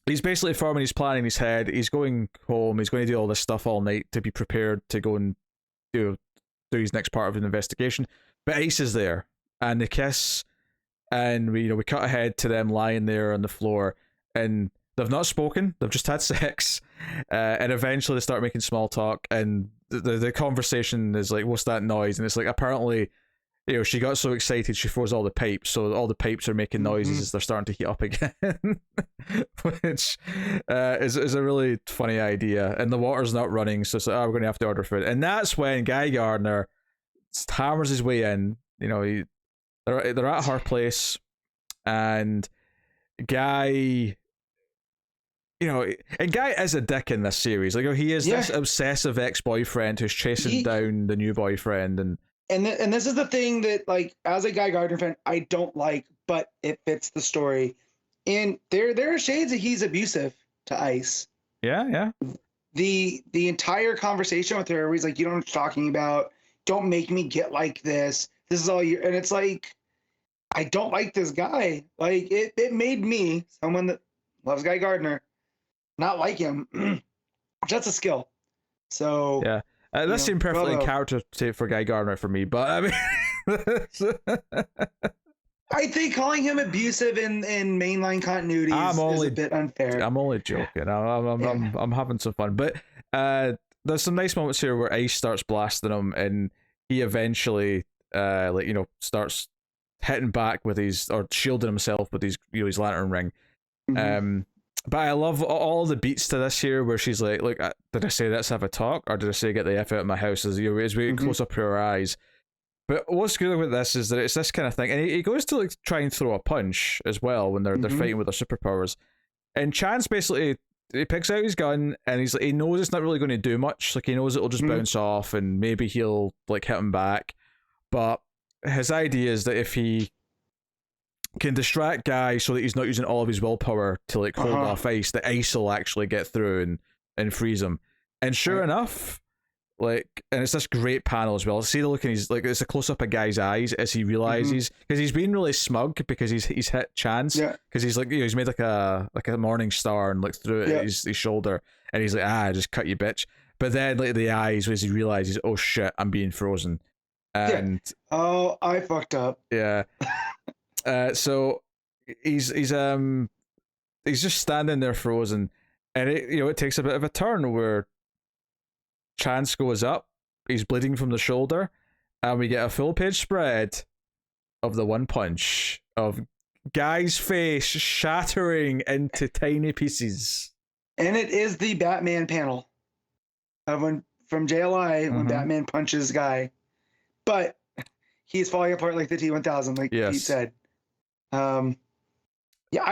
he's basically forming his plan in his head. He's going home. He's going to do all this stuff all night to be prepared to go and do his next part of an investigation. But Ace is there, and they kiss, and we cut ahead to them lying there on the floor, and they've not spoken. They've just had sex, and eventually they start making small talk, and the conversation is like, "What's that noise?" And it's like apparently, she got so excited she froze all the pipes, so all the pipes are making noises as they're starting to heat up again, which is a really funny idea. And the water's not running, so it's like, we're going to have to order food. And that's when Guy Gardner hammers his way in. They're at her place, and Guy. And Guy is a dick in this series. Like, he is this obsessive ex-boyfriend who's chasing down the new boyfriend, and this is the thing that, like, as a Guy Gardner fan, I don't like, but it fits the story. And there are shades that he's abusive to Ice. Yeah. The entire conversation with her, where he's like, "You don't know what you're talking about. Don't make me get like this. This is all you." And it's like, I don't like this guy. Like, it made me, someone that loves Guy Gardner, not like him. That's a skill. So yeah. That seemed perfectly in character for Guy Gardner for me, but I mean, I think calling him abusive in mainline continuity is a bit unfair. I'm only joking. I'm having some fun, but there's some nice moments here where Ice starts blasting him, and he eventually, starts hitting back with or shielding himself with his lantern ring. But I love all the beats to this here, where she's like, "Look, did I say let's have a talk, or did I say get the F out of my house?" As we get close up to her eyes. But what's good about this is that it's this kind of thing, and he goes to like try and throw a punch as well when they're fighting with their superpowers. And Chance basically he picks out his gun, and he knows it's not really going to do much. Like, he knows it'll just bounce off, and maybe he'll like hit him back. But his idea is that if he can distract Guy so that he's not using all of his willpower to like hold off Ice, the Ice will actually get through and freeze him. And sure enough, like, and it's this great panel as well. See the look in his, like, it's a close up of Guy's eyes as he realizes, because he's been really smug because he's hit Chance, because he's like, he's made like a morning star and looked through it at his shoulder, and he's like, I just cut you, bitch. But then like the eyes, as he realizes, oh shit, I'm being frozen. And I fucked up. Yeah. So he's just standing there frozen, and it takes a bit of a turn where Chance goes up, he's bleeding from the shoulder, and we get a full page spread of the one punch of Guy's face shattering into tiny pieces. And it is the Batman panel of from JLI when Batman punches Guy, but he's falling apart like the T-1000, like Pete said. I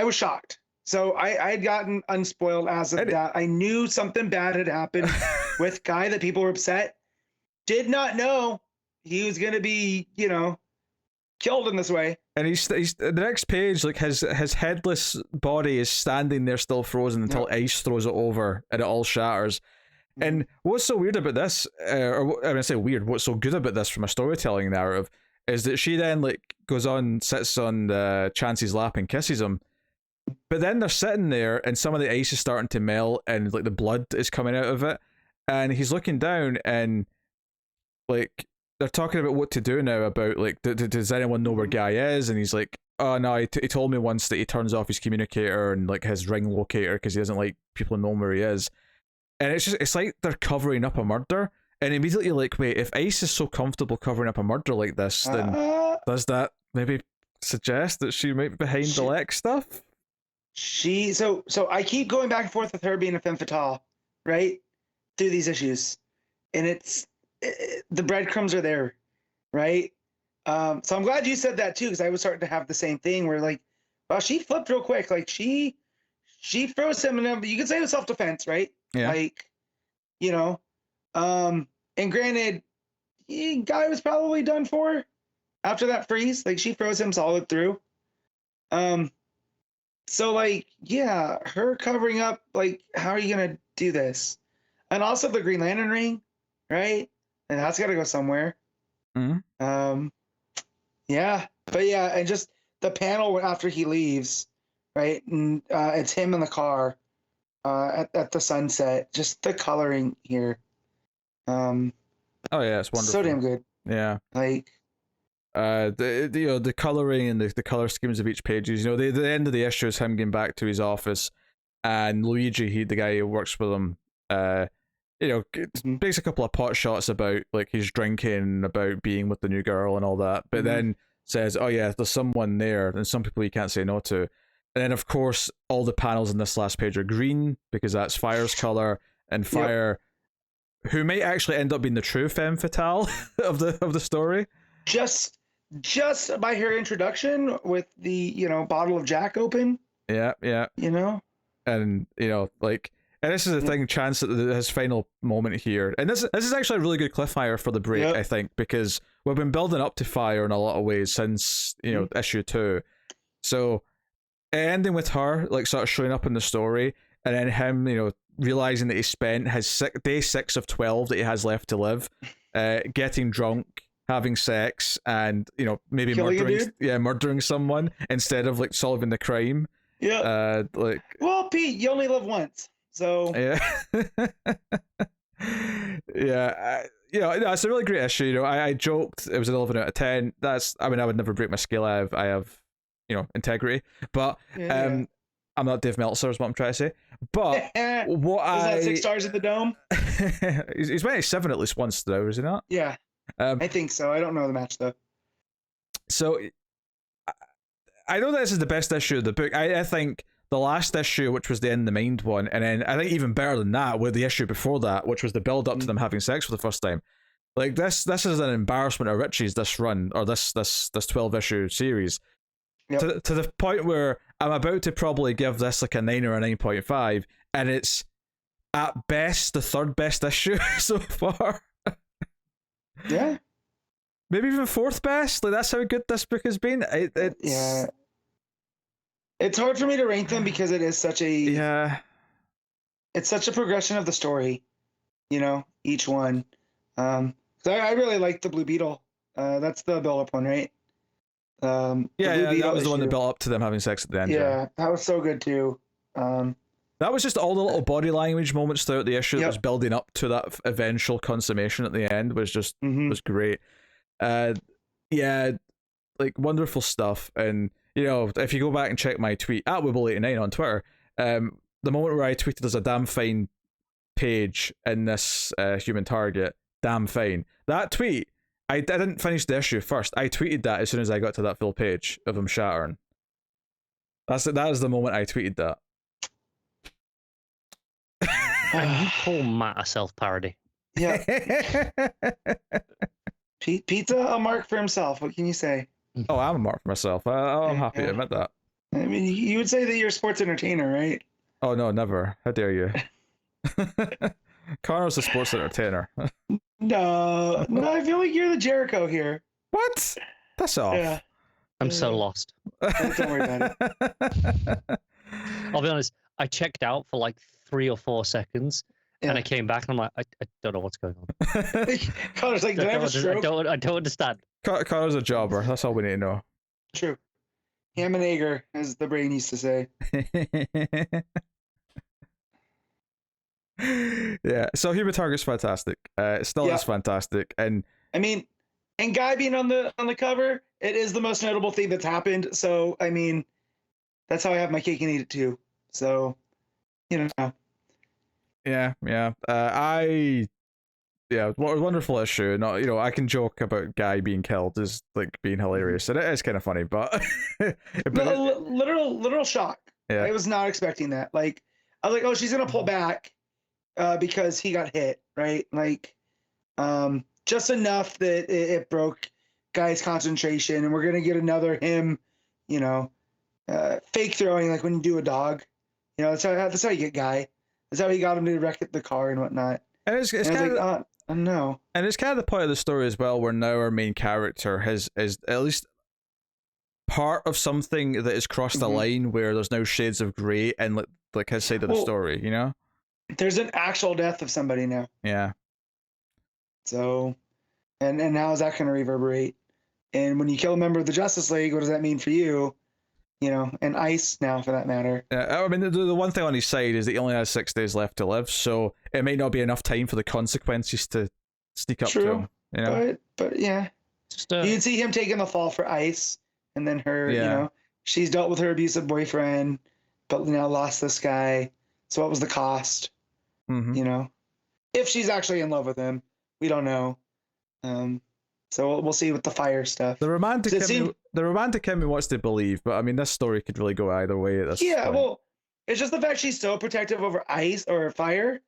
was shocked. So I had gotten unspoiled as of that. I knew something bad had happened with Guy, that people were upset. Did not know he was going to be, killed in this way. And he's the next page, like his headless body is standing there still frozen until Ice throws it over and it all shatters. And what's so weird about this, I say weird, what's so good about this from a storytelling narrative, is that she then like sits on Chance's lap and kisses him. But then they're sitting there, and some of the ice is starting to melt, and like the blood is coming out of it. And he's looking down, and like they're talking about what to do now about like does anyone know where Guy is, and he's like, oh no, he told me once that he turns off his communicator and like his ring locator because he doesn't like people knowing where he is. And it's like they're covering up a murder, and immediately like, wait, if Ice is so comfortable covering up a murder like this, then does that maybe suggest that she might be behind the Lex stuff? So I keep going back and forth with her being a femme fatale, right, through these issues, and the breadcrumbs are there, right? So I'm glad you said that too, because I was starting to have the same thing where like, wow, she flipped real quick, like she throws him in. You could say it was self-defense, right? Yeah. Like, you know, and granted, Guy was probably done for after that freeze. Like she throws him solid through. So like, yeah, her covering up, like, how are you gonna do this? And also the Green Lantern ring, right? And that's gotta go somewhere. Mm-hmm. Yeah, but yeah, and just the panel after he leaves, right? And it's him in the car at the sunset. Just the coloring here. Oh yeah, it's wonderful. So damn good. Yeah. Like the coloring and the color schemes of each pages. You know, the end of the issue is him getting back to his office, and Luigi, the guy who works with him, makes a couple of pot shots about like he's drinking, about being with the new girl and all that, but then says, "Oh yeah, there's someone there, and some people you can't say no to." And then of course all the panels in this last page are green because that's Fire's color, and Fire, who might actually end up being the true femme fatale of the story. Just by her introduction with the bottle of Jack open. Yeah. And and this is the thing, Chance at his final moment here, and this is actually a really good cliffhanger for the break, I think, because we've been building up to Fire in a lot of ways since issue 2. So ending with her like sort of showing up in the story, and then him realizing that he spent his day 6 of 12 that he has left to live, getting drunk, having sex, and maybe murdering someone instead of like solving the crime. Yeah. Well, Pete, you only live once, so yeah. It's a really great issue. I joked it was an 11 out of 10. I would never break my scale. I have integrity, but I'm not Dave Meltzer is what I'm trying to say. But what is that 6 stars at the Dome? he's went 7 at least once though, is he not? Yeah. I think so. I don't know the match though. So I know that this is the best issue of the book. I think the last issue, which was the In the Mind one, and then I think even better than that with the issue before that, which was the build up to them having sex for the first time. Like this is an embarrassment of riches, this run, or this 12 issue series. Yep. To the point where I'm about to probably give this like a 9 or a 9.5, and it's at best the third best issue so far. Yeah. Maybe even fourth best. Like that's how good this book has been. Yeah. It's hard for me to rank them because it is such a It's such a progression of the story, each one. So I really like the Blue Beetle. That's the build-up one, right? That was the one that built up to them having sex at the end. Yeah, that was so good too. That was just all the little body language moments throughout the issue that was building up to that eventual consummation at the end was just was great. Wonderful stuff. And if you go back and check my tweet at Wibble89 on Twitter, the moment where I tweeted there's a damn fine page in this Human Target, damn fine. That tweet, I didn't finish the issue first. I tweeted that as soon as I got to that full page of him shattering. That is the moment I tweeted that. And you call Matt a self-parody. Yeah. Pizza, a mark for himself. What can you say? Oh, I'm a mark for myself. I'm happy to admit that. I mean, you would say that you're a sports entertainer, right? Oh, no, never. How dare you? Connor's a sports entertainer. No, I feel like you're the Jericho here. What? That's off. Yeah. I'm so lost. Don't worry about it. I'll be honest, I checked out for like 3 or 4 seconds, and I came back and I'm like, I don't know what's going on. Connor's like, did I have a stroke? I don't understand. Connor's a jobber. That's all we need to know. True. Ham and egger, as the brain used to say. Yeah, so Human Target's fantastic. Still is fantastic, and I mean, and Guy being on the cover, it is the most notable thing that's happened. So I mean, that's how I have my cake and eat it too. So, you know. Yeah. What a wonderful issue. Not, I can joke about Guy being killed as like being hilarious, and it is kind of funny, but, literal shock. Yeah. I was not expecting that. Like, I was like, oh, she's gonna pull back, because he got hit, right? Like, just enough that it broke Guy's concentration, and we're gonna get another him, fake throwing, like when you do a dog. That's how you get Guy. That's how he got him to wreck the car and whatnot. And it's kind of no. And it's kind of the point of the story as well, where now our main character is at least part of something that has crossed the line, where there's now shades of grey and like his side of the story. There's an actual death of somebody now. Yeah. So, and how is that going to reverberate? And when you kill a member of the Justice League, what does that mean for you? And Ice now, for that matter. I mean, the one thing on his side is that he only has 6 days left to live, so it may not be enough time for the consequences to sneak up to him. But yeah, you'd see him taking the fall for Ice, and then her. She's dealt with her abusive boyfriend, but now lost this guy. So what was the cost? If she's actually in love with him, we don't know. So we'll see with the fire stuff. The romantic in me wants to believe, but I mean, this story could really go either way at this point. Well, it's just the fact she's so protective over ice or fire,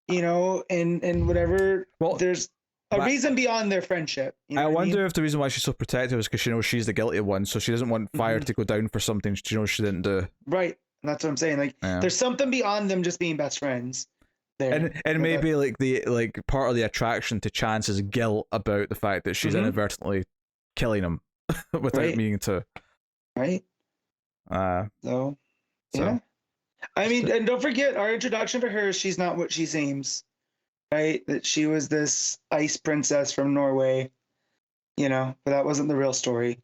and whatever. Well, there's a reason beyond their friendship. I wonder if the reason why she's so protective is because she knows she's the guilty one, so she doesn't want fire to go down for something she knows she didn't do. Right, and that's what I'm saying. Like, there's something beyond them just being best friends. And maybe like part of the attraction to Chance is guilt about the fact that she's inadvertently killing him without meaning to. Right. So yeah. I mean, and don't forget our introduction to her. She's not what she seems. Right. That she was this ice princess from Norway. But that wasn't the real story.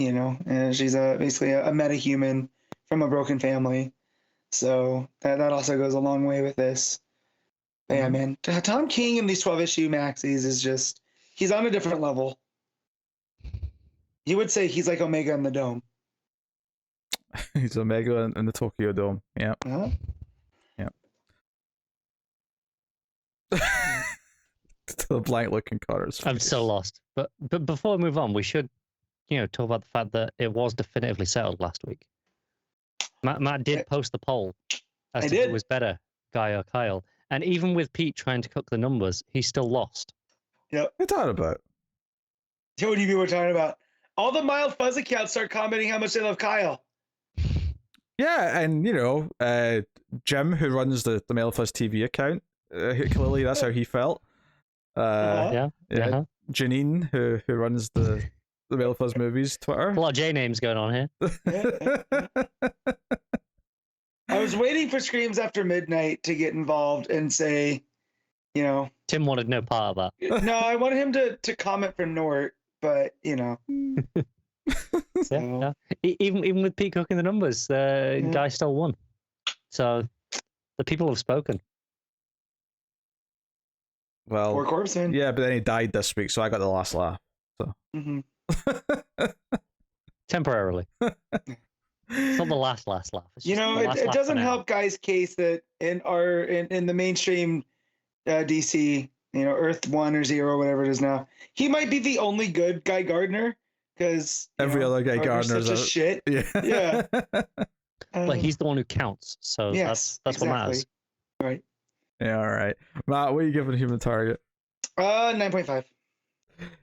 And she's basically a metahuman from a broken family. So that also goes a long way with this. But yeah, man, Tom King in these 12-issue maxis is just, he's on a different level. You would say he's like Omega in the Dome. He's Omega in the Tokyo Dome. Yeah. Uh-huh. Yeah. The blank looking Connors. I'm so lost. But before we move on, we should, talk about the fact that it was definitively settled last week. Matt did post the poll as to who was better, Guy or Kyle. And even with Pete trying to cook the numbers, he still lost. Yep. What are you talking about? What do you mean we're talking about? All the Mild Fuzz accounts start commenting how much they love Kyle. Yeah, and Jim, who runs the Mild Fuzz TV account, clearly that's how he felt. Janine, who runs the Mild Fuzz Movies Twitter. A lot of J names going on here. I was waiting for Screams After Midnight to get involved and say, Tim wanted no part of that. No, I wanted him to comment for Nort, but So. Yeah. Even with Pete cooking the numbers, Guy still won. So the people have spoken. Well, Poor Corpseman. Yeah, but then he died this week, so I got the last laugh. So temporarily. It's not the last laugh. It doesn't help Guy's case that in the mainstream DC, Earth 1 or 0, whatever it is now, he might be the only good Guy Gardner, because every other Guy Gardner is such a shit. Yeah. But he's the one who counts, so yes, that's exactly. what matters. Right. Yeah, all right. Matt, what are you giving Human Target? 9.5.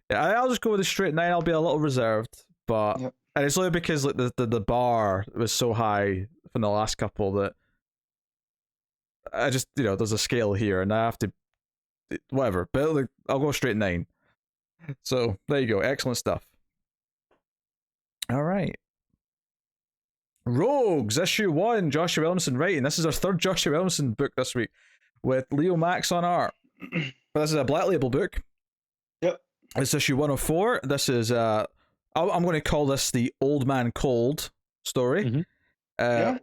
Yeah, I'll just go with a straight 9. I'll be a little reserved, but and it's only because like the bar was so high from the last couple that I just there's a scale here, and I have to whatever. But I'll go straight 9. So there you go. Excellent stuff. All right. Rogues, issue 1, Joshua Williamson writing. This is our third Joshua Williamson book this week, with Leomacs on art. But this is a Black Label book. Yep. It's issue 104. This is I'm going to call this the Old Man Cold story,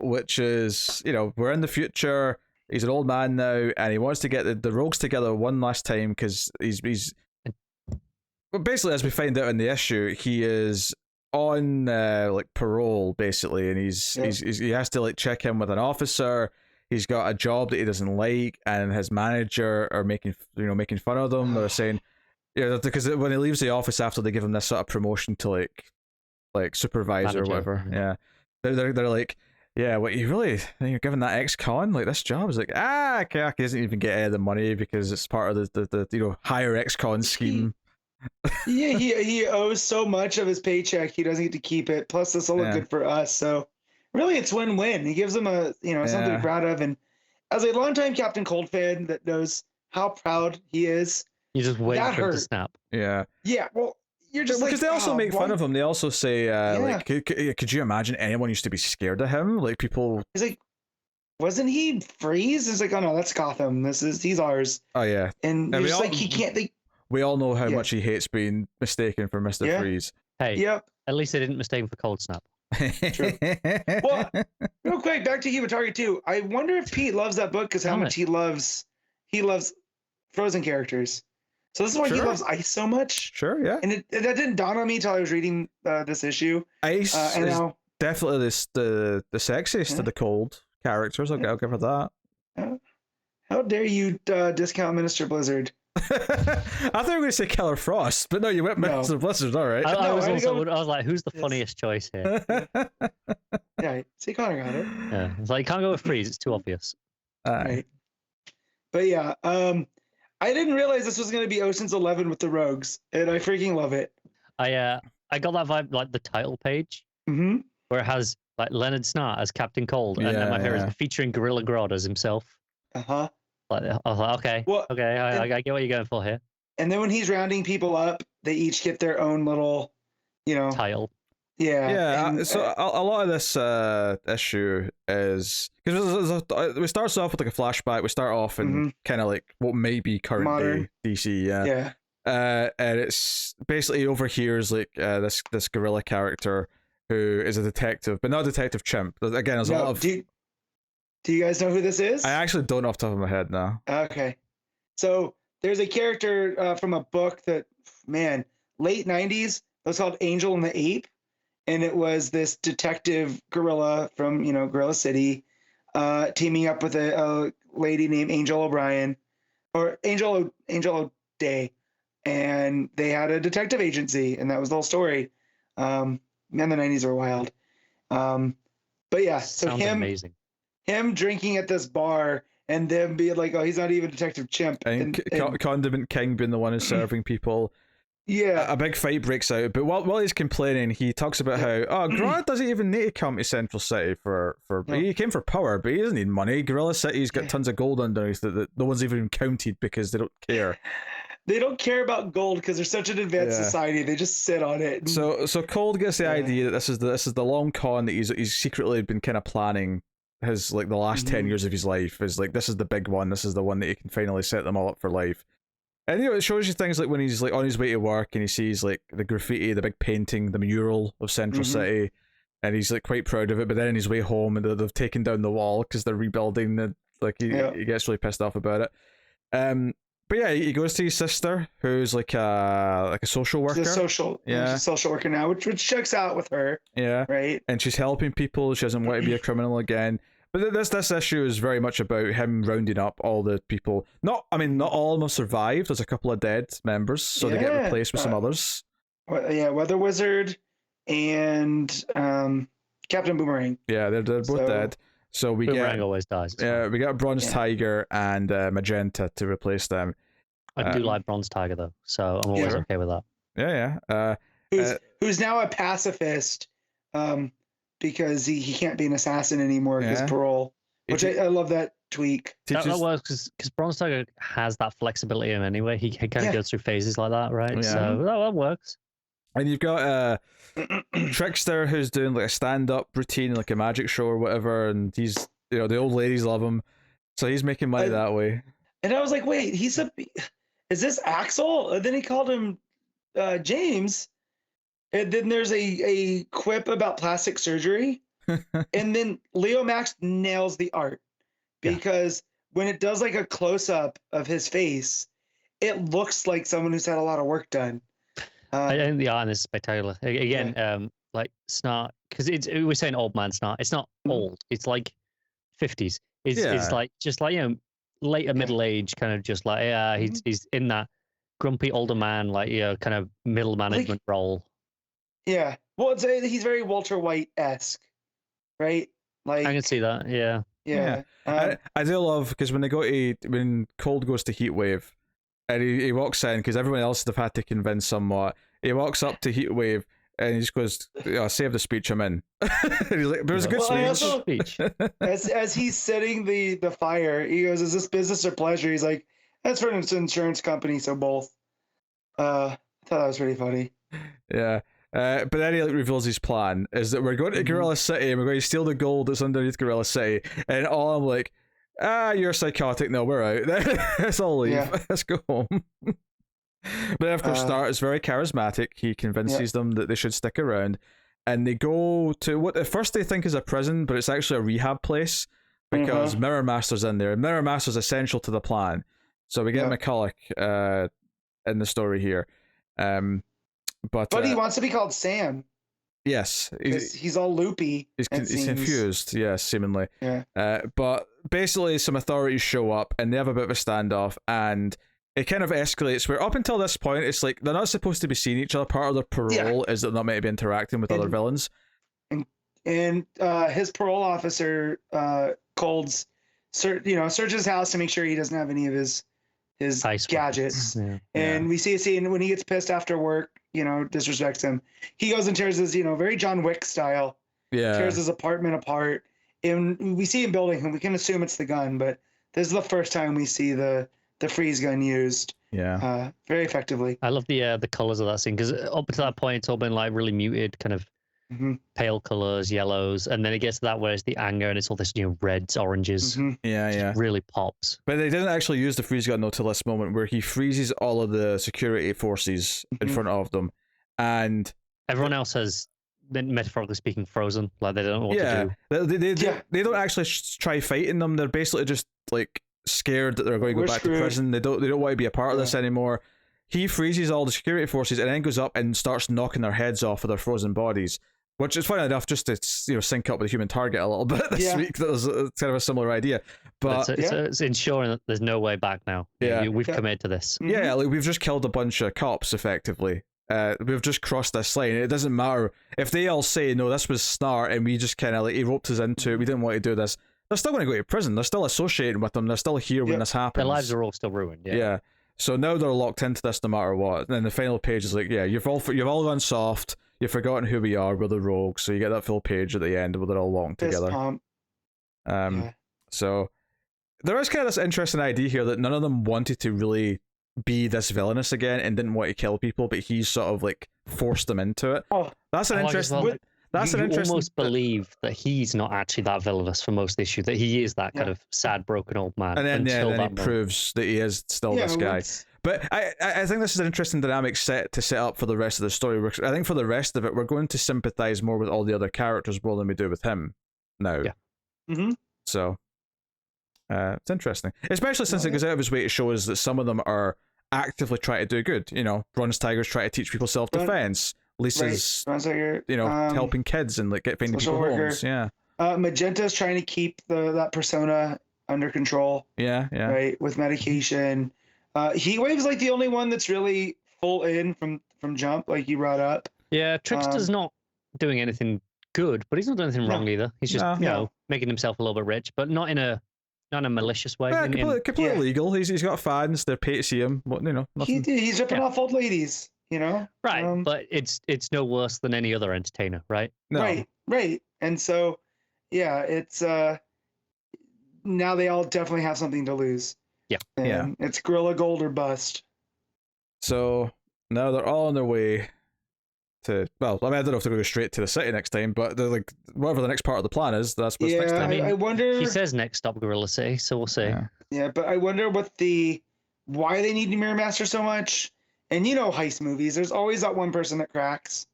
which is we're in the future. He's an old man now, and he wants to get the rogues together one last time because he's basically, as we find out in the issue, he is on like parole basically, and he has to like check in with an officer. He's got a job that he doesn't like, and his manager are making fun of them. They're saying, because when he leaves the office after they give him this sort of promotion to like supervisor Manager, or whatever, they're like, yeah, what you're giving that ex-con like this job is like, okay, he doesn't even get any of the money because it's part of the higher ex-con scheme. He owes so much of his paycheck, he doesn't get to keep it. Plus, this will look good for us. So, really, it's win-win. He gives him something to be proud of. And as a longtime Captain Cold fan that knows how proud he is, you just wait for him to snap. Yeah. Yeah. Well, you're just because they also make fun of him. They also say, like, could you imagine anyone used to be scared of him? Like people. He's like, wasn't he Freeze? It's like, oh no, that's Gotham. He's ours. Oh yeah. And it's just like he can't. We all know how much he hates being mistaken for Mr. Freeze. Hey, at least they didn't mistake him for Cold Snap. True. Well, real quick, back to Human Target 2. I wonder if Pete loves that book because how much he loves Frozen characters. So this is why he loves Ice so much. Sure, yeah. And that didn't dawn on me until I was reading this issue. Ice is definitely the sexiest of the cold characters. I'll give her that. How dare you discount Minister Blizzard? I thought you were going to say Killer Frost, but no, you went Minister Blizzard. All right. I was like, who's the funniest choice here? Yeah, see, Connor got it. Yeah, it's like you can't go with Freeze. It's too obvious. Right. But yeah, I didn't realize this was going to be Ocean's 11 with the Rogues, and I freaking love it. I got that vibe, like the title page, where it has like Leonard Snart as Captain Cold, and then my favorite is featuring Gorilla Grodd as himself. Like, I was like, okay, I get what you're going for here. And then when he's rounding people up, they each get their own little, title. Yeah. So a lot of this issue is because we start off with like a flashback. We start off in kind of like what may be current day DC. Yeah. And it's basically overhears like this gorilla character who is a detective, but not a detective chimp. Again, there's a lot of. Do you guys know who this is? I actually don't off the top of my head now. Okay. So there's a character from a book that, late 90s, that was called Angel and the Ape. And it was this detective gorilla from, Gorilla City, teaming up with a lady named Angel O'Brien, or Angel O'Day. And they had a detective agency, and that was the whole story. Man, the 90s were wild. But yeah, so sounds amazing. Him drinking at this bar and them being like, oh, he's not even Detective Chimp. And Condiment King being the one who's serving people. Yeah. A big fight breaks out. But while he's complaining, he talks about how, Grodd doesn't even need to come to Central City for he came for power, but he doesn't need money. Gorilla City's got tons of gold underneath that no one's even counted because they don't care. They don't care about gold because they're such an advanced society. They just sit on it. So Cold gets the idea that this is the long con that he's secretly been kind of planning. His like the last 10 years of his life is like, this is the big one. This is the one that he can finally set them all up for life. And it shows you things like when he's like on his way to work and he sees like the graffiti, the big painting, the mural of Central City, and he's like quite proud of it. But then on his way home, and they've taken down the wall because they're rebuilding. He gets really pissed off about it. But yeah, he goes to his sister, who's like a social worker. She's a social worker now, which checks out with her. Yeah, right. And she's helping people. She doesn't want to be a criminal again. But this issue is very much about him rounding up all the people. Not all of them have survived. There's a couple of dead members, so they get replaced with some others. Weather Wizard and Captain Boomerang. Yeah, they're both dead. So Boomerang always dies. Yeah, we got Bronze Tiger and Magenta to replace them. I do like Bronze Tiger though, so I'm always okay with that. Yeah. Who's now a pacifist, because he can't be an assassin anymore because parole. Which I love that tweak. That works because Bronze Tiger has that flexibility in him anyway. He kind of goes through phases like that, right? Yeah. So that works. And you've got Trickster who's doing like a stand-up routine, like a magic show or whatever, and he's the old ladies love him, so he's making money that way. And I was like, wait, is this Axel? And then he called him James. And then there's a quip about plastic surgery, and then Leomacs nails the art because when it does like a close-up of his face, it looks like someone who's had a lot of work done. I think the art in this is spectacular. Again, like Snart, because we're saying old man Snart. It's not old. It's like 50s. It's like just like later middle age, kind of just like he's in that grumpy older man, like kind of middle management role. Yeah. Well, he's very Walter White-esque, right? Like I can see that. Yeah. Yeah. I do love because when Cold goes to Heatwave, and he walks in because everyone else would have had to convince somewhat. He walks up to Heatwave and he just goes, "Save the speech, I'm in." And he's like, "But it was a good speech." as he's setting the fire, he goes, "Is this business or pleasure?" He's like, "That's for an insurance company, so both." I thought that was pretty funny. Yeah. But then he reveals his plan is that we're going to Gorilla City and we're going to steal the gold that's underneath Gorilla City. And all I'm like, you're psychotic. No, we're out. Let's all leave. Yeah. Let's go home. But of course, Snart is very charismatic. He convinces them that they should stick around. And they go to what at first they think is a prison, but it's actually a rehab place because Mirror Master's in there. Mirror Master's essential to the plan. So we get McCulloch in the story here. But he wants to be called Sam. Yes, he's all loopy. He's confused. Yes, seemingly. Yeah. But basically, some authorities show up and they have a bit of a standoff, and it kind of escalates. Where up until this point, it's like they're not supposed to be seeing each other. Part of their parole is that they're not meant to be interacting with other villains. And his parole officer, Cold's, searches his house to make sure he doesn't have any of his gadgets. And we see a scene when he gets pissed after work, disrespects him. He goes and tears his, very John Wick style. Tears his apartment apart. And we see him building him. We can assume it's the gun, but this is the first time we see the freeze gun used. Very effectively. I love the colors of that scene because up to that point it's all been like really muted, kind of pale colors, yellows, and then it gets to that where it's the anger and it's all this reds, oranges. Really pops. But they didn't actually use the freeze gun though till this moment where he freezes all of the security forces in front of them, and everyone else has, metaphorically speaking, frozen. Like they don't know what to do. They don't actually try fighting them. They're basically just like scared that they're going to go back to prison. They don't want to be a part of this anymore. He freezes all the security forces and then goes up and starts knocking their heads off of their frozen bodies. Which is funny enough, just to sync up with the Human Target a little bit this week. That was kind of a similar idea, but it's ensuring that there's no way back now. We've committed to this. Like we've just killed a bunch of cops effectively. We've just crossed this line. It doesn't matter if they all say no, this was Snart, and we just kind of he roped us into it. We didn't want to do this. They're still going to go to prison. They're still associated with them. They're still here when this happens. Their lives are all still ruined. Yeah. So now they're locked into this no matter what. And then the final page is like, you've all gone soft. You've forgotten who we are. We're the rogues. So you get that full page at the end where they're all locked together. So there is kind of this interesting idea here that none of them wanted to really be this villainous again and didn't want to kill people, but he's sort of like forced them into it. That's an interesting. You almost believe that he's not actually that villainous for most of the issue, that he is that kind of sad, broken old man. And then he proves that he is still this guy. But I think this is an interesting dynamic to set up for the rest of the story. I think for the rest of it, we're going to sympathize more with all the other characters more than we do with him now. So it's interesting, especially since it goes out of his way to show us that some of them are actively trying to do good. Bronze Tiger's trying to teach people self-defense. Lisa's, helping kids and finding people homes. Magenta's trying to keep that persona under control. Right, with medication. Heatwave's like the only one that's really full in from jump, like you brought up. Yeah, Trickster's not doing anything good, but he's not doing anything wrong either. He's just making himself a little bit rich, but not in a malicious way. Completely legal. He's got fans. They're paid to see him. He's ripping off old ladies. Right, but it's no worse than any other entertainer, right? No. Right. And so, it's now they all definitely have something to lose. And it's Gorilla Gold or bust. So now they're all on their way to. Well, I don't know if they're going to go straight to the city next time, but they're like whatever the next part of the plan is. That's what's next time. I wonder. He says next stop Gorilla City, so we'll see. Yeah, but I wonder why they need Mirror Master so much. And heist movies, there's always that one person that cracks.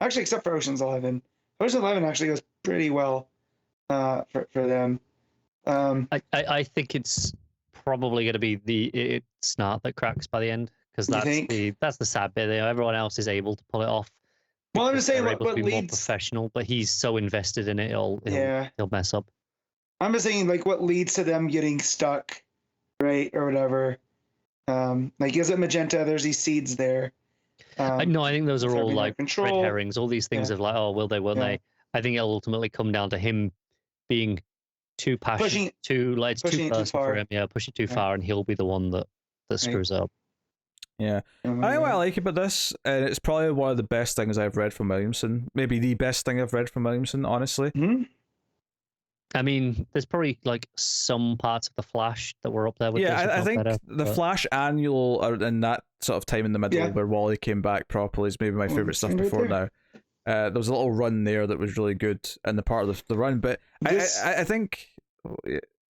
Actually, except for Ocean's 11. Ocean's 11 actually goes pretty well for them. I think it's probably going to be it's Snart that cracks by the end, because You think? that's the sad bit. Everyone else is able to pull it off. Well, I'm because just saying they're what, able to what be more leads. professional, but he's so invested in it, he'll mess up. I'm just saying like what leads to them getting stuck, right, or whatever. Like is it magenta? There's these seeds there. No, I think those are all like red herrings. All these things Yeah. of like, oh, will they, won't Yeah. they? I think it'll ultimately come down to him being too passionate, it's too personal for him. Yeah, push it too far, and he'll be the one that screws up. Yeah. I think what I like about this, and it's probably one of the best things I've read from Williamson. Maybe the best thing I've read from Williamson, honestly. Mm-hmm. I mean, there's probably like some parts of the Flash that were up there with this. I think the Flash annual in that sort of time in the middle where Wally came back properly is maybe my favorite stuff before now. There was a little run there that was really good in the part of the run, but I think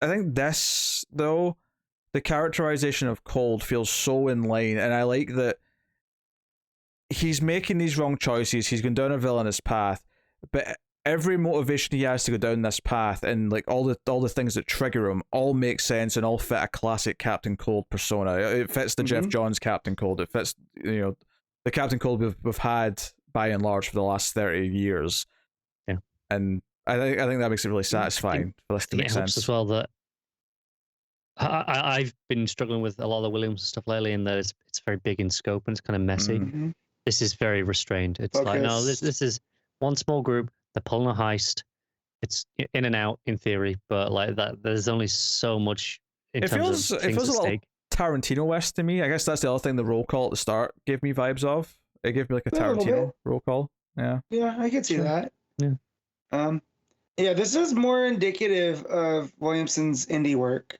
this though, the characterization of Cold feels so in line, and I like that he's making these wrong choices. He's going down a villainous path, but every motivation he has to go down this path and like all the things that trigger him all make sense and all fit a classic Captain Cold persona. It fits the Jeff Johns Captain Cold. It fits the Captain Cold we've had by and large for the last 30 years. Yeah, and I think that makes it really satisfying for this to make sense as well. That I've been struggling with a lot of the Williamson stuff lately, in that it's very big in scope and it's kind of messy. Mm-hmm. This is very restrained. It's like, no, this is one small group. They're pulling a heist. It's in and out in theory, but like that, there's only so much in terms of things at stake. Tarantino-esque to me. I guess that's the other thing the roll call at the start gave me vibes of. It gave me like a Tarantino roll call. Yeah. Yeah, I could see that. Yeah. Yeah, this is more indicative of Williamson's indie work.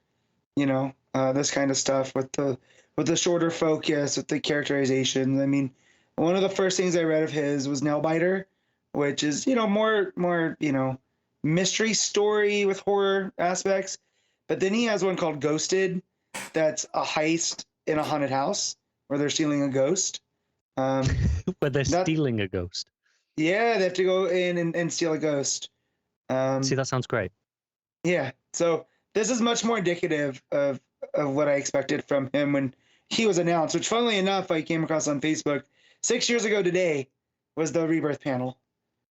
This kind of stuff with the shorter focus, with the characterization. I mean, one of the first things I read of his was Nailbiter, which is, more mystery story with horror aspects. But then he has one called Ghosted, that's a heist in a haunted house where they're stealing a ghost. Where they're stealing a ghost. Yeah, they have to go in and steal a ghost. See, that sounds great. Yeah, so this is much more indicative of what I expected from him when he was announced, which funnily enough, I came across on Facebook 6 years ago today was the Rebirth panel,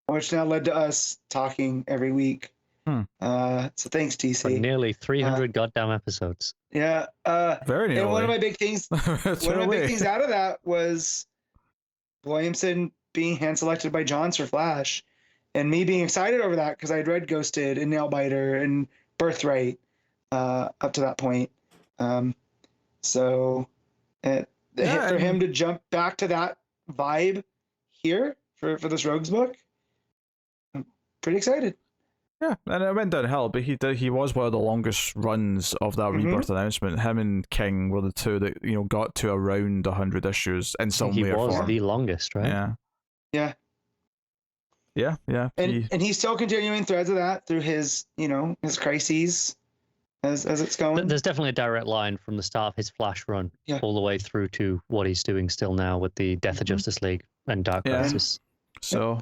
which now led to us talking every week. So thanks, TC. For nearly 300 goddamn episodes. Yeah. Very nearly. And one of my big things out of that was Williamson being hand selected by Johns for Flash, and me being excited over that because I'd read Ghosted and Nailbiter and Birthright up to that point. So for him to jump back to that vibe here for this Rogues book, I'm pretty excited. Yeah, and it went downhill, but he was one of the longest runs of that Rebirth announcement. Him and King were the two that got to around 100 issues in some way or form. He was the longest, right? Yeah. And he's still continuing threads of that through his his crises as it's going. There's definitely a direct line from the start of his Flash run all the way through to what he's doing still now with the Death of Justice League and Dark Crisis. So.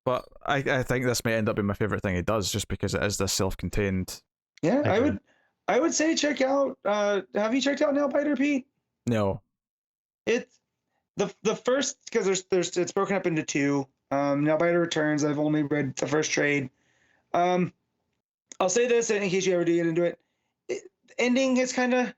But I think this may end up being my favorite thing he does, just because it is this self-contained. Yeah, I would say check out. Have you checked out Nailbiter, Pete? No. It's the first, because there's it's broken up into two. Nailbiter Returns. I've only read the first trade. I'll say this in case you ever do get into it. Ending is kind of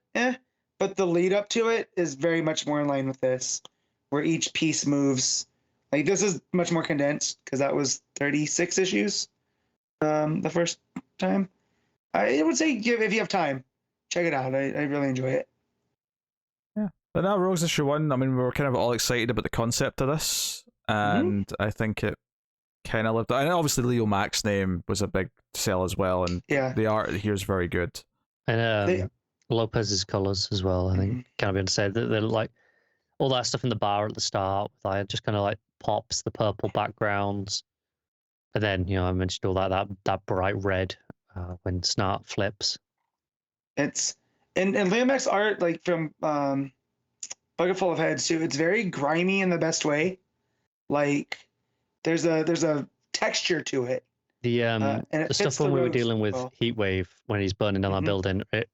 but the lead up to it is very much more in line with this, where each piece moves. Like, this is much more condensed because that was 36 issues the first time. I would say if you have time, check it out. I really enjoy it. Yeah. But now Rogues issue 1, I mean, we were kind of all excited about the concept of this, and I think it kind of lived. And obviously Leomacs' name was a big sell as well, and the art here is very good. And Lopez's colors as well, I think. Kind of be able to say that they're like all that stuff in the bar at the start, like just kind of like pops, the purple backgrounds, and then I mentioned all that bright red when Snart flips. It's and Leomacs' art, like from Bucket Full of Heads too, it's very grimy in the best way. Like there's a texture to it. The stuff when we were dealing with Heatwave when he's burning down that building, it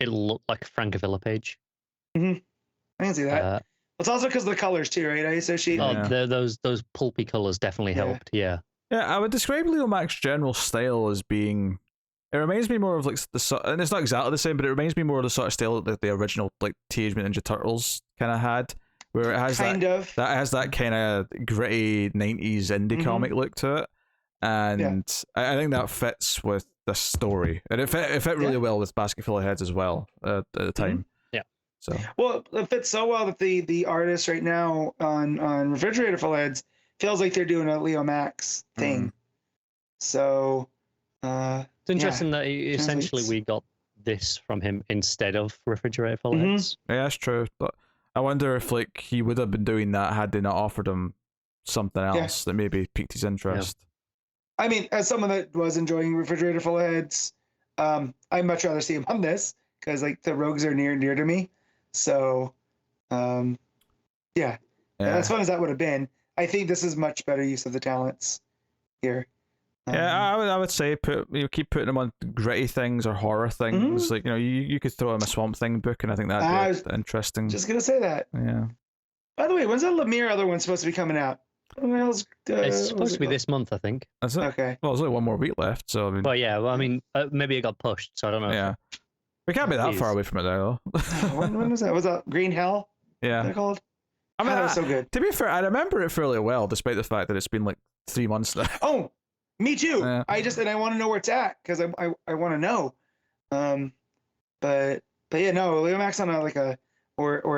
looked like a Francavilla page. I can see that. It's also because of the colors too, right? I associate. Those pulpy colors definitely helped. Yeah. Yeah, I would describe Leomacs' general style as being. It reminds me more of like and it's not exactly the same, but it reminds me more of the sort of style that the original like Teenage Mutant Ninja Turtles kind of had, where it has that has that kind of gritty '90s indie comic look to it, and I think that fits with the story, and it fit really well with Basket Full of Heads as well at the time. Yeah. So it fits so well that the artist right now on Refrigerator Full of Heads feels like they're doing a Leomacs thing. So. It's interesting that essentially we got this from him instead of Refrigerator Full of Heads. Yeah, that's true. But I wonder if like he would have been doing that had they not offered him something else that maybe piqued his interest. Yeah. I mean, as someone that was enjoying Refrigerator Full of Heads, I'd much rather see him on this because like the rogues are near and dear to me. So, as fun as that would have been, I think this is much better use of the talents here. I would say keep putting him on gritty things or horror things. Like you could throw him a Swamp Thing book, and I think that'd be interesting. Just gonna say that. Yeah. By the way, when's that Lemire other one supposed to be coming out? It's supposed to be this month, I think. Is it? Okay. Well, there's only one more week left, so I mean. I mean, maybe it got pushed, so I don't know. Yeah. We can't be that far away from it now, though. when was that? Was that Green Hell? Yeah. They're called. I mean, that was so good. To be fair, I remember it fairly well, despite the fact that it's been like 3 months now. Oh. Me too. Yeah. I want to know where it's at because I want to know. But yeah, no, Leomacs on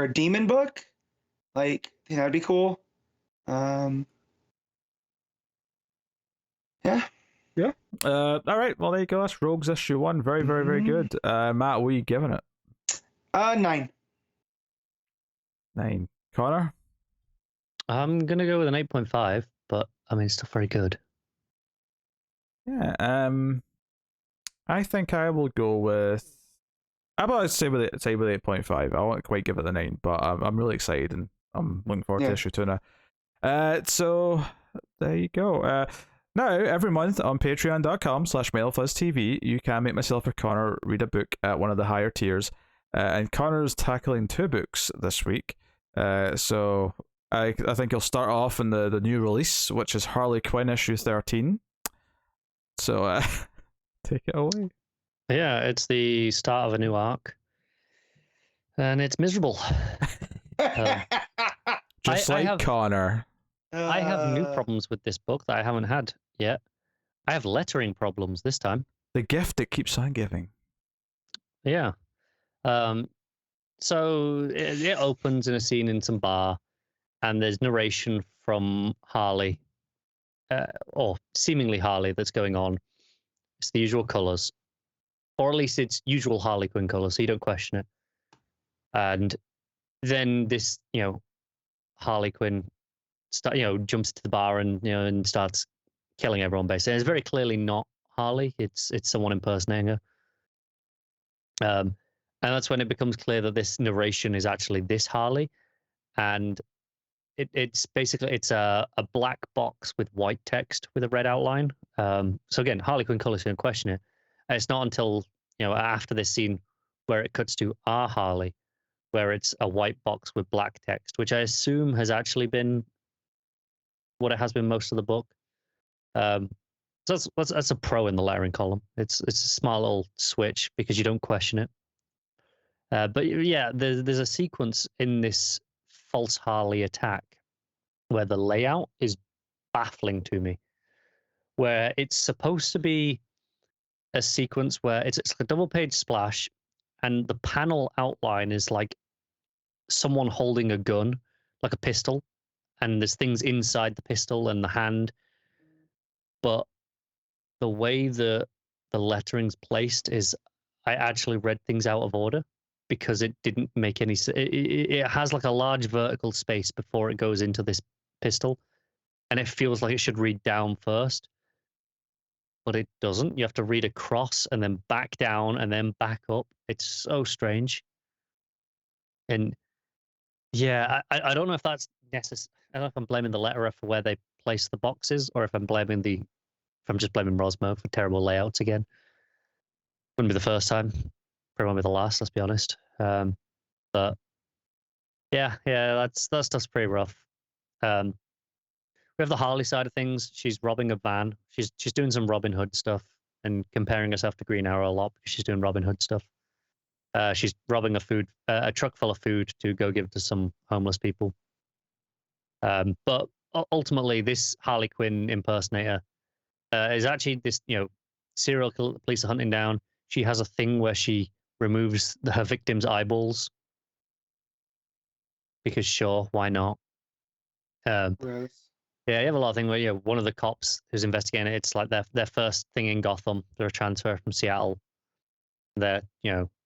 a demon book, like that'd be cool. Yeah. All right. Well, there you go. That's Rogues issue 1. Very, very, very good. Matt, what are you giving it? 9. 9. Connor? I'm gonna go with an 8.5, but I mean, it's still very good. Yeah, I think I will go with. I'd say with 8.5. I won't quite give it the 9, but I'm really excited and I'm looking forward to issue 2 now. So there you go. Now every month on Patreon.com/MailFuzzTV, you can make myself or Connor read a book at one of the higher tiers, and Connor's tackling 2 books this week. So I think he'll start off in the new release, which is Harley Quinn issue 13. So, take it away. Yeah, it's the start of a new arc, and it's miserable. Just like Connor. I have new problems with this book that I haven't had yet. I have lettering problems this time. The gift that keeps on giving. Yeah. So it opens in a scene in some bar, and there's narration from Harley. Or seemingly Harley that's going on. It's the usual colors, or at least it's usual Harley Quinn colors, so you don't question it. And then this, Harley Quinn, jumps to the bar and starts killing everyone. Basically, and it's very clearly not Harley. It's someone impersonating her. And that's when it becomes clear that this narration is actually this Harley, and it's basically a black box with white text with a red outline. So again, Harley Quinn colors, you don't question it. And it's not until after this scene where it cuts to our Harley, where it's a white box with black text, which I assume has actually been what it has been most of the book. So that's a pro in the lettering column. It's a small little switch because you don't question it. But yeah, there's a sequence in this false Harley attack where the layout is baffling to me, where it's supposed to be a sequence where it's like a double page splash, and the panel outline is like someone holding a gun, like a pistol, and there's things inside the pistol and the hand. But the way the lettering's placed is, I actually read things out of order because it didn't make any sense. It has like a large vertical space before it goes into this pistol, and it feels like it should read down first, but it doesn't. You have to read across and then back down and then back up. It's so strange. And yeah, I don't know if that's necessary. I don't know if I'm blaming the letterer for where they place the boxes, or if I'm just blaming Rosmo for terrible layouts again. Wouldn't be the first time. Probably won't be the last, let's be honest. But Yeah, that's pretty rough. We have the Harley side of things. She's robbing a van. She's doing some Robin Hood stuff and comparing herself to Green Arrow a lot because she's doing Robin Hood stuff. She's robbing a truck full of food to go give to some homeless people. But ultimately, this Harley Quinn impersonator is actually this, serial killer the police are hunting down. She has a thing where she removes her victims' eyeballs because sure, why not? Gross. Yeah, you have a lot of things where one of the cops who's investigating it, it's like their first thing in Gotham. They're a transfer from Seattle. They're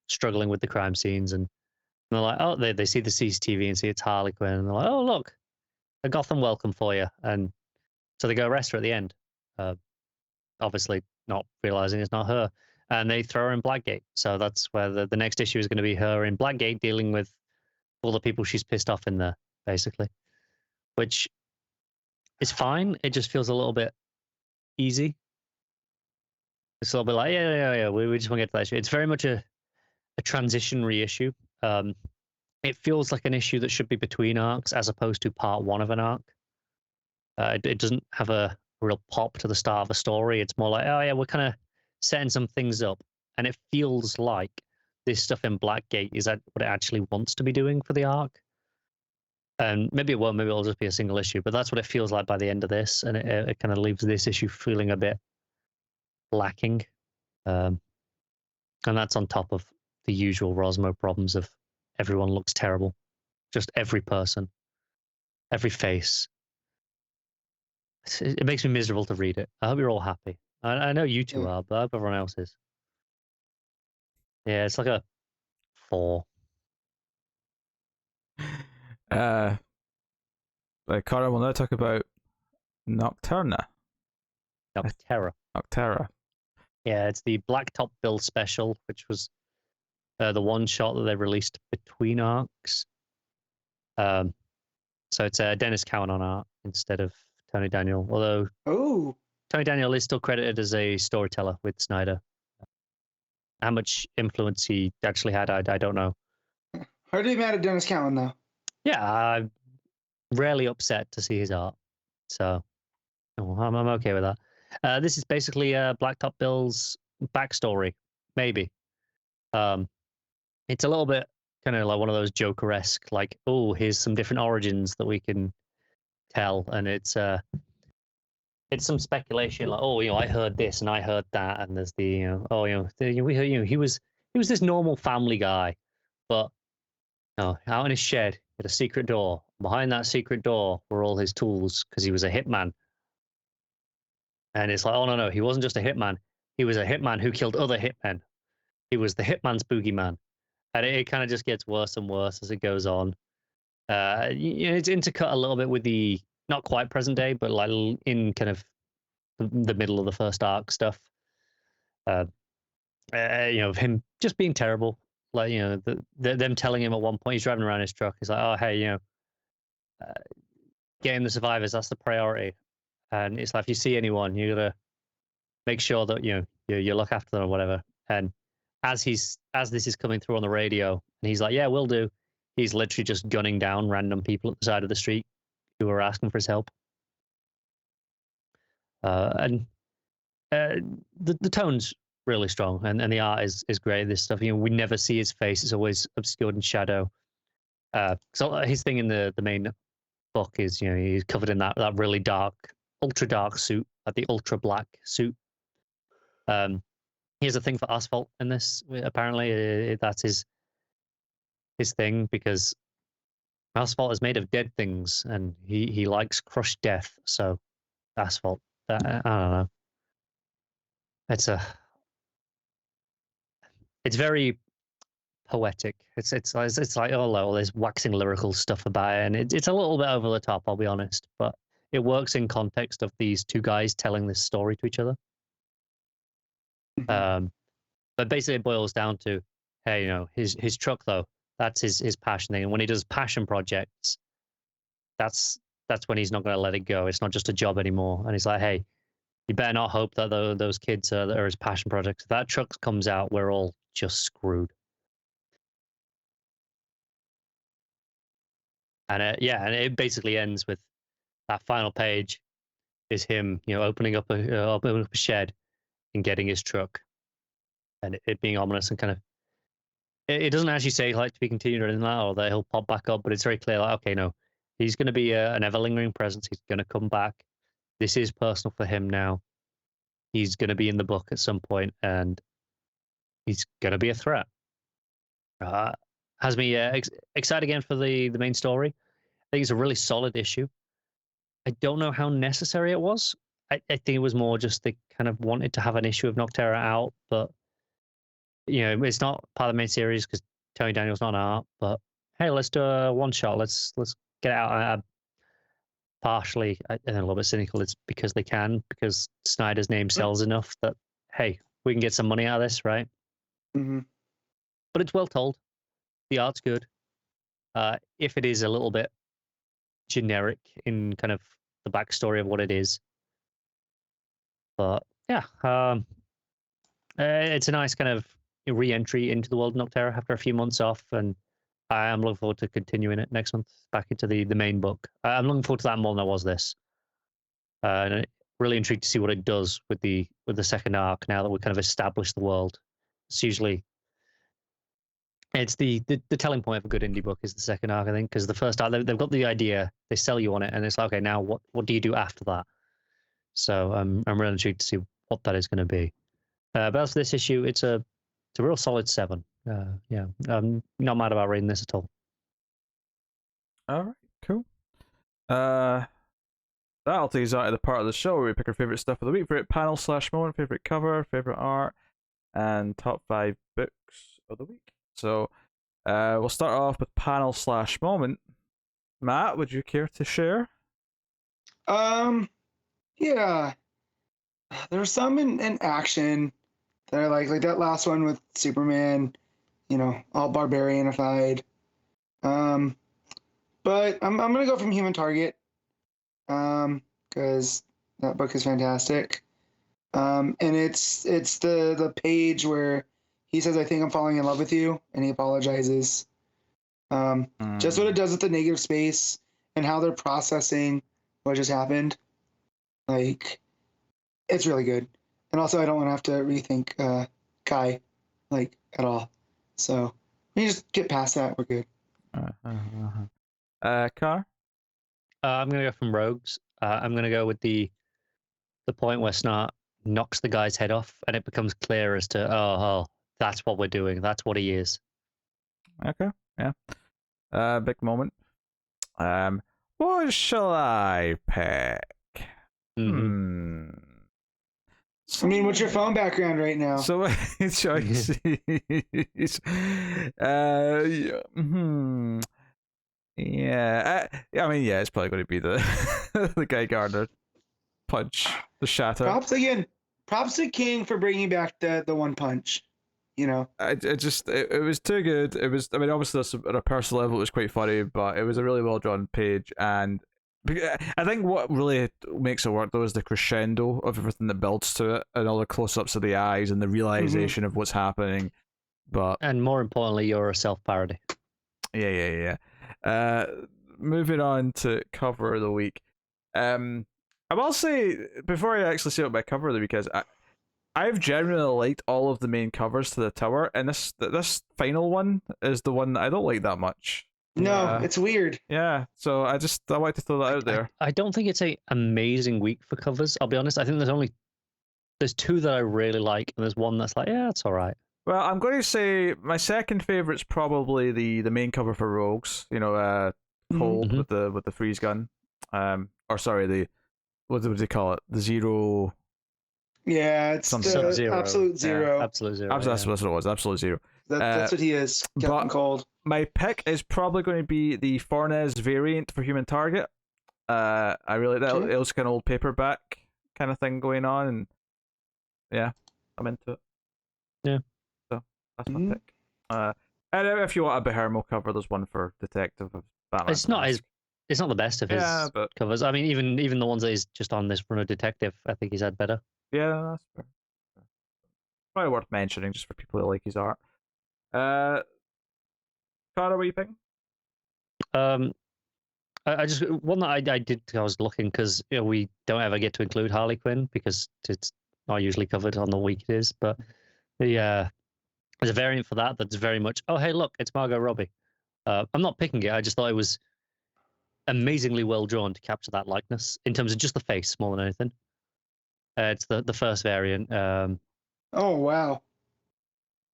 struggling with the crime scenes, and they're like, oh, they see the CCTV and see it's Harley Quinn, and they're like, oh look, a Gotham welcome for you, and so they go arrest her at the end. Obviously, not realizing it's not her, and they throw her in Blackgate. So that's where the next issue is going to be her in Blackgate dealing with all the people she's pissed off in there, basically, which is fine. It just feels a little bit easy. It's a little bit like, yeah. We just want to get to that issue. It's very much a transition reissue. It feels like an issue that should be between arcs as opposed to part one of an arc. It doesn't have a real pop to the start of a story. It's more like, oh yeah, we're kind of setting some things up, and it feels like this stuff in Blackgate is what it actually wants to be doing for the arc. And maybe it won't. Maybe it'll just be a single issue. But that's what it feels like by the end of this, and it kind of leaves this issue feeling a bit lacking. And that's on top of the usual Rosmo problems of everyone looks terrible, just every person, every face. It makes me miserable to read it. I hope you're all happy. I know you two are, but I hope everyone else is. Yeah, it's like a 4. Conrad will now talk about Nocterra. Nocterra. Yeah, it's the Blacktop Bill special, which was the one shot that they released between arcs. So it's Dennis Cowan on art instead of Tony Daniel, although Tony Daniel is still credited as a storyteller with Snyder. How much influence he actually had, I don't know. Hardly mad at Dennis Cowan, though. Yeah, I'm rarely upset to see his art. So I'm okay with that. This is basically Blacktop Bill's backstory, maybe. It's a little bit kind of like one of those Joker-esque, like, oh, here's some different origins that we can tell, and it's some speculation, like, oh, I heard this and I heard that, and there's we heard, he was this normal family guy, but out in his shed, he had a secret door. Behind that secret door were all his tools because he was a hitman. And it's like, oh no, he wasn't just a hitman. He was a hitman who killed other hitmen. He was the hitman's boogeyman. And it kind of just gets worse and worse as it goes on. It's intercut a little bit with the not quite present day, but like in kind of the middle of the first arc stuff. Of him just being terrible. Like, them telling him at one point, he's driving around his truck. He's like, oh, hey, getting the survivors, that's the priority. And it's like, if you see anyone, you gotta make sure that you look after them or whatever. And as this is coming through on the radio, and he's like, yeah, will do. He's literally just gunning down random people at the side of the street who are asking for his help. And the tone's really strong, and the art is great. This stuff, we never see his face; it's always obscured in shadow. So his thing in the main book is, he's covered in that really dark, ultra dark suit, like the ultra black suit. He has a thing for asphalt in this. Apparently, that's his thing, because asphalt is made of dead things, and he likes crushed death. So asphalt. I don't know. It's very poetic. It's like, all this waxing lyrical stuff about it, and it's a little bit over the top, I'll be honest, but it works in context of these two guys telling this story to each other. But basically it boils down to, hey, his truck, though, that's his passion thing, and when he does passion projects, that's when he's not going to let it go. It's not just a job anymore. And he's like, hey, you better not hope that those kids are his passion projects. If that truck comes out, we're all just screwed. And and it basically ends with that final page is him, opening up a shed and getting his truck, and it being ominous and kind of. It doesn't actually say like to be continued or anything like that, or that he'll pop back up, but it's very clear like, okay, no, he's going to be an ever lingering presence. He's going to come back. This is personal for him now. He's going to be in the book at some point, and he's going to be a threat. Has me excited again for the main story. I think it's a really solid issue. I don't know how necessary it was. I think it was more just they kind of wanted to have an issue of Nocterra out, but it's not part of the main series because Tony Daniel's not art. But hey, let's do a one shot. Let's get it out. Partially, and a little bit cynical. It's because they can, because Snyder's name sells enough that hey, we can get some money out of this, right? Mm-hmm. But it's well told. The art's good. If it is a little bit generic in kind of the backstory of what it is, but yeah, it's a nice kind of re-entry into the world of Nocterra after a few months off, and I am looking forward to continuing it next month back into the main book. I'm looking forward to that more than I was this. And I'm really intrigued to see what it does with the second arc now that we kind of established the world. It's usually the telling point of a good indie book is the second arc, I think, because the first arc they've got the idea, they sell you on it, and it's like, okay, now what do you do after that? So I'm really intrigued to see what that is going to be. But as for this issue, it's a real solid 7. Yeah, I'm not mad about reading this at all. All right, cool. That'll take us out of the part of the show where we pick our favorite stuff of the week, favorite panel / moment, favorite cover, favorite art, and top 5 books of the week. So we'll start off with panel / moment. Matt, would you care to share? Yeah. There's some in action that I like that last one with Superman, all barbarianified. But I'm gonna go from Human Target, because that book is fantastic. And it's the page where he says, "I think I'm falling in love with you," and he apologizes. Just what it does with the negative space and how they're processing what just happened. Like, it's really good. And also, I don't want to have to rethink Kai, at all. So, we just get past that. We're good. Car? I'm going to go from Rogues. I'm going to go with the point where Snart knocks the guy's head off, and it becomes clear as to, oh, that's what we're doing. That's what he is. Okay, yeah. Big moment. What shall I pick? Mm-hmm. I mean, what's your phone background right now? So choices. Yeah. I mean, yeah, it's probably going to be the the Guy Gardner punch, the shatter. Props to King for bringing back the one punch. It was too good. It was. I mean, obviously, at a personal level, it was quite funny, but it was a really well drawn page, and I think what really makes it work though is the crescendo of everything that builds to it, and all the close ups of the eyes and the realization of what's happening. And more importantly, you're a self parody. Yeah. Moving on to cover of the week. I will say before I actually say what my cover of the week is, I've generally liked all of the main covers to the tower, and this final one is the one that I don't like that much. No, it's weird. Yeah, so I like to throw that out there. I don't think it's a amazing week for covers. I'll be honest. I think there's 2 that I really like, and there's one that's like, yeah, it's all right. Well, I'm going to say my second favorite's probably the main cover for Rogues. Cole with the freeze gun. Or sorry, what do they call it? The zero. Yeah, it's Sub-Zero. Absolute Zero. Yeah, Absolute Zero. That's what it was. Absolute Zero. That's what he is. Captain Cold. My pick is probably going to be the Fornes variant for Human Target. I really like that. Okay. It was kind of old paperback kind of thing going on, and yeah, I'm into it. Yeah. So that's my pick. And if you want a Behermo cover, there's one for Detective of Batman. It's not the best of his covers. I mean, even the ones that he's just on this run of Detective, I think he's had better. Yeah, that's fair. Probably worth mentioning just for people who like his art. Cara, what are you picking? I just one that I did. I was looking because we don't ever get to include Harley Quinn because it's not usually covered on the week it is. But there's a variant for that that's very much. Oh, hey, look, it's Margot Robbie. I'm not picking it. I just thought it was amazingly well drawn to capture that likeness in terms of just the face more than anything. It's the first variant. Oh wow.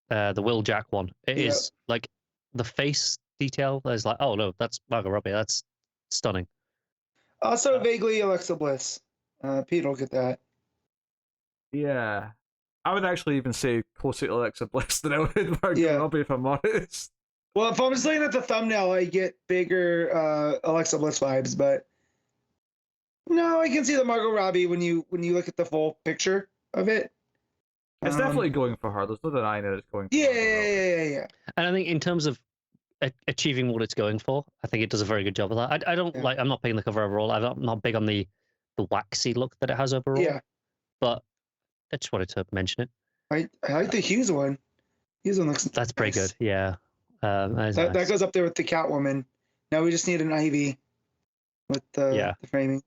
The Will Jack one. It Yep. is like the face detail is like, oh no, that's Margot Robbie. That's stunning. Also vaguely Alexa Bliss. Pete will get that. Yeah. I would actually even say closer to Alexa Bliss than I would Margot Robbie, if I'm honest. Well, if I'm just looking at the thumbnail, I get bigger Alexa Bliss vibes, but no, I can see the Margot Robbie when you look at the full picture of it. It's definitely going for her. There's no denying that it's going for her. Yeah. And I think in terms of achieving what it's going for, I think it does a very good job of that. I don't like. I'm not picking the cover overall. I'm not big on the waxy look that it has overall. Yeah. But I just wanted to mention it. I like the Hughes one. Hughes one looks. That's pretty nice. good. Yeah. That goes up there with the Catwoman. Now we just need an Ivy with the framing.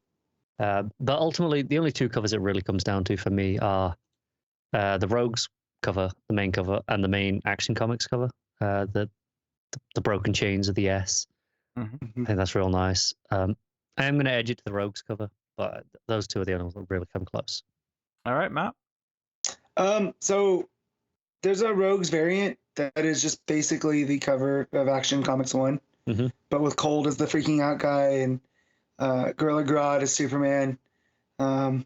But ultimately, the only two covers it really comes down to for me are the Rogues cover, the main cover, and the main Action Comics cover. The broken chains of the S. Mm-hmm. I think that's real nice. I am going to edge it to the Rogues cover, but those two are the only ones that really come close. All right, Matt. So there's a Rogues variant that is just basically the cover of Action Comics 1, but with Cold as the freaking out guy and Gorilla Grodd as Superman. And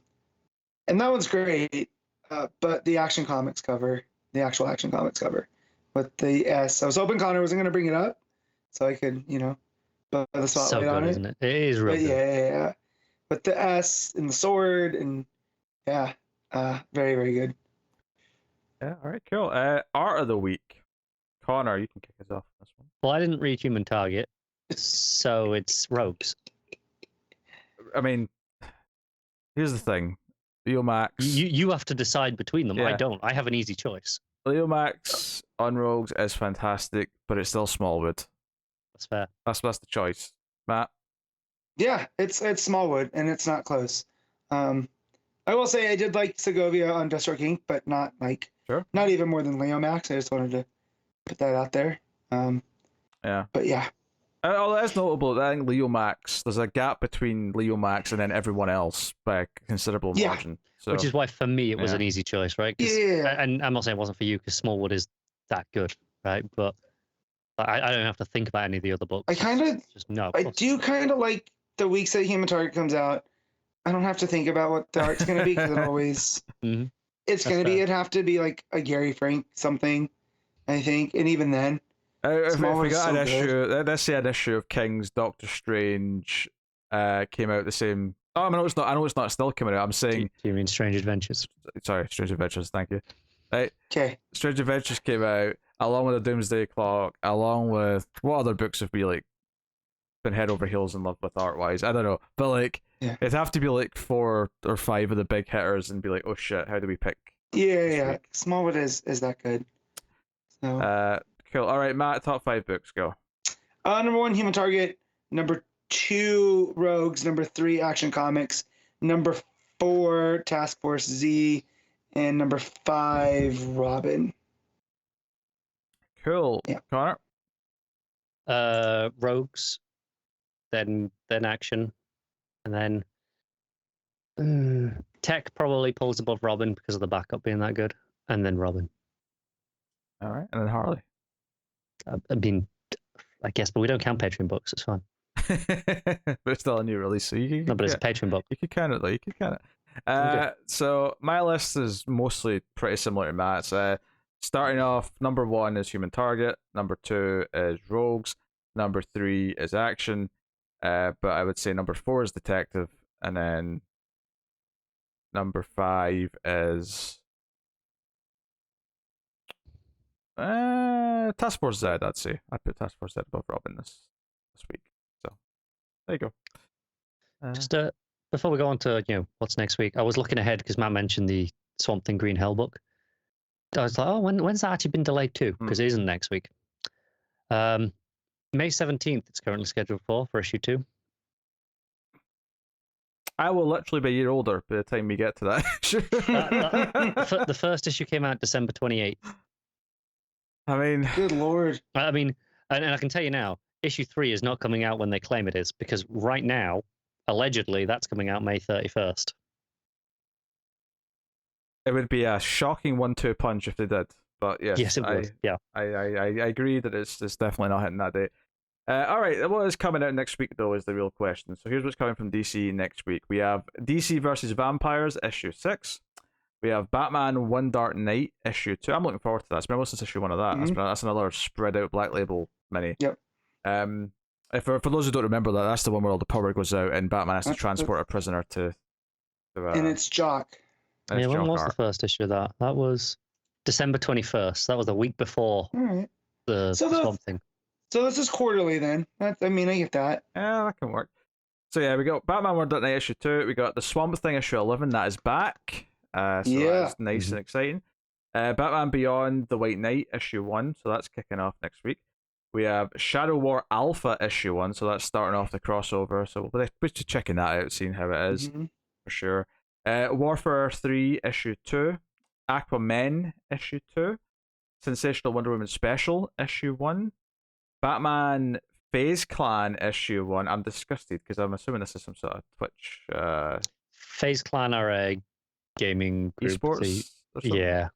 that one's great, but the Action Comics cover, the actual Action Comics cover with the S. I was hoping Connor wasn't going to bring it up so I could, put the spotlight on it. Isn't it? It is real good. Yeah. With the S and the sword and very, very good. Yeah, all right, cool. Art of the week. Connor, you can kick us off on this one. Well, I didn't read Human Target, so it's Rogues. I mean, here's the thing. Leomacs. You have to decide between them. Yeah. I don't. I have an easy choice. Leomacs on Rogues is fantastic, but it's still Smallwood. That's fair. That's the choice. Matt? Yeah, it's Smallwood, and it's not close. I will say I did like Segovia on Deathstroke Inc., but not not even more than Leomacs. I just wanted to put that out there. Yeah. But yeah. Oh, that's notable. I think Leomacs, there's a gap between Leomacs and then everyone else by a considerable margin. So, which is why, for me, it was an easy choice, right? Yeah. And I'm not saying it wasn't for you, because Smallwood is that good, right? But I don't have to think about any of the other books. I do kind of like the weeks that Human Target comes out. I don't have to think about what the art's going to be, because it always... It's going to be... It'd have to be like a Gary Frank something, I think. And even then... If we got an issue, let's say an issue of King's Doctor Strange came out the same. Oh, I know it's not. I know it's not still coming out. I'm saying. Do you mean Strange Adventures? Sorry, Strange Adventures. Thank you. Right. Okay. Strange Adventures came out along with the Doomsday Clock, along with what other books have we been head over heels in love with art wise? I don't know, but it'd have to be 4 or 5 of the big hitters and be like, oh shit, how do we pick? Yeah. Smallwood is that good. So. Cool. All right, Matt, top 5 books, go. Number 1, Human Target. Number 2, Rogues. Number 3, Action Comics. Number 4, Task Force Z. And number 5, Robin. Cool. Yeah. Connor? Rogues, then Action, and then Tech probably pulls above Robin because of the backup being that good, and then Robin. All right, and then Harley. I mean, I guess, but we don't count Patreon books. It's fine. But it's still a new release, so you No, but it's a Patreon book. You could count it though. You could count it. So my list is mostly pretty similar to Matt's. Starting off, number 1 is Human Target. Number 2 is Rogues. Number 3 is Action. But I would say number 4 is Detective, and then number 5 is Task Force Z. I'd say I put Task Force Z above Robin this week. So there you go. Just before we go on to what's next week, I was looking ahead because Matt mentioned the Swamp Thing Green Hell book. I was like, oh, when's that actually been delayed to? Because it isn't next week. May 17th it's currently scheduled for issue 2. I will literally be a year older by the time we get to that. The first issue came out December 28th. I mean, Good Lord. I mean, and I can tell you now, issue 3 is not coming out when they claim it is, because right now, allegedly, that's coming out May 31st. it would be a shocking 1-2 punch if they did. But yes, it would. Yeah. I agree that it's definitely not hitting that date. All right, what is coming out next week though is the real question. So here's what's coming from DC next week. We have DC versus Vampires issue 6. We have Batman One Dark Knight issue 2. I'm looking forward to that. It's been a while since issue 1 of that. Mm-hmm. That's another spread out Black Label mini. Yep. For those who don't remember that, that's the one where all the power goes out and Batman has to transport a prisoner to and it's Jock. Yeah, when was the first issue of that? That was December 21st. That was the week before the Swamp Thing. So this is quarterly then. I get that. Yeah, that can work. So yeah, we got Batman One Dark Knight issue 2. We got the Swamp Thing issue 11. That is back. So that's nice and exciting. Batman Beyond the White Knight issue 1. So that's kicking off next week. We have Shadow War Alpha issue 1. So that's starting off the crossover. So we'll be checking that out, seeing how it is for sure. Warfare 3 issue 2. Aquaman issue 2. Sensational Wonder Woman Special issue 1. Batman FaZe Clan issue 1. I'm disgusted because I'm assuming this is some sort of Twitch. FaZe Clan are a gaming group. Esports? Yeah.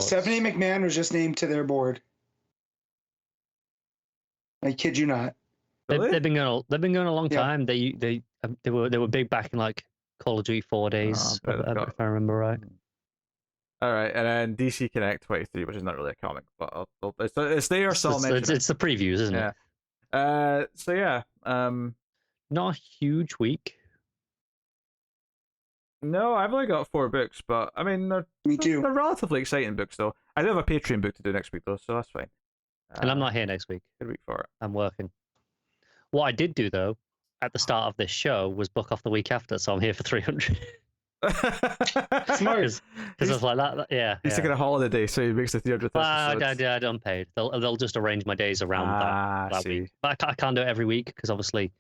Stephanie McMahon was just named to their board. I kid you not. Really? They've been going a long time. They were big back in like Call of Duty 4 days, if I remember right. All right, and then DC Connect 23, which is not really a comic, but it's there, so I'll mention it's the previews, isn't it? So yeah, not a huge week. No, I've only got 4 books, but I mean Me too. They're relatively exciting books though. I do have a Patreon book to do next week though, so that's fine. And I'm not here next week. Good week for it. I'm working. What I did do though, at the start of this show, was book off the week after, so I'm here for 300. Smart. Because I was like that. Yeah. He's taking a holiday day, so he makes the 300th episode. I don't pay. They'll just arrange my days around that week. But I can't do it every week because obviously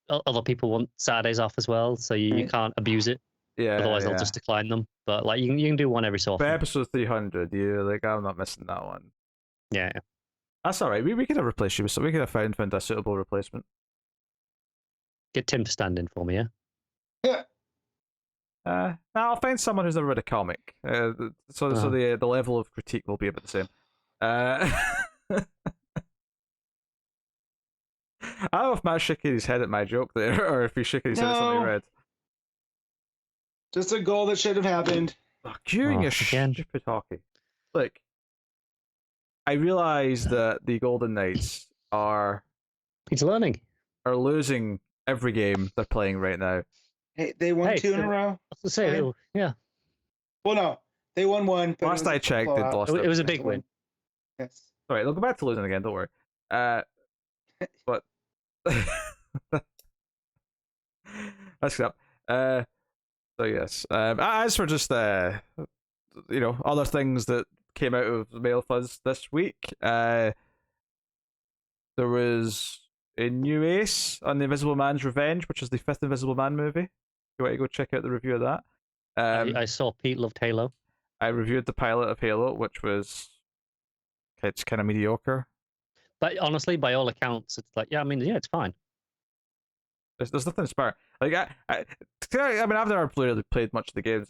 other people want Saturdays off as well, so you can't abuse it. Yeah. Otherwise, they'll just decline them. But like you can do one every so often. But episode 300, I'm not missing that one. Yeah. That's all right. We could have replaced you, so we could have found a suitable replacement. Get Tim to stand in for me, yeah. Yeah. I'll find someone who's never read a comic. So the level of critique will be about the same. I don't know if Matt's shaking his head at my joke there, or if he's shaking his head at something he read. Just a goal that should have happened. Queuing is stupid hockey. Look, I realise that the Golden Knights are losing every game they're playing right now. Hey, they won 2 in a row. To say, yeah. Well, no, they won 1. But last I checked, they'd lost. It was a big win. Yes. All right, they'll go back to losing again. Don't worry. But that's good. So yes. As for just other things that came out of Mail Fuzz this week, there was a new ace on The Invisible Man's Revenge, which is the 5th Invisible Man movie. If you want to go check out the review of that. I saw Pete loved Halo. I reviewed the pilot of Halo, which was kind of mediocre. But honestly, by all accounts, it's like, it's fine. There's nothing inspiring. Like I've never really played much of the games.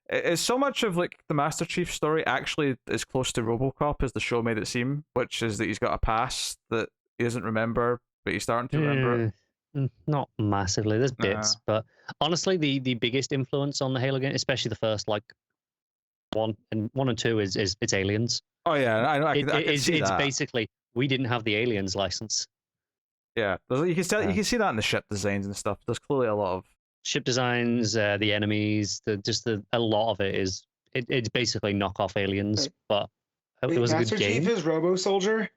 It's so much of like the Master Chief story actually as close to RoboCop as the show made it seem, which is that he's got a past that he doesn't remember, but he's starting to remember it. Not massively. There's bits, but honestly, the biggest influence on the Halo game, especially the first like 1 and 2, is it's aliens. Oh yeah, I know. I can see it's that. Basically we didn't have the aliens license. Yeah, you can see that in the ship designs and stuff. There's clearly a lot of ship designs, the enemies, a lot of it is it's basically knockoff aliens. But it was Master a good game. Chief is Robo Soldier.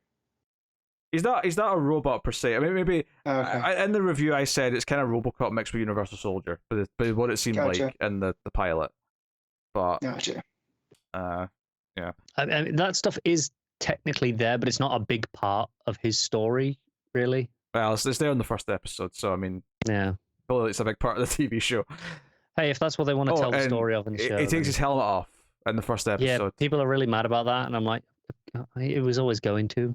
He's not a robot per se. I mean, maybe in the review I said it's kind of RoboCop mixed with Universal Soldier, but what it seemed like in the pilot. But gotcha. Yeah. I mean, that stuff is technically there, but it's not a big part of his story, really. Well, it's there in the first episode, so I mean, yeah. Clearly, it's a big part of the TV show. Hey, if that's what they want to tell the story of in the show, He takes then- his helmet off in the first episode. Yeah, people are really mad about that, and I'm like, it was always going to.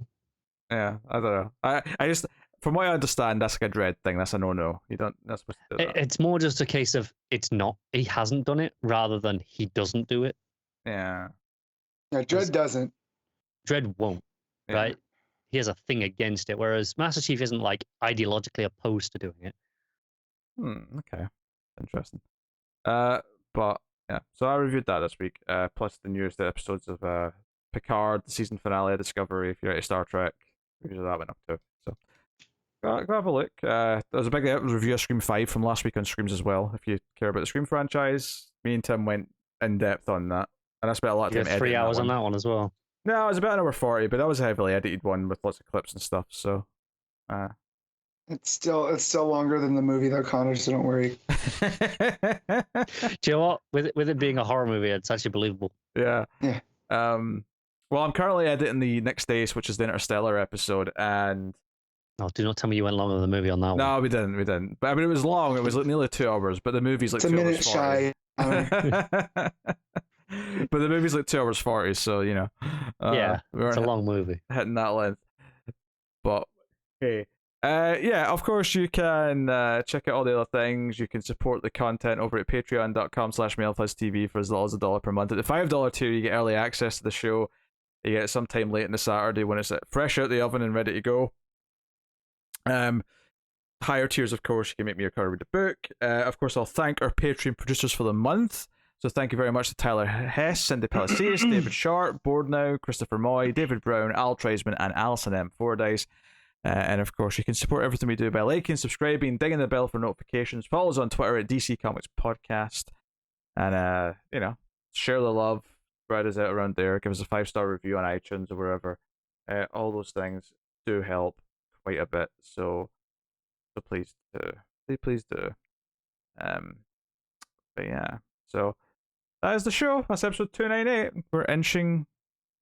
Yeah, I don't know. I just, from what I understand, that's like a dread thing. That's a no-no. You don't. Not supposed to do that. It's more just a case of it's not. He hasn't done it, rather than he doesn't do it. Yeah. Yeah, Dredd doesn't. Dredd won't, Yeah. right? He has a thing against it, whereas Master Chief isn't like ideologically opposed to doing it. Okay. Interesting. But yeah. So I reviewed that this week. Plus the newest episodes of Picard, the season finale of Discovery. If you're into Star Trek, reviews of that went up too. So go have a look. There was a big review of Scream 5 from last week on Screams as well. If you care about the Scream franchise, me and Tim went in depth on that, and I spent a lot of You time got 3 editing hours that on one. that one as well. No, it was about an hour 40, but that was a heavily edited one with lots of clips and stuff. So, It's still longer than the movie though, Connor. So don't worry. Do you know what? With it being a horror movie, it's actually believable. yeah. Yeah. Well, I'm currently editing the next days, which is the Interstellar episode, and Oh, do not tell me you went longer than the movie on that one. no, we didn't. But I mean, it was long. It was like nearly 2 hours, but the movie's like It's a 2 minute hours 40. shy. But the movie's like 2 hours 40, so you know. Yeah, we it's weren't a long movie. hitting that length. But hey. Yeah, of course you can check out all the other things. You can support the content over at patreon.com/MailFuzzTV for as little as $1 per month. At the $5 tier, you get early access to the show. You get it sometime late in the Saturday when it's fresh out the oven and ready to go. Higher tiers, of course, you can make me a cover with the book. Of course, I'll thank our Patreon producers for the month. So thank you very much to Tyler Hess, Cindy Palacios, David Sharp, Board Now, Christopher Moy, David Brown, Al Treisman, and Alison M. Fordyce. And of course, you can support everything we do by liking, subscribing, dinging the bell for notifications. Follow us on Twitter at DC Comics Podcast, and share the love, spread us out around there. Give us a 5-star review on iTunes or wherever. All those things do help quite a bit. So please do. But yeah, so that is the show. That's episode 298. We're inching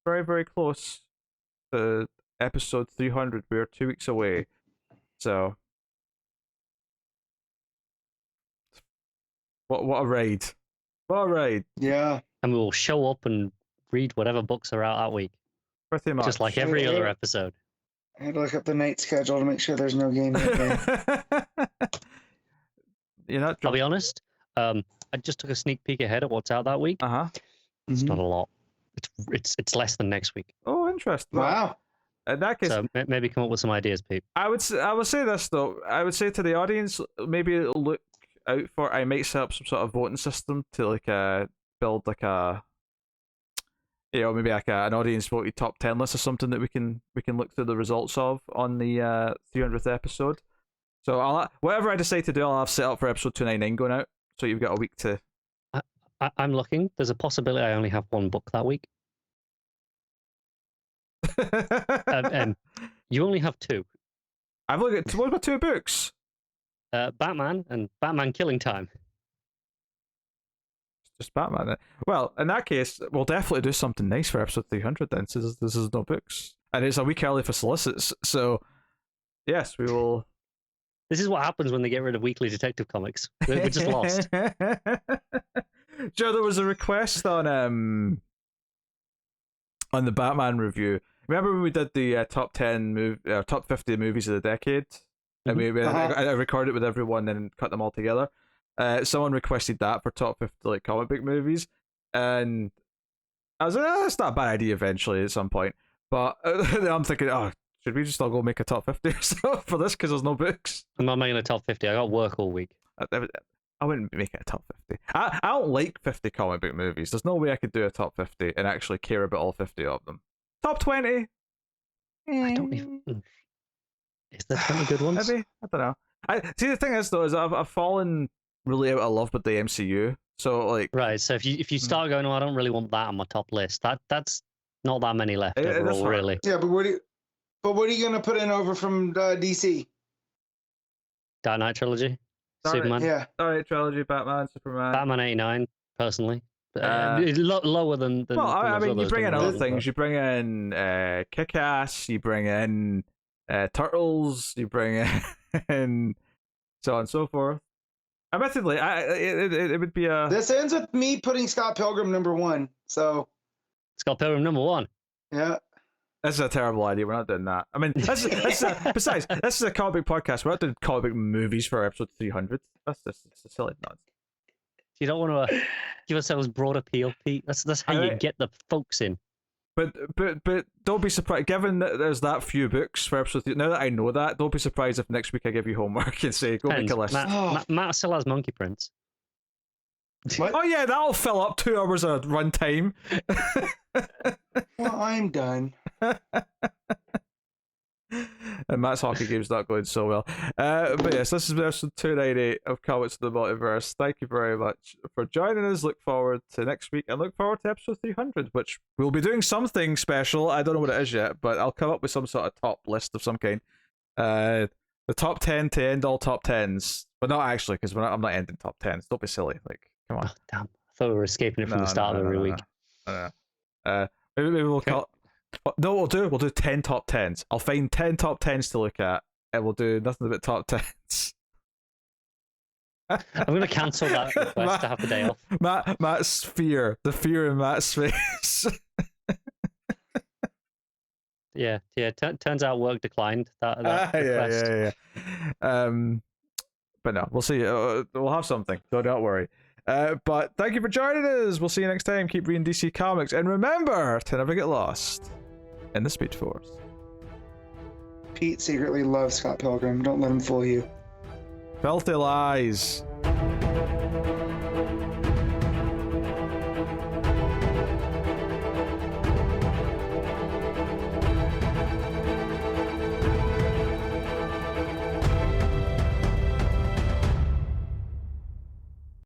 very, very close to episode 300. We are 2 weeks away. So what a ride. What a ride. Yeah. And we will show up and read whatever books are out that week. Pretty much. Just like every Yeah. other episode. I had to look up the night schedule to make sure there's no game that day. You're not I'll be honest. I just took a sneak peek ahead at what's out that week. Uh-huh. It's Mhm. not a lot. It's less than next week. Oh, interesting. Wow. In that case, So maybe come up with some ideas, Pete. I would say this though. I would say to the audience, maybe look out for. I might set up some sort of voting system to build like a, maybe like an audience voted top 10 list or something that we can look through the results of on the 300th episode. So whatever I decide to do, I'll have set up for episode 299 going out. So you've got a week to. I'm looking. There's a possibility I only have one book that week. And you only have 2. I've looked at what about 2 books? Batman and Batman Killing Time. Just Batman. Then. Well, in that case, we'll definitely do something nice for episode 300 then, since this is no books. And it's a week early for solicits, so yes, we will. This is what happens when they get rid of weekly detective comics. We're just lost. Joe, there was a request on the Batman review. Remember when we did the top 50 movies of the decade? And I recorded it with everyone and cut them all together. Someone requested that for top 50 comic book movies, and I was like, that's not a bad idea eventually at some point. But I'm thinking, should we just all go make a top 50 or so for this because there's no books? I'm not making a top 50. I got work all week. I wouldn't make it a top 50. I don't like 50 comic book movies. There's no way I could do a top 50 and actually care about all 50 of them. Top 20? I don't even. Is there 20 good ones? Maybe? I don't know. See, the thing is, though, is I've fallen really out of love with the MCU. So, Right, so if you start going, I don't really want that on my top list, that's not that many left That's overall, fine. really. Yeah, but what are you gonna put in over from DC? Dark Knight trilogy, Dark Knight, Superman, Yeah. Alright, trilogy, Batman, Superman. Batman 89, personally. Lower than Well, I those mean, you others, bring in don't other worry, things. You bring in Kick-Ass, you bring in Turtles, you bring in so on and so forth. Admittedly, it would be a. This ends with me putting Scott Pilgrim #1. So Scott Pilgrim #1. yeah. This is a terrible idea. We're not doing that. I mean, besides, this is a comic book podcast. We're not doing comic book movies for episode 300. That's just silly nonsense. You don't want to give ourselves broad appeal, Pete. That's how you get the folks in. But don't be surprised. Given that there's that few books for episode 3, now that I know that, don't be surprised if next week I give you homework and say, go make a list. Matt still has Monkey Prints. What? Oh yeah, that'll fill up 2 hours of runtime. Well, I'm done. And Matt's hockey game's not going so well. But yes, this is episode 298 of Comics From The Multiverse. Thank you very much for joining us. Look forward to next week and look forward to episode 300, which we'll be doing something special. I don't know what it is yet, but I'll come up with some sort of top list of some kind. The top 10 to end all top 10s. But not actually, because I'm not ending top 10s. Don't be silly. Like, come on. Oh, damn. I thought we were escaping it from the start of every week. Maybe we'll call. No, we'll do 10 top 10s. I'll find 10 top 10s to look at, and we'll do nothing but top 10s. I'm going to cancel that request to have the day off. Matt's fear. The fear in Matt's face. Yeah. Turns out work declined that request. Yeah. But no, we'll see. We'll have something, so don't worry. But thank you for joining us. We'll see you next time. Keep reading DC Comics, and remember to never get lost in the Speed Force. Pete secretly loves Scott Pilgrim. Don't let him fool you. Filthy lies.